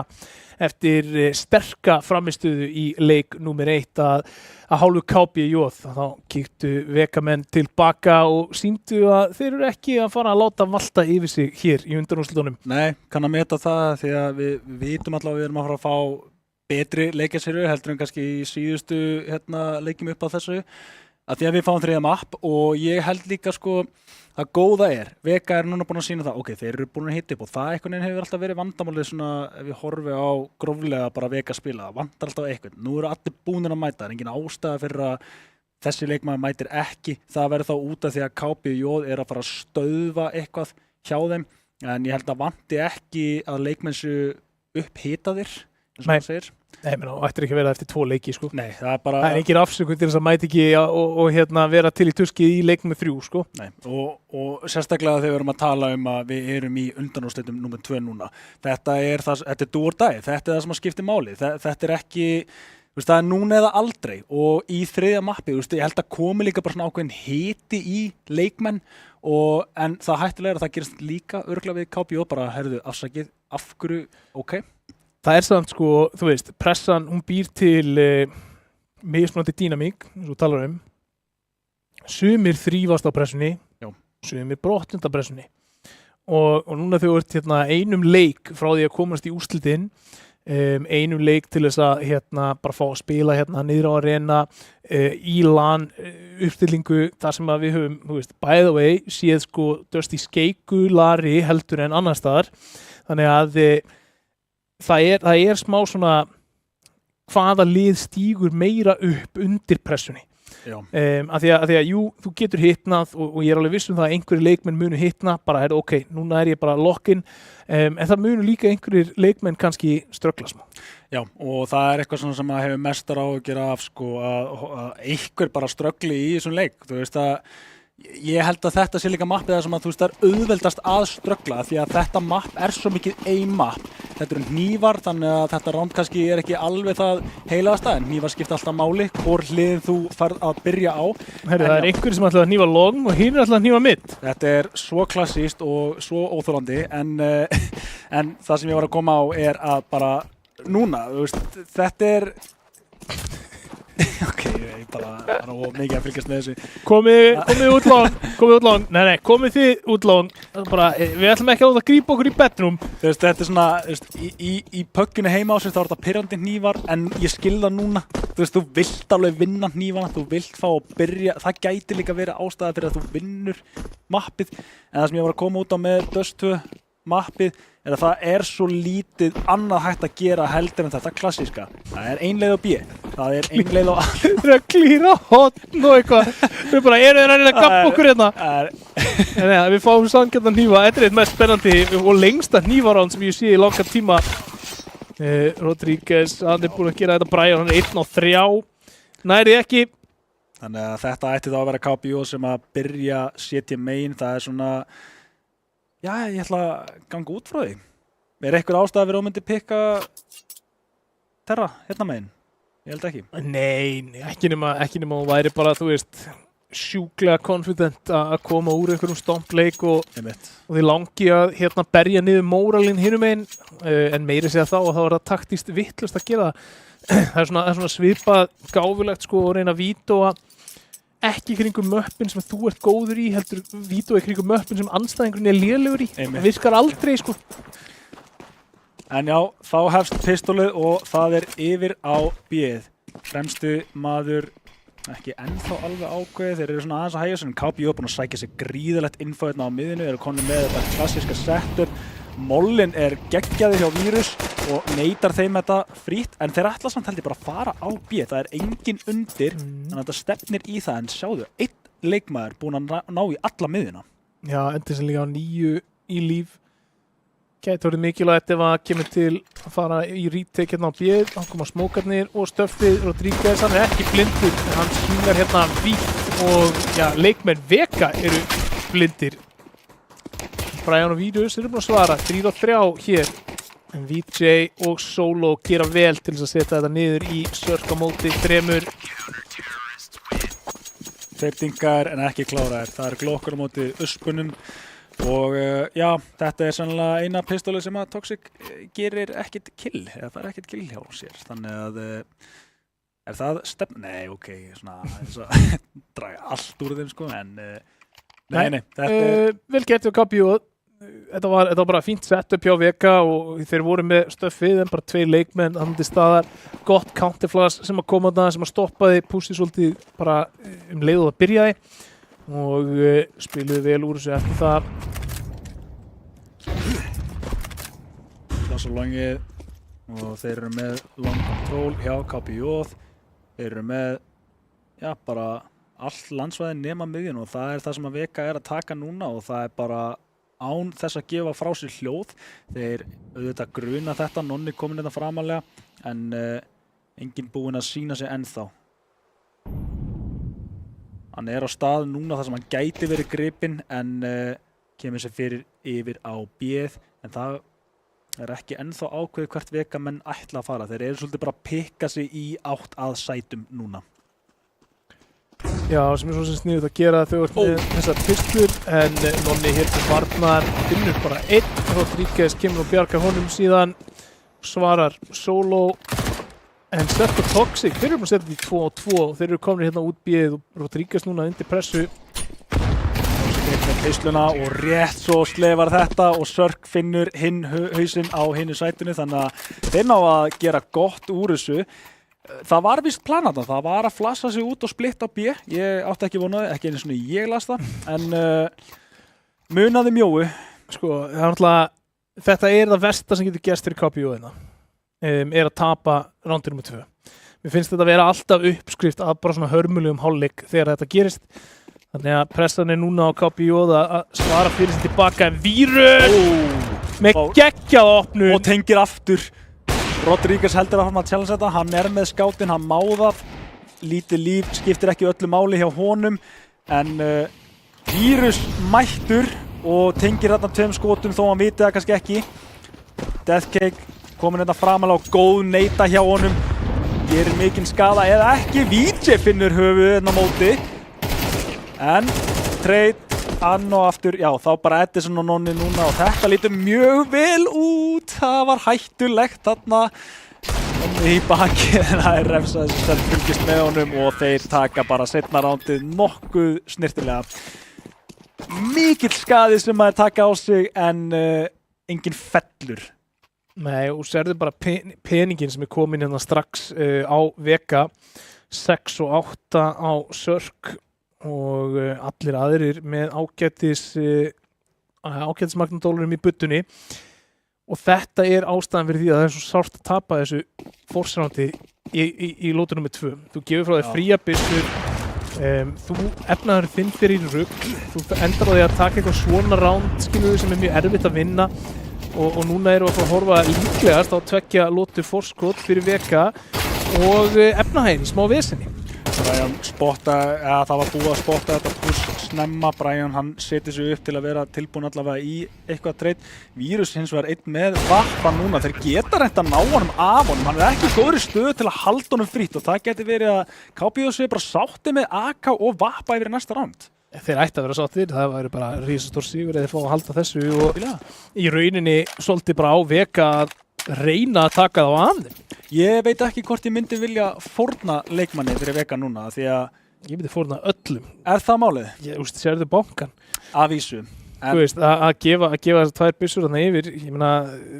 eftir sterka framistöðu í leik númer 1 að hálfu KPJ. Þá kíktu Vegamenn tilbaka og sýndu að þeir eru ekki að fara að láta valta yfir sig hér í undanúrslitunum. Nei, kann að meta það því að við vitum allavega að við erum að fara að fá betri leikjaseríu heldur en kannski í síðustu leikjum upp á þessu að því að við fáum 3. mapp og ég held líka sko það góða Vega núna búin að sýna það, ok, þeir eru búin að hitta upp og það einhvern veginn hefur alltaf verið vandamálið svona ef við horfi á gróflega bara Vega spila, vandar alltaf eitthvað, nú eru allir búnir að mæta, það engin ástæða fyrir að þessi leikmaður mætir ekki, það verður þá út af því að KPJ að fara að stöðva eitthvað hjá þeim, en ég held að vanti ekki að leikmenn séu upphitaðir, eins og það segir. Nei, menn það ættir ekki að vera eftir 2 leiki sko. Nei, það er bara... Það er engin afsökun til þess að mæti ekki og vera til í tuskið í leik með 3 sko. Nei, og sérstaklega þegar við erum að tala að við erum í undanúrslitum númer 2 núna. Þetta er do or die, þetta er það sem að skipti máli. Þetta er ekki, það er núna eða aldrei og í 3. mappi, ég held að komi líka bara svona ákveðin hiti í leikmenn en það hættilega að það gerist líka örugglega við KPJ bara, herðu, afsakið, af hverju, ok? Það er samt sko, þú veist, pressan, hún býr til mismunandi dýnamík, eins og talar Sumir þrífast á pressunni, Já. Sumir brottunda pressunni. Og núna þau ert einum leik frá því að komast í úrslitin, einum leik til þess að bara fá að spila niður á arena í LAN uppstillingu þar sem að við höfum, þú veist, by the way, séð sko Dusty skeikulari heldur en annars staðar. Þannig að það er smá svona hvaða lið stígur meira upp undir pressunni. Af því að jú, þú getur hitnað og ég er alveg viss það að einhverjir leikmenn munu hitna, bara ok, núna er ég bara lock-in, en það munu líka einhverjir leikmenn kannski ströggla smá. Já, og það er eitthvað svona sem að hefur mestar áhyggjur af sko að einhver bara ströggli í þessum leik, þú veist að ég held að þetta sé líka mappið það sem að þú veist það er auðveldast að ströggla því að þetta mapp er svo mikið ein mapp. Þetta eru hnífar þannig að þetta round kannski er ekki alveg það heilaðasta en hnífar skipta alltaf máli hvor hliðin þú ferð að byrja á. Herri, það er einhverjir sem ætla að hnífa long og hinn ætla að hnífa mid. Þetta er svo klassískt og svo óþolandi en það sem ég var að koma á er að bara núna, þú veist, þetta er ok, ég bara mikið að fylgjast með þessu. Komið út long. Nei, komið þið út long. Bara, við ætlum ekki að grípa okkur í bedroom. Þú veist, þetta er svona, í pögginu heima á sér þá er þetta pirrandi hnífar en ég skil það núna. Þú veist, þú vilt alveg vinna hnífana, þú vilt fá að byrja, það gæti líka verið ástæða fyrir að þú vinnur mappið. En það sem ég var að koma út á með Dust 2 mappið er að það er svo lítið annað hægt að gera heldur en þetta klassíska. Það er ein leið á B. Það er ein leið á A. Þeir eru að klíra hotn og eitthvað. Við bara eru þeir að reyna að gappa okkur hérna. Nei, við fáum sanngjarnan hnífa. Þetta er eitt mest spennandi og lengsta hnífaránd sem ég sé í langa tíma. Rodríguez, hann er búinn að gera þetta Brian, hann er 1-3. Næri ekki. Þannig að þetta ætti þá að vera KPJ sem að byrja setja megin. Það er svona já, ég ætla að ganga út frá því. Er eitthvað ástæða fyrir að myndi pikka Terra hérna megin? Ég held ekki. Nei, ekki nema þú væri bara, þú veist, sjúklega confident að koma úr einhverjum stompleik og þið langi að berja niður móralinn hinum megin, en meiri segja þá og þá er það taktískt vitlaust að gera það. Það er svona svipað gáfulegt sko að reyna að vítóa ekki kringum möppin sem þú ert góður í, heldur vítói kringum möppin sem andstæðingurinn er lélegur í. Það virkar aldrei sko. En já, þá hefst pistólið og það er yfir á B-ið. Fremstu maður ekki ennþá alveg ákveðið, þeir eru svona aðeins að hægja sig en KPJ búin að sækja sig gríðalegt info hérna á miðinu, þeir eru konið með þetta klassíska setup. Mollin er geggjaði hjá Vírus og neitar þeim þetta frítt, en þeir ætla samt held ég bara að fara á B. Það er engin undir, þannig að þetta stefnir í það, en sjáðu, einn leikmaður búin að ná í alla miðina. Já, endur sem líka á 9 í líf. Gæti verið mikilvægt ef að kemur til að fara í retake hérna á B. Hann koma smókarnir og stöflið Rodríguez, hann er ekki blindur, en hann skýnar hérna vítt og já, leikmenn Vega eru blindir. Brian og Vírus eru búin að svara 3-3 hér. En VJ og Solo gera vel til þess að setja þetta niður í sörk á móti 3. 2 dingar en ekki kláraðir. Það er glokkur á móti uspunum og já, þetta er sannlega eina pistoli sem að Toxic gerir ekkert kill, eða það er ekkert kill hjá sér. Þannig að er það stefn? Nei, ok, svona eins að draga allt úr þeim sko, en nei, þetta er... Vel gert við KPU. Þetta var bara fínt setup hjá Vega og þeir voru með stöffið en bara 2 leikmenn hann til staðar, gott counterflash sem að koma þarna sem að stoppaði púsið svolítið bara leið og það byrjaði og spiluði vel úr þessu eftir það. Það svo langið og þeir eru með long control hjá KPU. Þeir eru með, já, bara allt landsvæði nema miðjun og það er það sem að Vega er að taka núna og það er bara án þess að gefa frá sér hljóð. Þeir auðvitað gruna þetta, Nonni komin þetta framalega en enginn búinn að sýna sig ennþá. Hann er á stað núna þar sem hann gæti verið gripinn en kemur sér fyrir yfir á B-ið en það er ekki ennþá ákveðið hvert Vega menn ætla að fara. Þeir eru svolítið bara að pikka sig í átt að sætum núna. Já, sem er svo sem sniðut að gera þau með þessar pistur en Nonni hér til varnar finnur bara 1, Rodríguez kemur og bjargar honum síðan svarar solo en Sett og Toxic, þeir eru búin að setja því 2 og 2 og þeir eru komin hérna út bíð og Rodríguez núna undir pressu. Með pisluna og rétt svo slefar þetta og Sörk finnur hinn hausinn á hinnu sætinu þannig að þeir ná að gera gott úr þessu. Það var vist planað það var að flassa sig út og splitta á B. Ég átti ekki vonaði, ekki einu svona ég las það, en munaði mjóu. Sko, það er náttúrulega, þetta er það versta sem getur gerst fyrir KPU-ina, er að tapa rándi nr. 2. Mér finnst þetta að vera alltaf uppskrift að bara svona hörmulegum hálfleik þegar þetta gerist. Þannig að pressan er núna á KPU að svara fyrir sig tilbaka en Vírus með geggjaða opnun. Og tengir aftur. Rodríguez heldur að hann challenge þetta, hann er með skáttinn, hann má það. Lítið líf skiptir ekki öllu máli hjá honum en Vírus mættur og tengir þarna 2 skotum þó hann viti það kannski ekki. Deathcake komin þetta framalega og góð neita hjá honum. Gerir mikinn skada eða ekki. VJ finnur höfuð á móti. En trade ann og aftur, já þá bara Edison og Nonni núna og þetta lítur mjög vel út. Það var hættulegt þarna í baki en það er refsað sem fylgist með honum og þeir taka bara seinna rándið nokkuð snirtilega. Mikill skaði sem maður taka á sig en enginn fellur. Nei, og sérðu bara peningin sem er komin hérna strax á Vega, 6 og 8 á Sörk og allir aðrir með ágætismagnadólarum í budtunni og þetta er ástæðan fyrir því að það er svo sárt að tapa þessu force-rándi í lótu nr. 2. Þú gefur frá þér fría byssur, þú efnaður þinn fyrir rugl, þú endar á því að taka eitthvað svona ránd skiluðu sem er mjög erfitt að vinna og núna erum við að fara að horfa líklegast á 2 lótu force-skot fyrir Vega og efnahæðin í smá vesenni. Brian það var búið að spotta þetta push snemma. Brian hann setur sig upp til að vera tilbúin allavega í eitthvað trade. Vírus hins vegar einn með Vappa núna. Þeir geta reynt að ná honum af honum. Hann er ekki góðri stöð til að halda honum fritt og það geti verið að KPU sé bara sátti með AK og Vappa yfir í næsta ránd. Þeir ætti að vera sáttir, það væri bara risastór sigur eða þeir fá að halda þessu og í rauninni svolítið bara á Vega að reyna að taka það á andin. Ég veit ekki hvort ég myndi vilja fórna leikmanni fyrir Vega núna því að ég myndi fórna öllum. Er það málið? Ég veist, sérðu bankan. Að vísu. Þú veist, að gefa þessar 2 byssur þarna yfir, ég meina,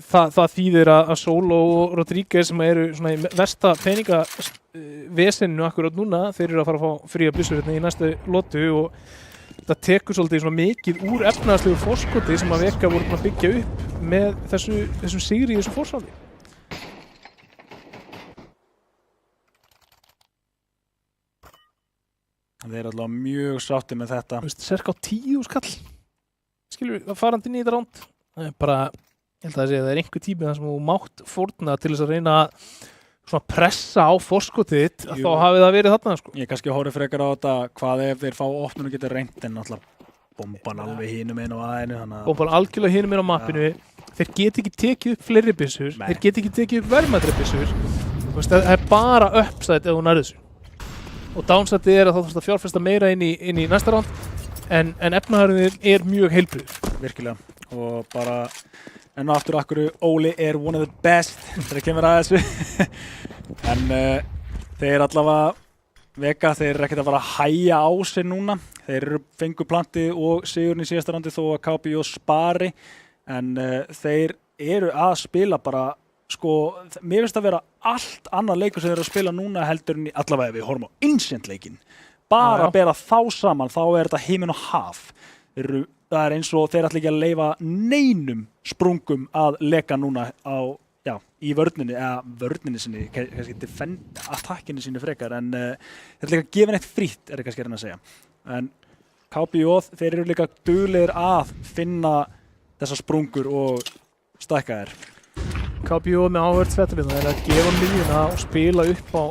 það þýðir að Solo og Rodríguez sem eru svona í versta peningaveseninu akkurat núna, þeir eru að fara að fá fría byssur hérna í næstu lotu og það tekur svolítið svona mikið úr efnahagslegu forskoti sem að Vega voru búin að byggja upp með þessum sigri í þessu forsáli. Þeir eru allavega mjög sátti með þetta. Þú veist, cirka á 10 skall. Skilur við, farandi inn í þetta ránd. Það er bara, ég held að það er einhver tími þar sem þú mátt fórna til þess að reyna að svona pressa á forskotið þitt að þá hafi það verið þarna sko. Ég kannski horfi frekar á þetta hvað ef þeir fá opnun og geta reynt en alltaf bomban alveg hinum einn á aðeinu. Bomban algjörlega hinum einn á mappinu. Þeir get ekki tekið upp fleiri byssur. Þeir get ekki tekið upp verðmættari byssur. Það er bara uppsætt ef þú nærðu þessu. og downsætið að þá þarfst að fjárfesta meira inn í næsta ránd en efnahagurinn mjög heilbrigður. Virkilega, og bara enn og aftur akkur Óli one of the best þegar kemur að þessu en þeir allavega Vega, þeir eru ekkert að fara að hæja á sig núna. Þeir eru fengu plantið og sigurinn í síðasta randi þó að KPI spari en þeir eru að spila bara sko, mér finnst að vera allt annað leikur sem þeir eru að spila núna heldur en allavega við horfum á Ancient leikinn. Bara að bera þá saman, þá þetta himinn og haf. Það eins og þeir ætla ekki að leyfa neinum sprungum að leka núna í vörninni, eða vörninni sinni, kannski attackinu sinni frekar, en þeir ætla ekki að gefa neitt frítt, kannski að segja. En KPI, þeir eru líka duglegir að finna þessar sprungur og stækka þær. KPI með áhverð svettulina að gefa miðjuna og spila upp á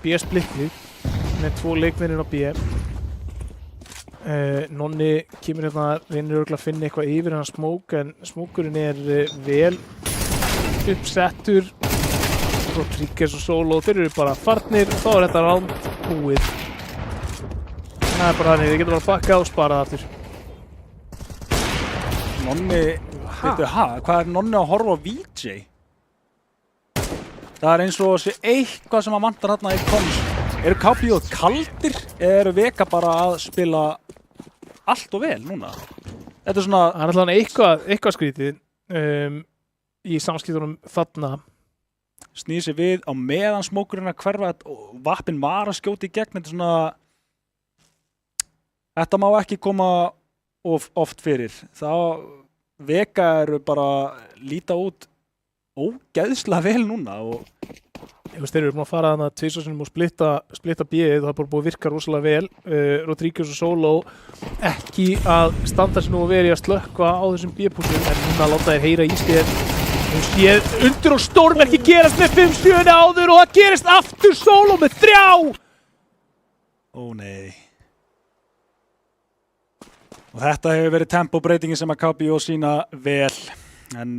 B-splittið með 2 leikmennir á B. Nonni kemur hérna, reynir örugglega að finna eitthvað yfir hann smók, en smókurinn vel uppsettur og Triggers og Solo, þeir eru bara farnir og þá þetta ránd búið. Það bara þannig, þeir getur bara að bakka og spara það aftur. Nonni, hvað Nonni að horfa á VJ? Það eins og sé eitthvað sem að vantar þarna í komms. Eru KPI kaldir eða eru Vega bara að spila allt og vel núna? Þetta svona... Það alltaf eitthvað skrítið í samskiptunum þarna. Snýði sig við á meðan smókurinn að hverfa og vappin var að skjóta í gegn. Þetta svona... Þetta má ekki koma oft fyrir. Vega eru bara líta út ógeðslega vel núna og þeir eru búin að fara þarna 2 sinnum og splitta B-ið og það er búin að virka rosalega vel. Rodríguez og Solo ekki að standa sig nú að vera í að slökkva á þessum B-púsum en núna láta þeir heyra í sér. Nú séð undur og stórmerki gerast með 5-7 áður og það gerist aftur Solo með 3! Ó nei. Og þetta hefur verið tempóbreytingin sem að KPI sína vel en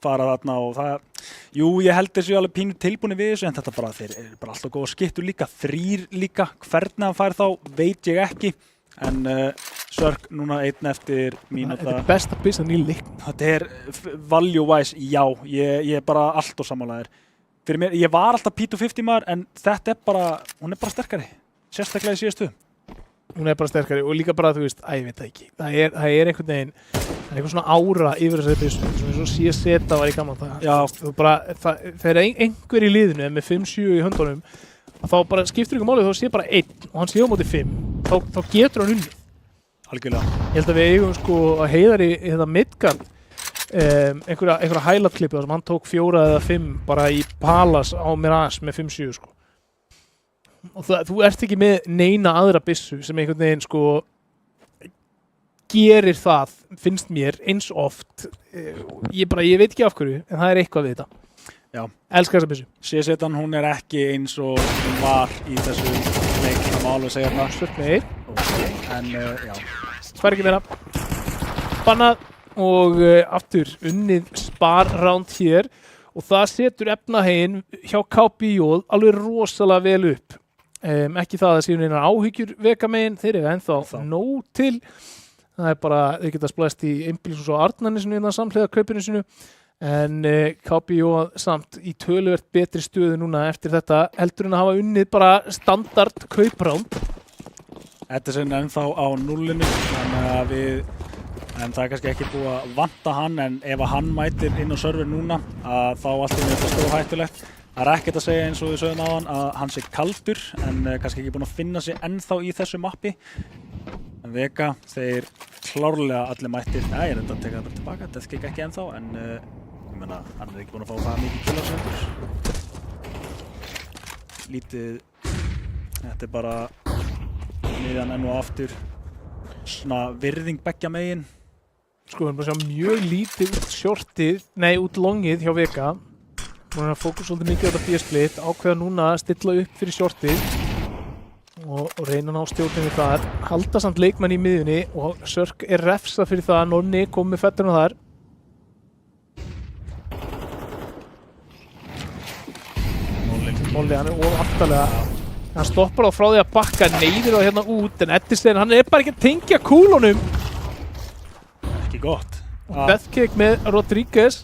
fara þarna og það ég held þessu alveg pínu tilbúni við þessu en þetta bara, þeir eru bara alltaf góða skittur líka, 3 líka, hvernig hann fær þá veit ég ekki en Sörk núna 1 eftir mínúta. Þetta besta byssan í leiknum. Þetta value-wise, já, ég bara allt og sammálaðir. Fyrir mér, ég var alltaf P250 maður en þetta bara, hún bara sterkari, sérstaklega í síðastu. Hún bara sterkari og líka bara, þú veist, ég veit það ekki. Það er einhvern veginn, það er eitthvað svona ára yfir þessari byssu, svona eins og CSeta var í gamla dag. Já. Þú bara, þegar einhver í liðinu með 5-7 í höndunum, þá bara skiptir ykkur málið, þá sé bara 1 og hann sé á móti 5, þá getur hann unnið. Algjörlega. Ég held að við eigum sko að Heiðar í þetta Midgard einhverja highlight-klippu þar sem hann tók 4 eða 5 bara í Palace á Mirage með 5-7 sko. Og þú ert ekki með neina aðra byssu sem einhvern veginn sko gerir það, finnst mér, eins oft. Ég veit ekki af hverju, en það er eitthvað við þetta. Já. Elskar þessa byssu. CSetan, hún ekki eins og hún var í þessu leik, það má alveg segja hérna. Svört meir. En já. Fær ekki meira. Bannað og aftur unnið spar-round hér og það setur efnahegin hjá KPI alveg rosalega vel upp. Ekki það að séu einar áhyggjur Vega megin, þeir eru ennþá nóg til. Það er bara, þeir geta splæst í Imbilsons og Arnarnesinu innan samhliða kaupinu sinu. En KPI samt í töluvert betri stöðu núna eftir þetta heldur en að hafa unnið bara standard kaupránd. Þetta er ennþá á 0-inu, en það er kannski ekki búið að vanta hann, en ef hann mætir inn á server núna, þá allt er þetta stórhættulegt. Það er ekkert að segja eins og við sögum á hann að hann sé kaldur, en kannski ekki búin að finna sig ennþá í þessu mappi. En Vega, þeir klárlega allir mættir. Nei, ég er enda að teka það bara tilbaka, þetta gekk ekki ennþá, en ég meina, hann er ekki búin að fá það mikið killasendur. Lítið, þetta er bara miðjan enn og aftur, svona virðing beggja megin. Sko, við erum bara að sjá mjög lítið út shortið, út longið hjá Vega. Hún er að fókus svolítið mikið á þetta B-split, ákveða núna að stilla upp fyrir shortið og reyna að ná stjórnum við þar. Halda samt leikmann í miðjunni og Sörk er refsað fyrir það að Nonni kom með fetturna þar. Molli, hann of aftalega. Hann stoppar þá frá því að bakka neyðir og hérna út, en Edison, hann bara ekki að tengja kúlunum. Ekki gott. Deathkick með Rodríguez.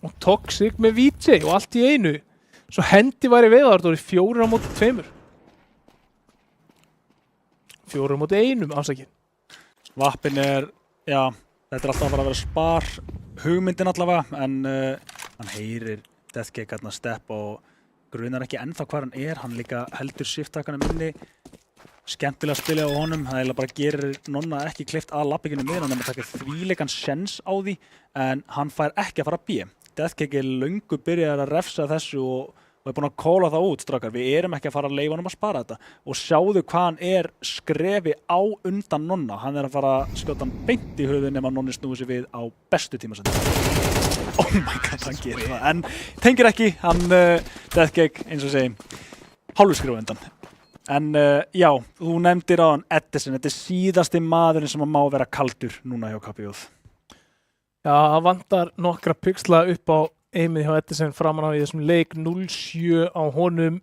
Og Toxic með VJ og allt í einu. Svo hendi væri veið, það voru 4 á móti 2. 4 á móti 1, afsakið. Vappin já, þetta alltaf að fara að vera spar hugmyndin allavega, en hann heyrir Deathkick hérna stepp og grunar ekki ennþá hvað hann hann líka heldur shift-takkanum inni, skemmtilega spilið á honum, það eiginlega bara gerir Nonna ekki kleift að lappikinu með hann að taka þvíleikan sjens á því, en hann fær ekki að fara að B. Deathkick löngu byrjar að refsa þessu og búinn að kóla það út, strákar. Við erum ekki að fara að leyfa honum að spara þetta. Og sjáðu hvað hann skrefi á undan Nonna. Hann að fara að skjóta hann beint í höfuð nema Nonni snúi sig við á bestu tímasetningu. Oh my god, hann gerir það. En tengir ekki, hann Deathkick, eins og segi, hálfu skrifa undan. En já, þú nefndir á hann Edison. Þetta síðasti maðurinn sem má vera kaldur núna hjá KPJ. Já, það vantar nokkra pixla upp á aimið hjá Edison framan á í þessum leik 0-7 á honum.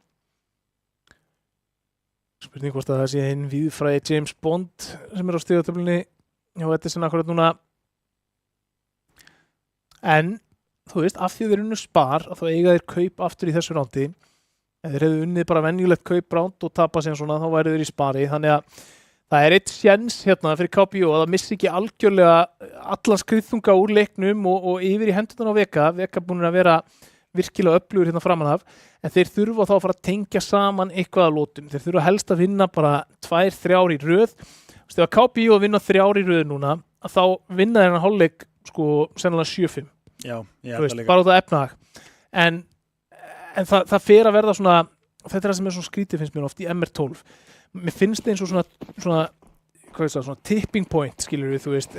Spurning hvort að það sé hinn víðfræði James Bond sem á stigatöflunni hjá Edison akkurat núna. En, þú veist, af því þeir unnu spar að þá eiga þeir kaup aftur í þessu rándi. Ef þeir hefðu unnið bara venjulegt kaupránd og tapa síðan svona, þá væru þeir í spari. Þannig að það eitt sjens hérna fyrir KPJ að það missi ekki algjörlega allan skriðþunga úr leiknum og yfir í hendurnar á Veka. Veka búin að vera virkilega öflugur hérna framan af, en þeir þurfa þá að fara að tengja saman eitthvað að lótum. Þeir þurfa helst að vinna bara 2-3 í röð. Þú veist, ef KPJ vinna 3 í röð núna, þá vinna þeir hann hálfleik sko sennilega 7-5. Já, ég held það líka. Bara út af efnahag. En það fer að verða svona, þetta það sem svona skrítið finnst mér oft í MR12. Mér finnst það eins og svona hvað veist það, svona tipping point, skilur við, þú veist,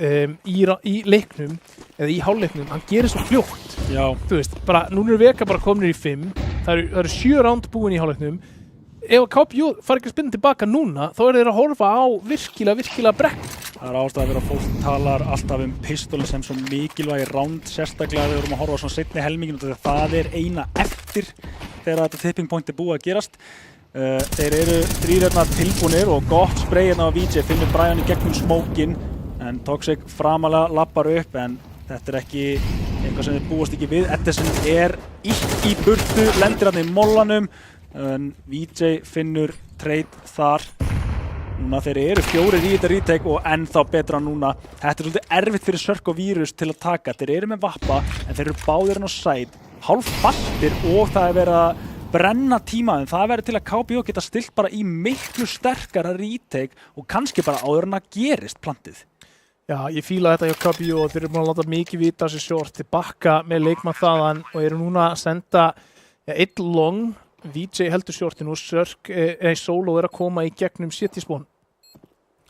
í leiknum eða í hálfleiknum, hann gerir svo fljótt. Já. Þú veist, bara, núna Veka bara komin í 5, það eru 7 ránd búin í hálfleiknum. Ef KPJ fara ekki að spinna tilbaka núna, þá þeir að horfa á virkilega brekk. Það ástæða að vera fólk talar alltaf pistoli sem svo mikilvægi ránd, sérstaklega þegar við erum að horfa á svona seinni helmingin, og það eina eftir þegar þetta tipping point búið að gerast. Þeir eru 3 tilbúnir og gott spray hérna á VJ, finnur Brian í gegnum smókin, en Toxic framalega lappar upp, en þetta ekki eitthvað sem þeir búast ekki við. Edison illt í burtu, lendir hann í mollanum, en VJ finnur trade þar. Núna þeir eru 4 í þetta retake og ennþá betra núna. Þetta svolítið erfitt fyrir Sörk og Vírus til að taka. Þeir eru með vappa, en þeir eru báðir hann á side, hálf fastir og það verið að brenna tíma, en það verður til að KPJ geta stilt bara í miklu sterkara retake og kannski bara áður en að gerist plantið. Já, ég fíla þetta hjá KPJ og þeir eru búin að láta mikið vita þessi short tilbaka með leikmann þaðan og eru núna að senda eitt long, VJ heldur shortinu og Sörk solo að koma í gegnum City-spón.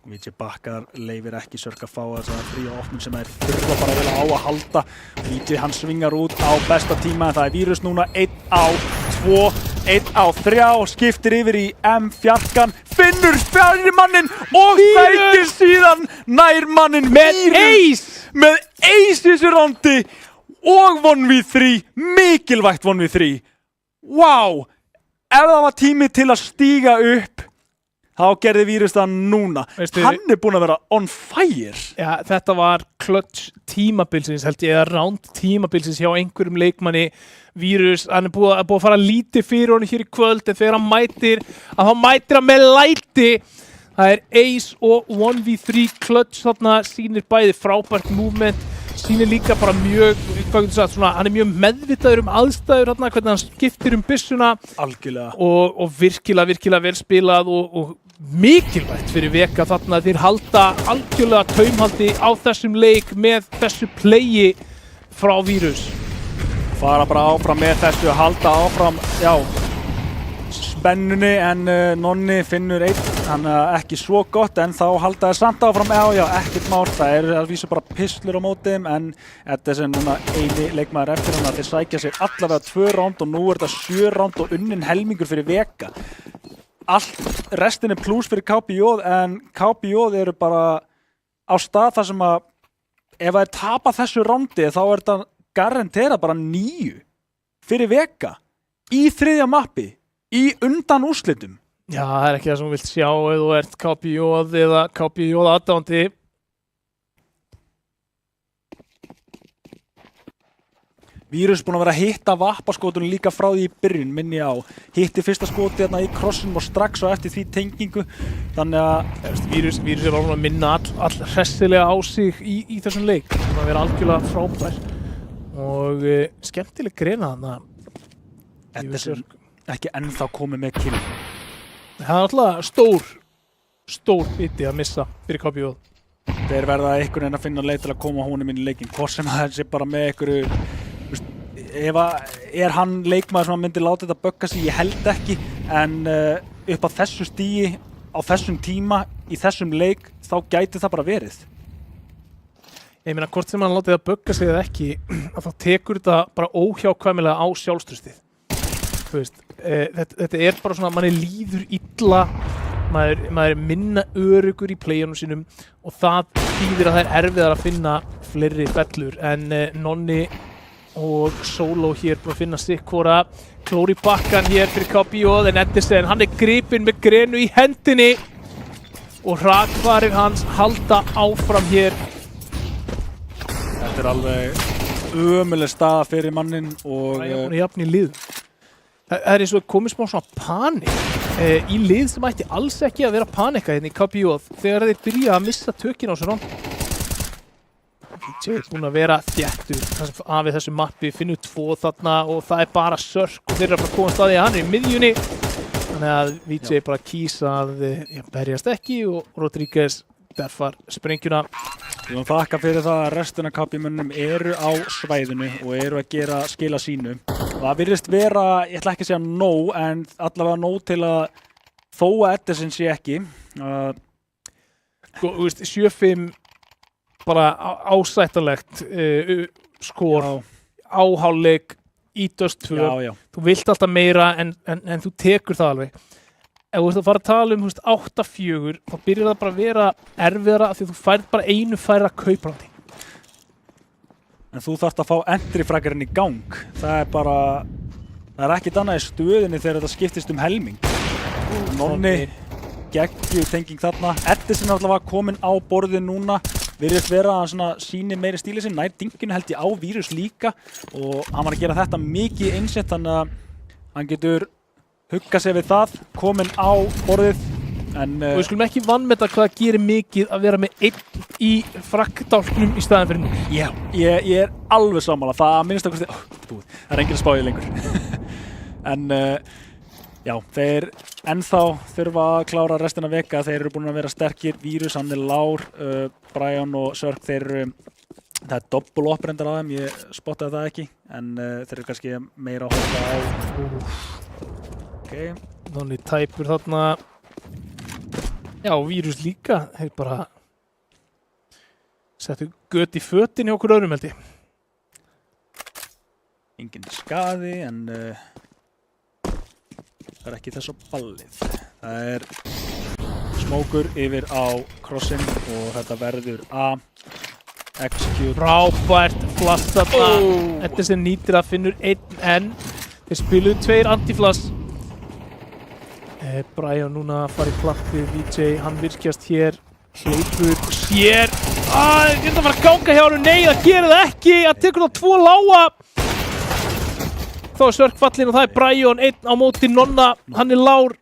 VJ bakkar, leifir ekki Sörk að fá þessa fría opnum sem þeir þurfa bara vel á að halda. VJ hann svingar út á besta tíma, en það Vírus núna 1 á 2, 1 á 3, skiptir yfir í M-fjarkan, finnur fjari mannin og sækir síðan nær mannin með ace! Með ace í þessu rándi og 1v3, mikilvægt 1v3. Wow! Ef það var tími til að stíga upp, þá gerði Vírus það núna. Veistu, hann búinn að vera on fire. Já, þetta var clutch tímabilsins, held ég, eða round tímabilsins hjá einhverjum leikmanni. Vírus, hann búið að fara lítið fyrir honum hér í kvöld, en þegar hann mætir hann með læti. Það ace og 1v3 clutch þarna, sýnir bæði frábært movement, sýnir líka bara mjög, hvað getur sagt, svona, hann mjög meðvitaður aðstæður þarna, hvernig hann skiptir byssuna. Algjörlega. Og virkilega vel spilað og mikilvægt fyrir Veka þarna þeir halda algjörlega taumhaldi á þessum leik með þessu playi frá Vírus. Fara bara áfram með þessu, halda áfram, já, spennunni, en Nonni finnur einn, hann ekki svo gott, en þá halda það samt áfram, já, ekkert mál, það að vísu bara pislur á mótið, en þetta sem núna eini leikmaður eftir hann að þeir sækja sér allavega 2 ránd og nú þetta 7 ránd og unnin helmingur fyrir Veka. Allt restin plus fyrir KPJ, en KPJ eru bara á stað þar sem að ef það tapa þessu rándi þá þetta garantera bara 9 fyrir Veka í 3. mappi í undan úrslitum. Já, það er ekki það sem þú vilt sjá ef þú ert KPJ eða KPJ aðdáandi. Vírus búin að vera að hitta vappaskotunum líka frá því í byrjun, minni á. Hitti fyrsta skoti þarna í krossinum og strax á eftir því tengingu. Þannig að Vírus er alveg að minna all hressilega á sig í þessum leik. Það að vera algjörlega frábær. Og skemmtileg greina þarna. Edison ekki ennþá komið með kill. Það er alltaf stór biti að missa fyrir KPJ. Þeir verða einhvern veginn að finna leið til að koma honum inn í leikinn. Hvort sem það sé bara með einhverju, er hann leikmaður sem myndi láta þetta bögga sig? Ég held ekki, en upp á þessu stigi, á þessum tíma, í þessum leik, þá gæti það bara verið. Ég meina, hvort sem hann láti það bögga sig eða ekki, að þá tekur þetta bara óhjákvæmilega á sjálfstraustið. Þú veist, þetta er bara svona, manni líður illa, maður er minna öruggur í playunum sínum og það þýðir að það er erfiðar að finna fleiri fellur en Nonni og Solo hér búin að finna sikkvora. Klóri bakkan hér fyrir KPJ en Edison, hann er gripinn með grenu í hendinni og hrakfarir hans halda áfram hér. Þetta er alveg ömuleg staða fyrir mannin og Það er búin að jafna í lið. Það er eins og komið smá svona panik í lið sem ætti alls ekki að vera panika hérna í KPJ þegar þeir byrja að missa tökin á þessu ránd. VJ er búin að vera þéttur af þessu mappi, finnur 2 þarna og það er bara Sörk og þeir eru bara komast að því að hann er í miðjunni. Þannig að VJ bara kýsa að berjast ekki og Rodríguez derfar sprengjuna. Ég vil þakka fyrir það að restina KP-mönnum eru á svæðinu og eru að skila sínu. Og það virðist vera, ég ætla ekki að segja nóg, en allavega nóg til að þó að Edison sé ekki. Sko, þú veist, 7-5 bara ásættanlegt skor á hálfleik í Dust 2. Já. Þú vilt alltaf meira en þú tekur það alveg. Ef þú ert að fara að tala um 8-4, þá byrjar það bara að vera erfiðara af því þú færð bara einu færra kauprandi. En þú þarft að fá entry-fraggarinn í gang. Það er ekkert annað í stöðinni þegar þetta skiptist um helming. Nonni, geggjuð tenging þarna. Edison var komin á borðið núna. Virðist vera að hann sýni meiri stíli sinn. Nær dinginu held ég á Vírus líka. Og hann var að gera þetta mikið einsett, þannig að hann getur hugga sig við það, komin á borðið. Og við skulum ekki vanmeta hvað það gerir mikið að vera með einn í frakkdálknum í staðin fyrir 0. Já, ég er alveg sammála. Það minnst okkur það er enginn að spáði lengur. En já, þeir ennþá þurfa að klára restina veka. Þeir eru búin að vera sterkir. Vírus, hann er lár. Brian og Sörk, það er doppul opprendar á þeim. Ég spottaði það ekki. En þeir eru kannski meira að horfa á. Okay. Nonni tæpur þarna. Já, Vírus líka. Þeir bara settu gött í fötin hjá okkur öðrum held ég. Engin skaði, en það er ekki þess á ballið. Það er smókur yfir á krossin og þetta verður A. Execute. Frábært flass þarna. Þetta sem nýtir að finnur 1 enn. Þeir spiluðu 2 anti-flass. Brian núna að fara í plattið. VJ, hann virkjast hér. Hleypur og sér. Þetta var að ganga hjá hann. Nei, það gerir það ekki. Það tekur þá 2 lága. Þá er Sörk fallinn og það er Brian 1 á móti Nonna. Hann er lár.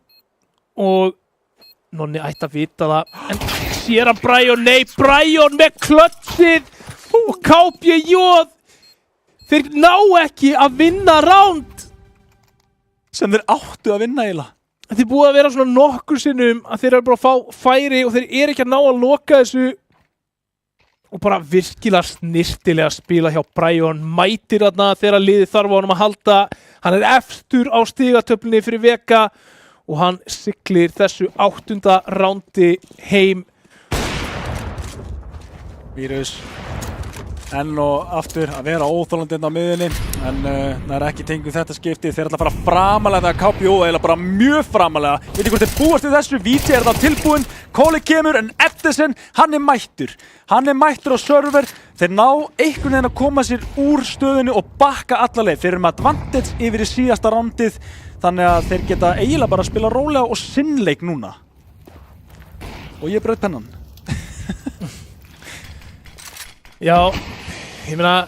Og Nonni ætti að vita það. En sér að Brian, nei, Brian með klötsið. Og KPJ. Þeir ná ekki að vinna ránd. Sem þeir áttu að vinna eiginlega. Þetta er búið að vera svona nokkur sinnum að þeir eru bara að fá færi og þeir eru ekki að ná að loka þessu og bara virkilega snirtilega að spila hjá Brian. Mætir þarna þegar liðið þarf á honum að halda. Hann er efstur á stigatöflunni fyrir veka og hann siglir þessu 8. rándi heim. Vírus enn og aftur að vera óþolandi á miðjunni, en það er ekki tengt þetta skipti. Þeir ætla að fara framalega þegar KPJ, eða bara mjög framalega. Veit ekki hvort þeir búast við þessu. VJ er það tilbúinn, Kóli kemur, en Edison, hann er mættur. Hann er mættur á server. Þeir ná einhvern veginn að koma sér úr stöðunni og bakka alla leið. Þeir eru með advantage yfir í síðasta rándið. þannig að þeir geta eiginlega bara að spila rólega og sinnleik núna. Og ég braut pennan. Já, ég meina,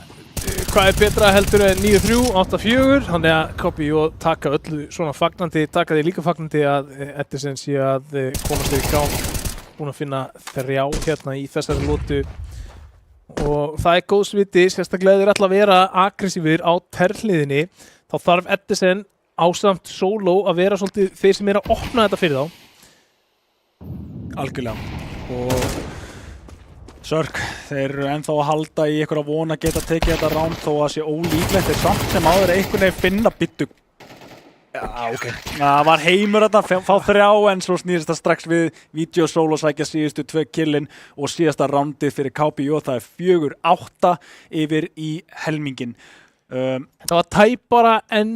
hvað er betra heldur en 9-3, 8-4, þannig að KPJ taka öllu svona fagnandi, taka því líka fagnandi að Edison sé að komast þér í gang, búin að finna 3 hérna í þessari lotu og það er góðsviti, sérstaklega þeir ætla að vera aggressífir á terliðinni, þá þarf Edison ásamt Solo að vera svolítið þeir sem að opna þetta fyrir þá. Algjörlega. Og Sörk, þeir eru ennþá að halda í einhverja von að geta tekið þetta round þó að sé ólíklegt. Þeir samt sem áður einhvern veginn finna byttu. Já, ok. Það var heimur þetta, fá 3 en svo snýrist það strax við Vídeó Solo sækja síðustu 2 killin og síðasta roundið fyrir KPJ. Það er 4-8 yfir í helmingin. Það var tæpara en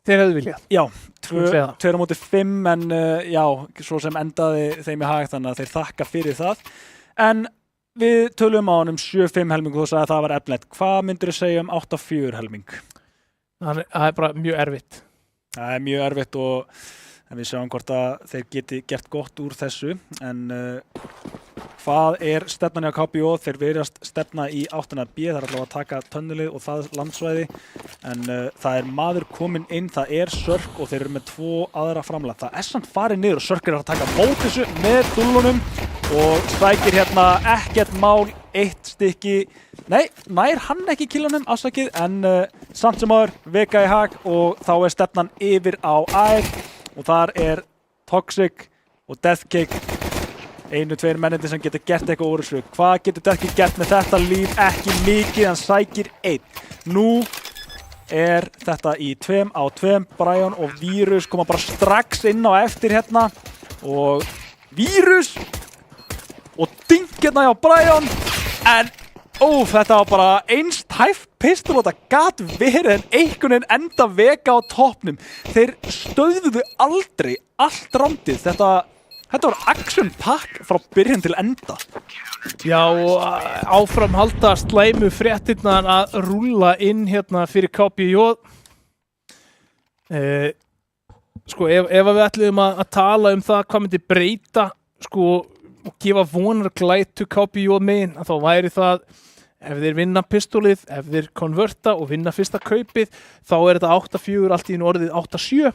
þeir hefðu viljað. Já, 2-5 en já, svo sem endaði þeim í hag þannig að þeir þakka fyrir það. En við tölum á hann 7-5 helming og þú sagði að það var efnilegt. Hvað myndir þú segja 8-4 helming? Það er bara mjög erfitt. Það er mjög erfitt og við sjáum hvort að þeir geti gert gott úr þessu. En hvað er stefnan hjá KPJ? Þeir verðast stefna í áttina B. Það er allavega að taka tönnulið og það landsvæði. En það er maður kominn inn, það er Sörk og þeir eru með 2 aðra framlag. Það er samt farið niður og Sörk er að taka mót þessu með dúllunum. Og sækir hérna ekkert mál, 1 stykki, nei, nær hann ekki killunum afsakið, en samt sem áður veka í hag og þá er stefnan yfir á AR og þar er Toxic og Deathkick, 1-2 mennindi sem getur gert eitthvað úr þessu. Hvað getur Deathkick gert með þetta líf? Ekki mikið, hann sækir 1. Nú er þetta í 2-2, Brian og Vírus koma bara strax inn á eftir hérna og Vírus og ding hérna hjá Brian en þetta var bara eins tæft pistol og þetta gat verið en einhvern veginn enda veka á toppnum. Þeir stöðuðu aldrei allt roundið. Þetta var action pack frá byrjun til enda. Já, og áfram halda slæmu fréttirnar að rúlla inn hérna fyrir KPJ. Sko, ef við ætlum að tala það hvað myndi breyta, sko, og gefa vonarglætu KPJ megin, þá væri það ef þeir vinna pistolið, ef þeir konverta og vinna fyrsta kaupið, þá er þetta 8-4 allt í einu orðið 8-7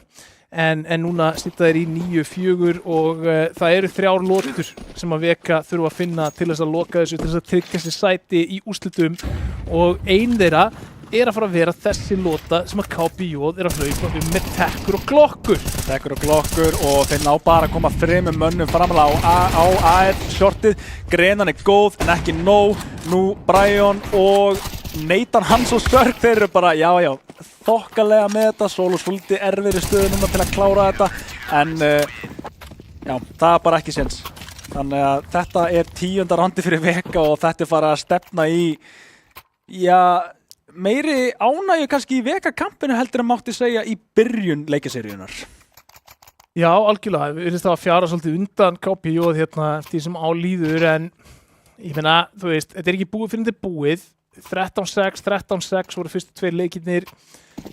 en núna sitja þeir í 9-4 og það eru 3 lotur sem að veka þurfa að finna til þess að loka þessu, til þess að tryggja sér sæti í úrslitum og ein þeirra er að fara að vera þessi lota sem að KPJ er að hlaupa með tekkur og glokkur. Tekkur og glokkur og þeir ná bara að koma 3 mönnum framlega á AR shortið. Grenan er góð en ekki nóg. Nú Brian og Nathan Hans og Sörk, þeir eru bara, já, þokkalega með þetta. Solo svolítið erfiðri stöðu núna til að klára þetta en já, það er bara ekki séns. Þannig að þetta er 10. raundi fyrir veka og þetta er fara að stefna í, já, meiri ánægju kannski í vekakampinu heldur en mátti segja í byrjun leikjaseríunar. Já, algjörlega. Við erum það að fjara svolítið undan KPJ hérna eftir því sem álíður en ég meina, þú veist, þetta er ekki búið fyrir þetta búið. 13-6 voru fyrstu 2 leikirnir.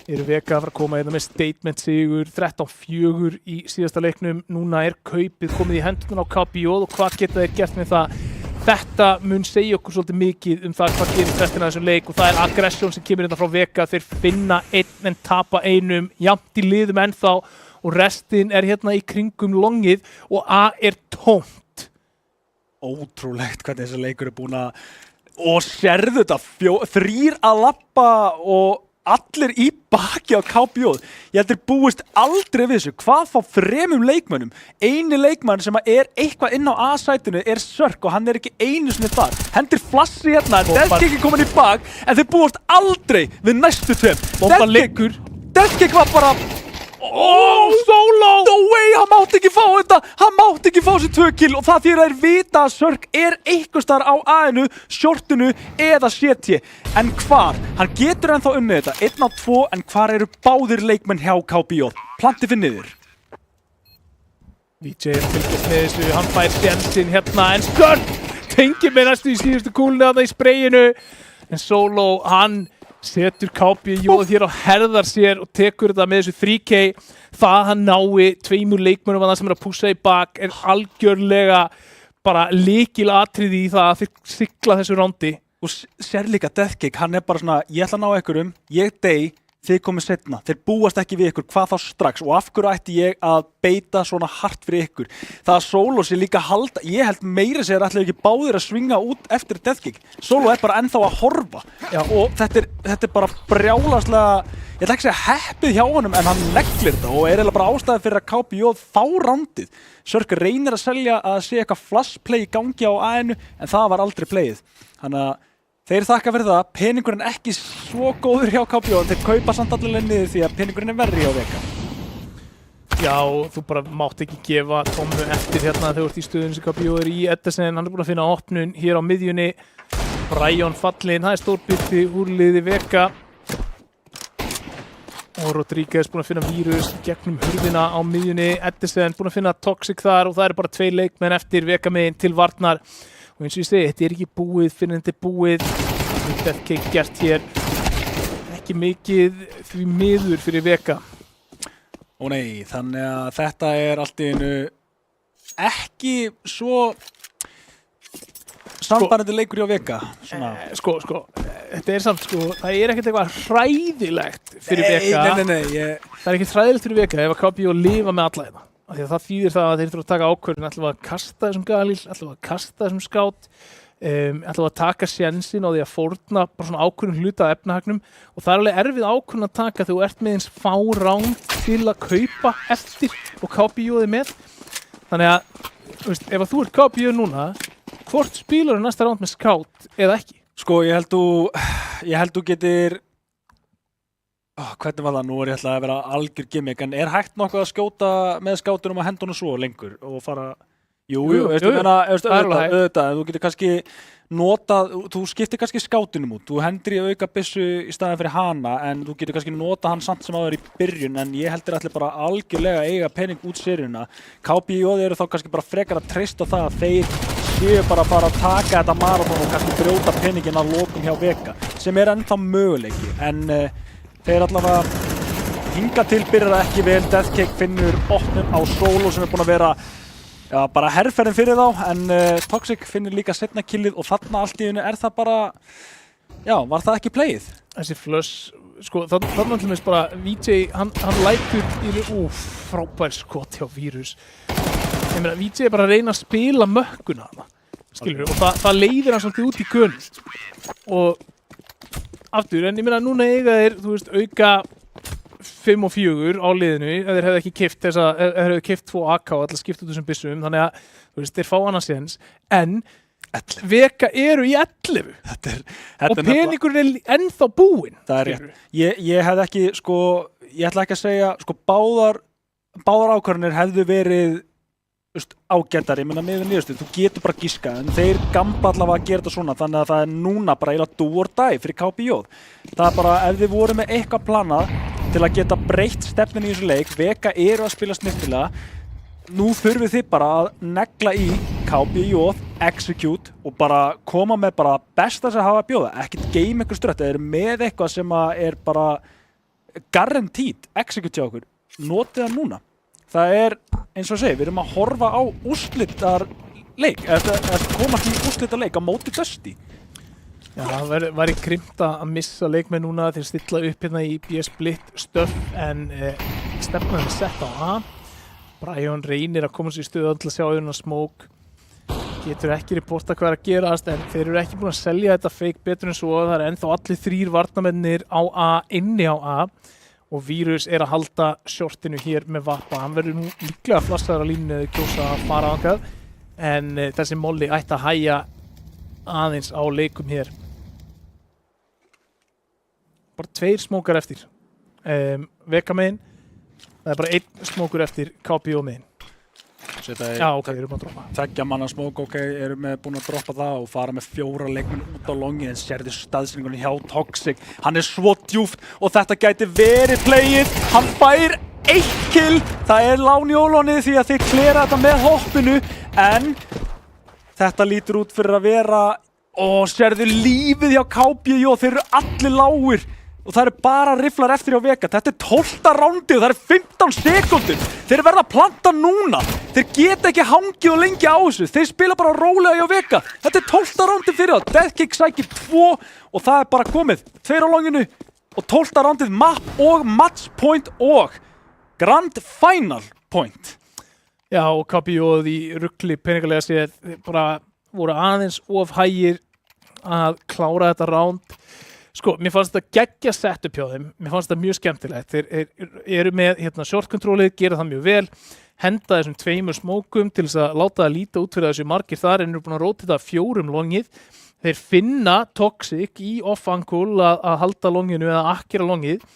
Eru veka að fara að koma hérna með statement sigur, 13-4 í síðasta leiknum. Núna er kaupið komið í hendurnar á KPJ og hvað geta þeir gert með það? Þetta mun segja okkur svolítið mikið það hvað gerist restina af þessum leik og það er aggression sem kemur hérna frá veka. Þeir finna 1 en tapa 1, jafnt í liðum ennþá og restin er hérna í kringum longið og A er tómt. Ótrúlegt hvernig þessi leikur er búin að og sérðu þetta 3 að labba og allir í baki á KPJ. Ég heldur búist aldrei við þessu. Hvað fá 3 leikmönnum? Eini leikmann sem er eitthvað inn á A-sætinu er Sörk og hann er ekki einu sinni þar. Hendir flassi hérna, Deathkick er komin í bak en þeir búast aldrei við næstu 2. Bomba liggur. Deathkick var bara Solo! No way, hann mátti ekki fá þetta. Hann mátti ekki fá sér 2 kill og það þýðir að þeir vita að Sörk er einhvers staðar á A-inu, shortinu eða CT. En hvar? Hann getur ennþá unnið þetta. 1-2 en hvar eru báðir leikmenn hjá KPJ? Plantið fyrir niður. VJ fylgist með þessu, hann fær sjensinn hérna en Sörk tengir með næstu í síðustu kúlunni þarna í sprayinu. En Solo, hann setur KPJ hér á herðar sér og tekur þetta með þessu 3K. Það að hann nái 2 leikmönnum sem að pússa í bak algjörlega bara lykilatriði í það að þeir sigla þessu rándi. Og sér líka Deathkick, hann bara svona, ég ætla að ná einhverjum, ég dey, þið komið setna, þeir búast ekki við ykkur, hvað þá strax og af hverju ætti ég að beita svona hart fyrir ykkur. Það að Solo sé líka halda, ég held meira sér ætlaðu ekki báðir að svinga út eftir Deathkick. Solo bara ennþá að horfa. Já. Og þetta er bara brjálaslega, ég ætla ekki að segja heppið hjá honum en hann neglir þetta og eiginlega bara ástæði fyrir að KPJ fá rándið. Sörk reynir að selja að sé eitthvað flashplay í gangi á A-inu en það var aldrei playið. Þannig að þeir þakka fyrir það, peningurinn ekki svo góður hjá KPJ, þeir kaupa samt allavega niður því að peningurinn er verri hjá Vega. Já, þú bara mátt ekki gefa Tommu eftir hérna þegar þú ert í stöðunum sem KPJ í. Eddersen, hann er búinn að finna opnun hér á miðjunni. Brian fallinn, það er stórbyrti úr liði Vega. Og Rodríguez búinn að finna vírus gegnum hurðina á miðjunni. Eddersen búinn að finna Toxic þar og það eru bara 2 leikmenn eftir Vega megin til varnar. Og eins og ég segi, þetta er ekki búið fyrir þetta er búið. Deathkick gert hér ekki mikið því miður fyrir Vega. Ó nei, þannig að þetta er allt í einu ekki svo sambærandi leikur hjá Vega. Þetta er samt það er ekkert eitthvað hræðilegt fyrir Vega. Nei. Það er ekkert hræðilegt fyrir Vega ef að KPJ lifa með alla þetta. Því að það þýðir það að þeir þurfa að taka ákvörðun, ætlum við að kasta þessum Galil, ætlum við að kasta þessum Scout, ætlum við að taka sénsinn á því að fórna bara svona ákvörðun hluta af efnahagnum og það er alveg erfið ákvörðun að taka þegar þú ert með eins fá ránd til að kaupa eftir og KPJ er með. Þannig að, ef að þú ert KPJ núna, hvort spilar þú næsta ránd með Scout eða ekki? Sko, ég held þú getur hvernig var það? Nú ég ætla að vera algjör gimmick, en er hægt nokkuð að skjóta með skátunum að hendunum svo lengur og fara... Jú, auðvitað, þú getur kannski notað, þú skiptir kannski skátunum út, þú hendur í auka byssu í staðin fyrir hana, en þú getur kannski notað hann samt sem áður í byrjun, en ég heldur allir bara algjörlega eiga pening út seríuna. KPJ eru þá kannski bara frekar að treysta það að þeir séu bara að taka þetta marathon og kannski brjóta peningin að lokum hjá Vega, sem er ennþá möguleiki, en þeir allavega hinga til byrjar ekki vel. Deathkick finnur opnum á Solo sem er búinn að vera bara herrferðin fyrir þá, en Toxic finnur líka seinna killið og þarna allt í einu er það bara, var það ekki playið? Þessi flush, þarna til dæmis bara VJ, hann lætur frábær skot hjá Vírus. Ég meina, VJ er bara að reyna að spila mökkuna þarna, skilur og það leiðir hann svolítið út í gunn og aftur, en ég meina núna eiga þeir, auka 5 og 4 á liðinu ef þeir hefðu ekki keypt ef þeir hefðu keypt 2 AK og allar skipt út þessum byssum, þannig að þeir fá annars séns, en Vega eru í 11 og peningurinn er ennþá búinn. Það er rétt. Ég hefði ekki, ég ætla ekki að segja, báðar ákvarðanir hefðu verið ágættar, ég meina með niðurstöðu, þú getur bara giskað, en þeir gamba allavega að gera þetta svona, þannig að það er núna bara eiginlega do or die fyrir KPJ. Það er bara, ef þið voru með eitthvað planað til að geta breytt stefnin í þessu leik, Vega eru að spila snyrtilega, nú þurfið þið bara að negla í KPJ, execute og bara koma með bara besta sem hafa að bjóða, ekkert game eitthvað strött, þeir eru með eitthvað sem er bara guaranteed execute hjá okkur, notið það núna. Það er, eins og við erum að horfa á úrslitarleik, eða komast í úrslitaleik á móti Dusty. Já, það væri krymmt að missa leikmenn núna til að stilla upp hérna í B-split stöf, en stefnan er sett á A. Brian reynir að koma sér í stöðu til að sjá auðvitað Smoke. Getur ekki reporta hvað er að gerast, en þeir eru ekki búin að selja þetta fake betur en svo. Það er ennþá allir 3 varnarmennir á A, inni á A. Og Vírus er að halda shortinu hér með Vappa. Hann verður nú líklega flassaður á línu eða kjósa að fara ángað. En þessi Molly ætti að hægja aðeins á leikum hér. Bara 2 smókar eftir. Vega megin. Það er bara 1 smókur eftir KPJ megin. Já, ok, eru búin að droppa. 2 manna smók, ok, eru búin að droppa það og fara með 4 leikmenn út á longi, en sérðu staðsendingunni hjá Toxic. Hann er svo djúpt og þetta gæti verið playið. Hann fær 1 kill. Það er lán í ólónið því að þeir klera þetta með hoppinu, en þetta lítur út fyrir að vera Sérðu lífið hjá KBJ, þeir eru allir lágir og það eru bara rifflar eftir hjá Vega. Þetta er 12. rándið og það eru 15 sekúndur. Þeir verða að planta núna. Þeir geta ekki hangið og lengi á þessu. Þeir spila bara rólega hjá Vega. Þetta er 12. rándið fyrir það. Deathkick sækir 2 og það er bara komið. 2 á longinu og 12. rándið map og match point og grand final point. Já, og KBJ í rugli peningalega séð bara voru aðeins of hægir að klára þetta ránd. Sko, mér fannst þetta geggja setup hjá þeim, mér fannst þetta mjög skemmtilegt. Þeir eru með short controlið, gera það mjög vel, henda þessum 2 smókum til þess að láta það líta út fyrir þessu margir þar, en eru búin að róta þetta 4 longið. Þeir finna Toxic í off-angle að halda longinu eða akkera longið.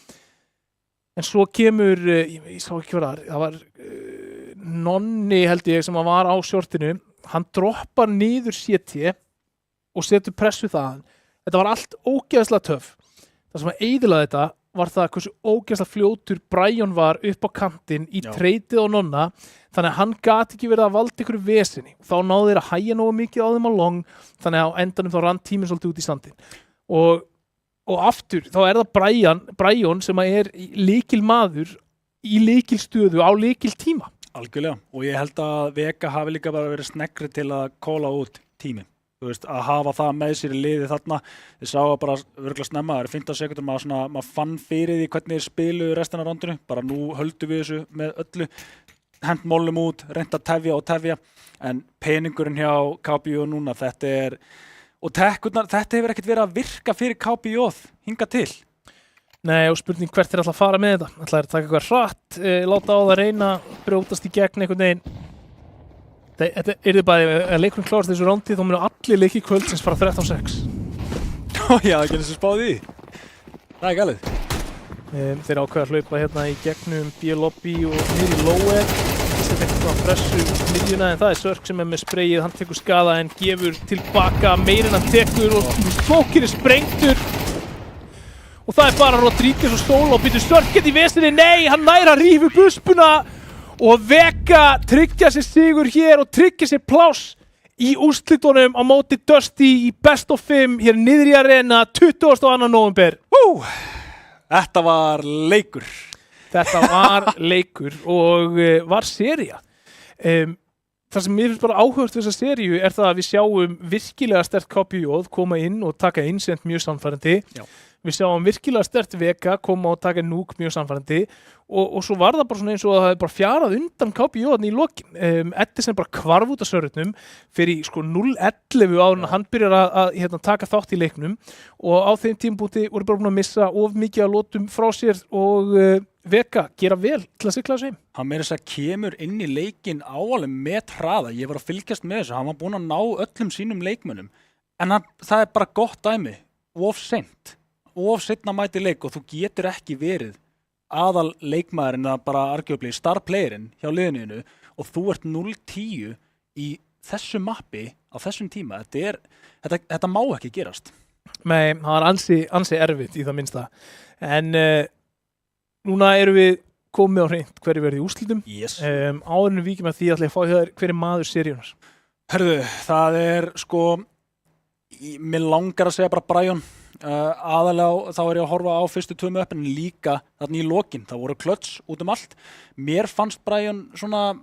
En svo kemur, ég sá ekki hvað það var Nonni held ég sem var á shortinu, hann droppar niður CT og setur pressu þaðan. Þetta var allt ógeðslega töff. Það sem að eyðilaði þetta var það hversu ógeðslega fljótur Brian var upp á kantinn í treytið á Nonna, þannig að hann gat ekki verið að valda ykkur vesinni. Þá náðu þeir að hægja nógu mikið á þeim á long, þannig að á endanum þá rann tíminn svolítið út í sandinn. Og aftur, þá er það Brian sem er lykil maður í lykil stöðu á lykil tíma. Algjörlega, og ég held að Vega hafi líka bara verið sneggri til að kóla út tíminn. Þú veist, að hafa það með sér í liði þarna. Þið sáu bara örgulega snemma, það eru 15 sekúndur, maður fann fyrir því hvernig þeir spiluðu restina af rándinu. Bara nú höldum við þessu með öllu, hent mólum út, reynda að tefja, en peningurinn hjá KBJ núna, og tekkurnar, þetta hefur ekkert verið að virka fyrir KBJ hingað til. Nei, og spurning hvert er alltaf að fara með þetta. Ætlaði að taka eitthvað hratt, láta á það reyna, brjótast í gegn einhvern veginn. Þetta er bæði að leikurinn klárast þessu rándi, þá munu allir leiki kvöldsins fara 13-6. Já, ekki eins og spáði í. Það er galið. Þeir ákveða að hlaupa hérna í gegnum B-lobby og niður í low-end. Þetta er eitthvað pressu út miðjuna, en það er Sörk sem er með sprayið, hann tekur skada en gefur tilbaka meirinn hann tekur og smókir er sprengtur. Og það er bara Rodríguez og Stóla og býtur Sörk í vesinni, nei, hann nær að rífa upp uspuna. Og Vega tryggja sér sigur hér og tryggja sér pláss í úrslitunum á móti Dusty í best of 5 hér niður í arena 22. nóvember. Þetta var leikur. Þetta var leikur og var sería. Það sem mér finnst bara áhugavert við þessa seríu er það að við sjáum virkilega sterkt KBJ koma inn og taka Incent mjög sannfærandi. Já. Við sjáum virkilega sterkt Vega koma og taka Nuke mjög sannfærandi og svo var það bara svona eins og að það hefði bara fjarað undan KBJ í lokin. Edison bara hvarf út af sörrutnum fyrir sko 0-11 áður en hann byrjar að taka þátt í leiknum og á þeim tímabúti voru bara búin að missa of mikið að lotum frá sér og Vega gera vel til að sigla þessu heim. Hann meira þess að kemur inn í leikinn áalveg með hraða. Ég var að fylgjast með þessu. Hann var búin að ná öllum sínum leikmönnum. En það er bara gott dæmi. Of seinna mæti leik og þú getur ekki verið aðal leikmaðurinn að bara arguably star playerinn hjá liðinu og þú ert 0-10 í þessu mappi á þessum tíma. Þetta má ekki gerast. Nei, það var ansi erfitt í það minnsta. En núna erum við komið á hreint hverju verið í úrslitum. Yes. Áður en við víkjum að því ætla ég að fá hér hver er maður seríunar. Hörðu, það er sko, mér langar að segja bara Brian. Aðalega þá er ég að horfa á fyrstu 2 möppin en líka þarna í lokin, það voru klöts út um allt. Mér fannst Brian svona,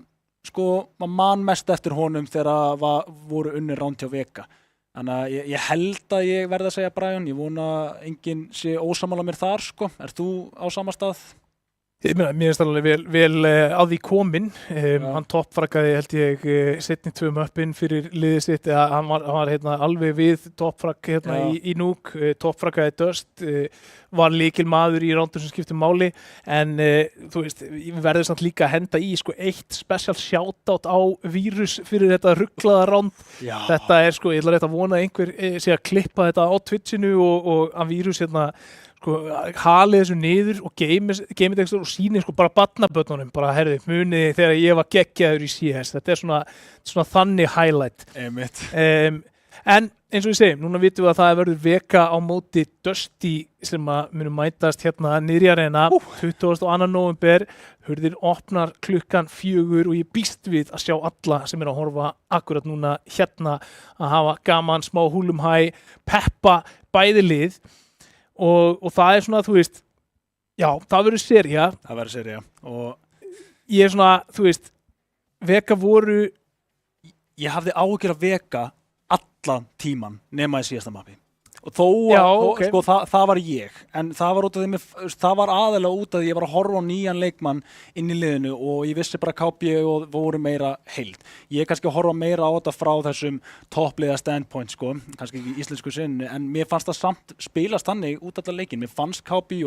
sko, maður man mest eftir honum þegar voru unnir ránd hjá Vega. Þannig að ég held að ég verði að segja Brian, ég vona enginn sé ósammála mér þar, sko. Er þú á sama stað? Mér finnst alveg vel að því kominn. Hann toppfraggaði held ég seinni 2 möppin fyrir liðið sitt. Hann var hérna, alveg við toppfragg hérna, í Nuke, toppfraggaði Dust, var lykilmaður í rándum sem skiptir máli. En þú veist, við verðum samt líka að henda í sko, eitt special shoutout á Vírus fyrir þetta rugglaða ránd. Já. Þetta er sko, ég ætla rétt að vona að einhver sé að klippa þetta á Twitchinu og að Vírus hérna sko, halið þessu niður og geymið og síni sko bara barnabörnunum bara herði, muniði þegar ég var geggjaður í CS. Þetta er svona þannig highlight. En eins og ég segi, núna vitum við að það verður veka á móti Dusty sem að munum mætast hérna niðri arena 22. nóvember, hurðir opnar klukkan 4 og ég býst við að sjá alla sem að horfa akkurat núna hérna að hafa gaman, smá húlumhæ, peppa bæði lið og það svona, þú veist, já, það verður sería. Það verður sería og ég svona, þú veist, veka voru... Ég hafði áhyggjur að veka allan tíman nema í síðasta mappi og okay. sko, það var ég en það var, það var aðalega út af því ég var að horfa á nýjan leikmann inn í liðinu og ég vissi bara KB og voru meira heild. Ég kannski að horfa meira á þetta frá þessum toppliða standpoint sko, kannski ekki í íslensku sinni en mér fannst það samt spilast þannig út allar leikin. Mér fannst KB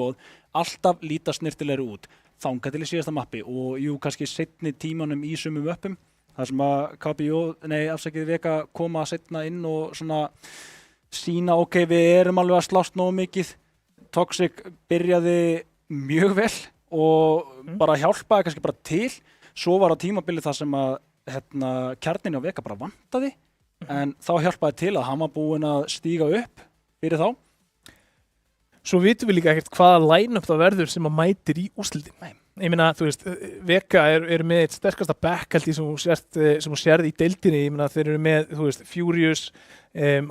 alltaf líta snirtilegri út þangað til í síðasta mappi og jú kannski seinni tímanum í sumum öppum þar sem að veka koma setna inn og svona sína ok, við erum alveg að slást nógu mikið. Toxic byrjaði mjög vel og bara hjálpaði kannski bara til. Svo var á tímabili það sem að kjarninni á veka bara vantaði en þá hjálpaði til að hann var búinn að stíga upp fyrir þá. Svo vitum við líka ekkert hvaða line-up það verður sem að mætir í úrslitin. Nei. Ég meina, þú veist, Veka er með eitt sterkasta back held ég sem þú sérð í deildinni. Ég meina, þeir eru með, þú veist, Furious,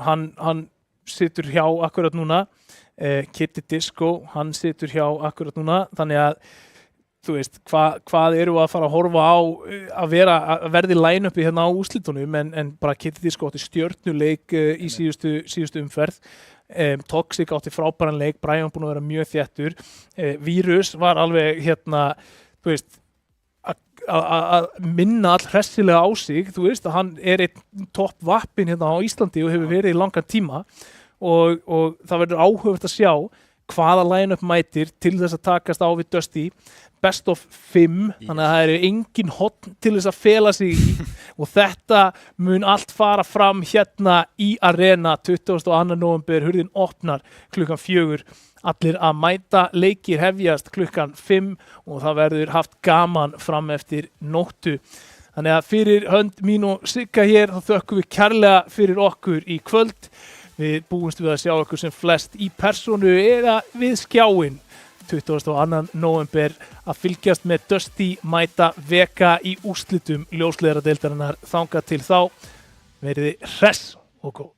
hann situr hjá akkurat núna, Kitty Disco, hann situr hjá akkurat núna, þannig að, þú veist, hvað eru að fara að horfa á að verði line-upi hérna á úrslitunum en bara Kitty Disco átti stjörnuleik í síðustu umferð. Toxic átti frábæran leik, Brian búinn að vera mjög þéttur, Virus var alveg hérna, þú veist, að minna all hressilega á sig, þú veist, að hann einn topp vappin hérna á Íslandi og hefur verið í langan tíma og það verður áhugavert að sjá hvaða line-up mætir til þess að takast á við Dusty. Best of 5, þannig að það eru engin hotn til þess að fela sig í og þetta mun allt fara fram hérna í arena 22. nóvember, hurðin opnar klukkan 4, allir að mæta, leikir hefjast klukkan 5 og það verður haft gaman fram eftir nóttu. Þannig að fyrir hönd mín og Sigga hér þá þökkum við kærlega fyrir okkur í kvöld. Við búumst við að sjá okkur sem flest í persónu eða við skjáinn 22. nóvember að fylgjast með Dusty mæta Veka í úrslitum ljósleiðaradeildarinnar. Þangað til þá, verið hress og góð.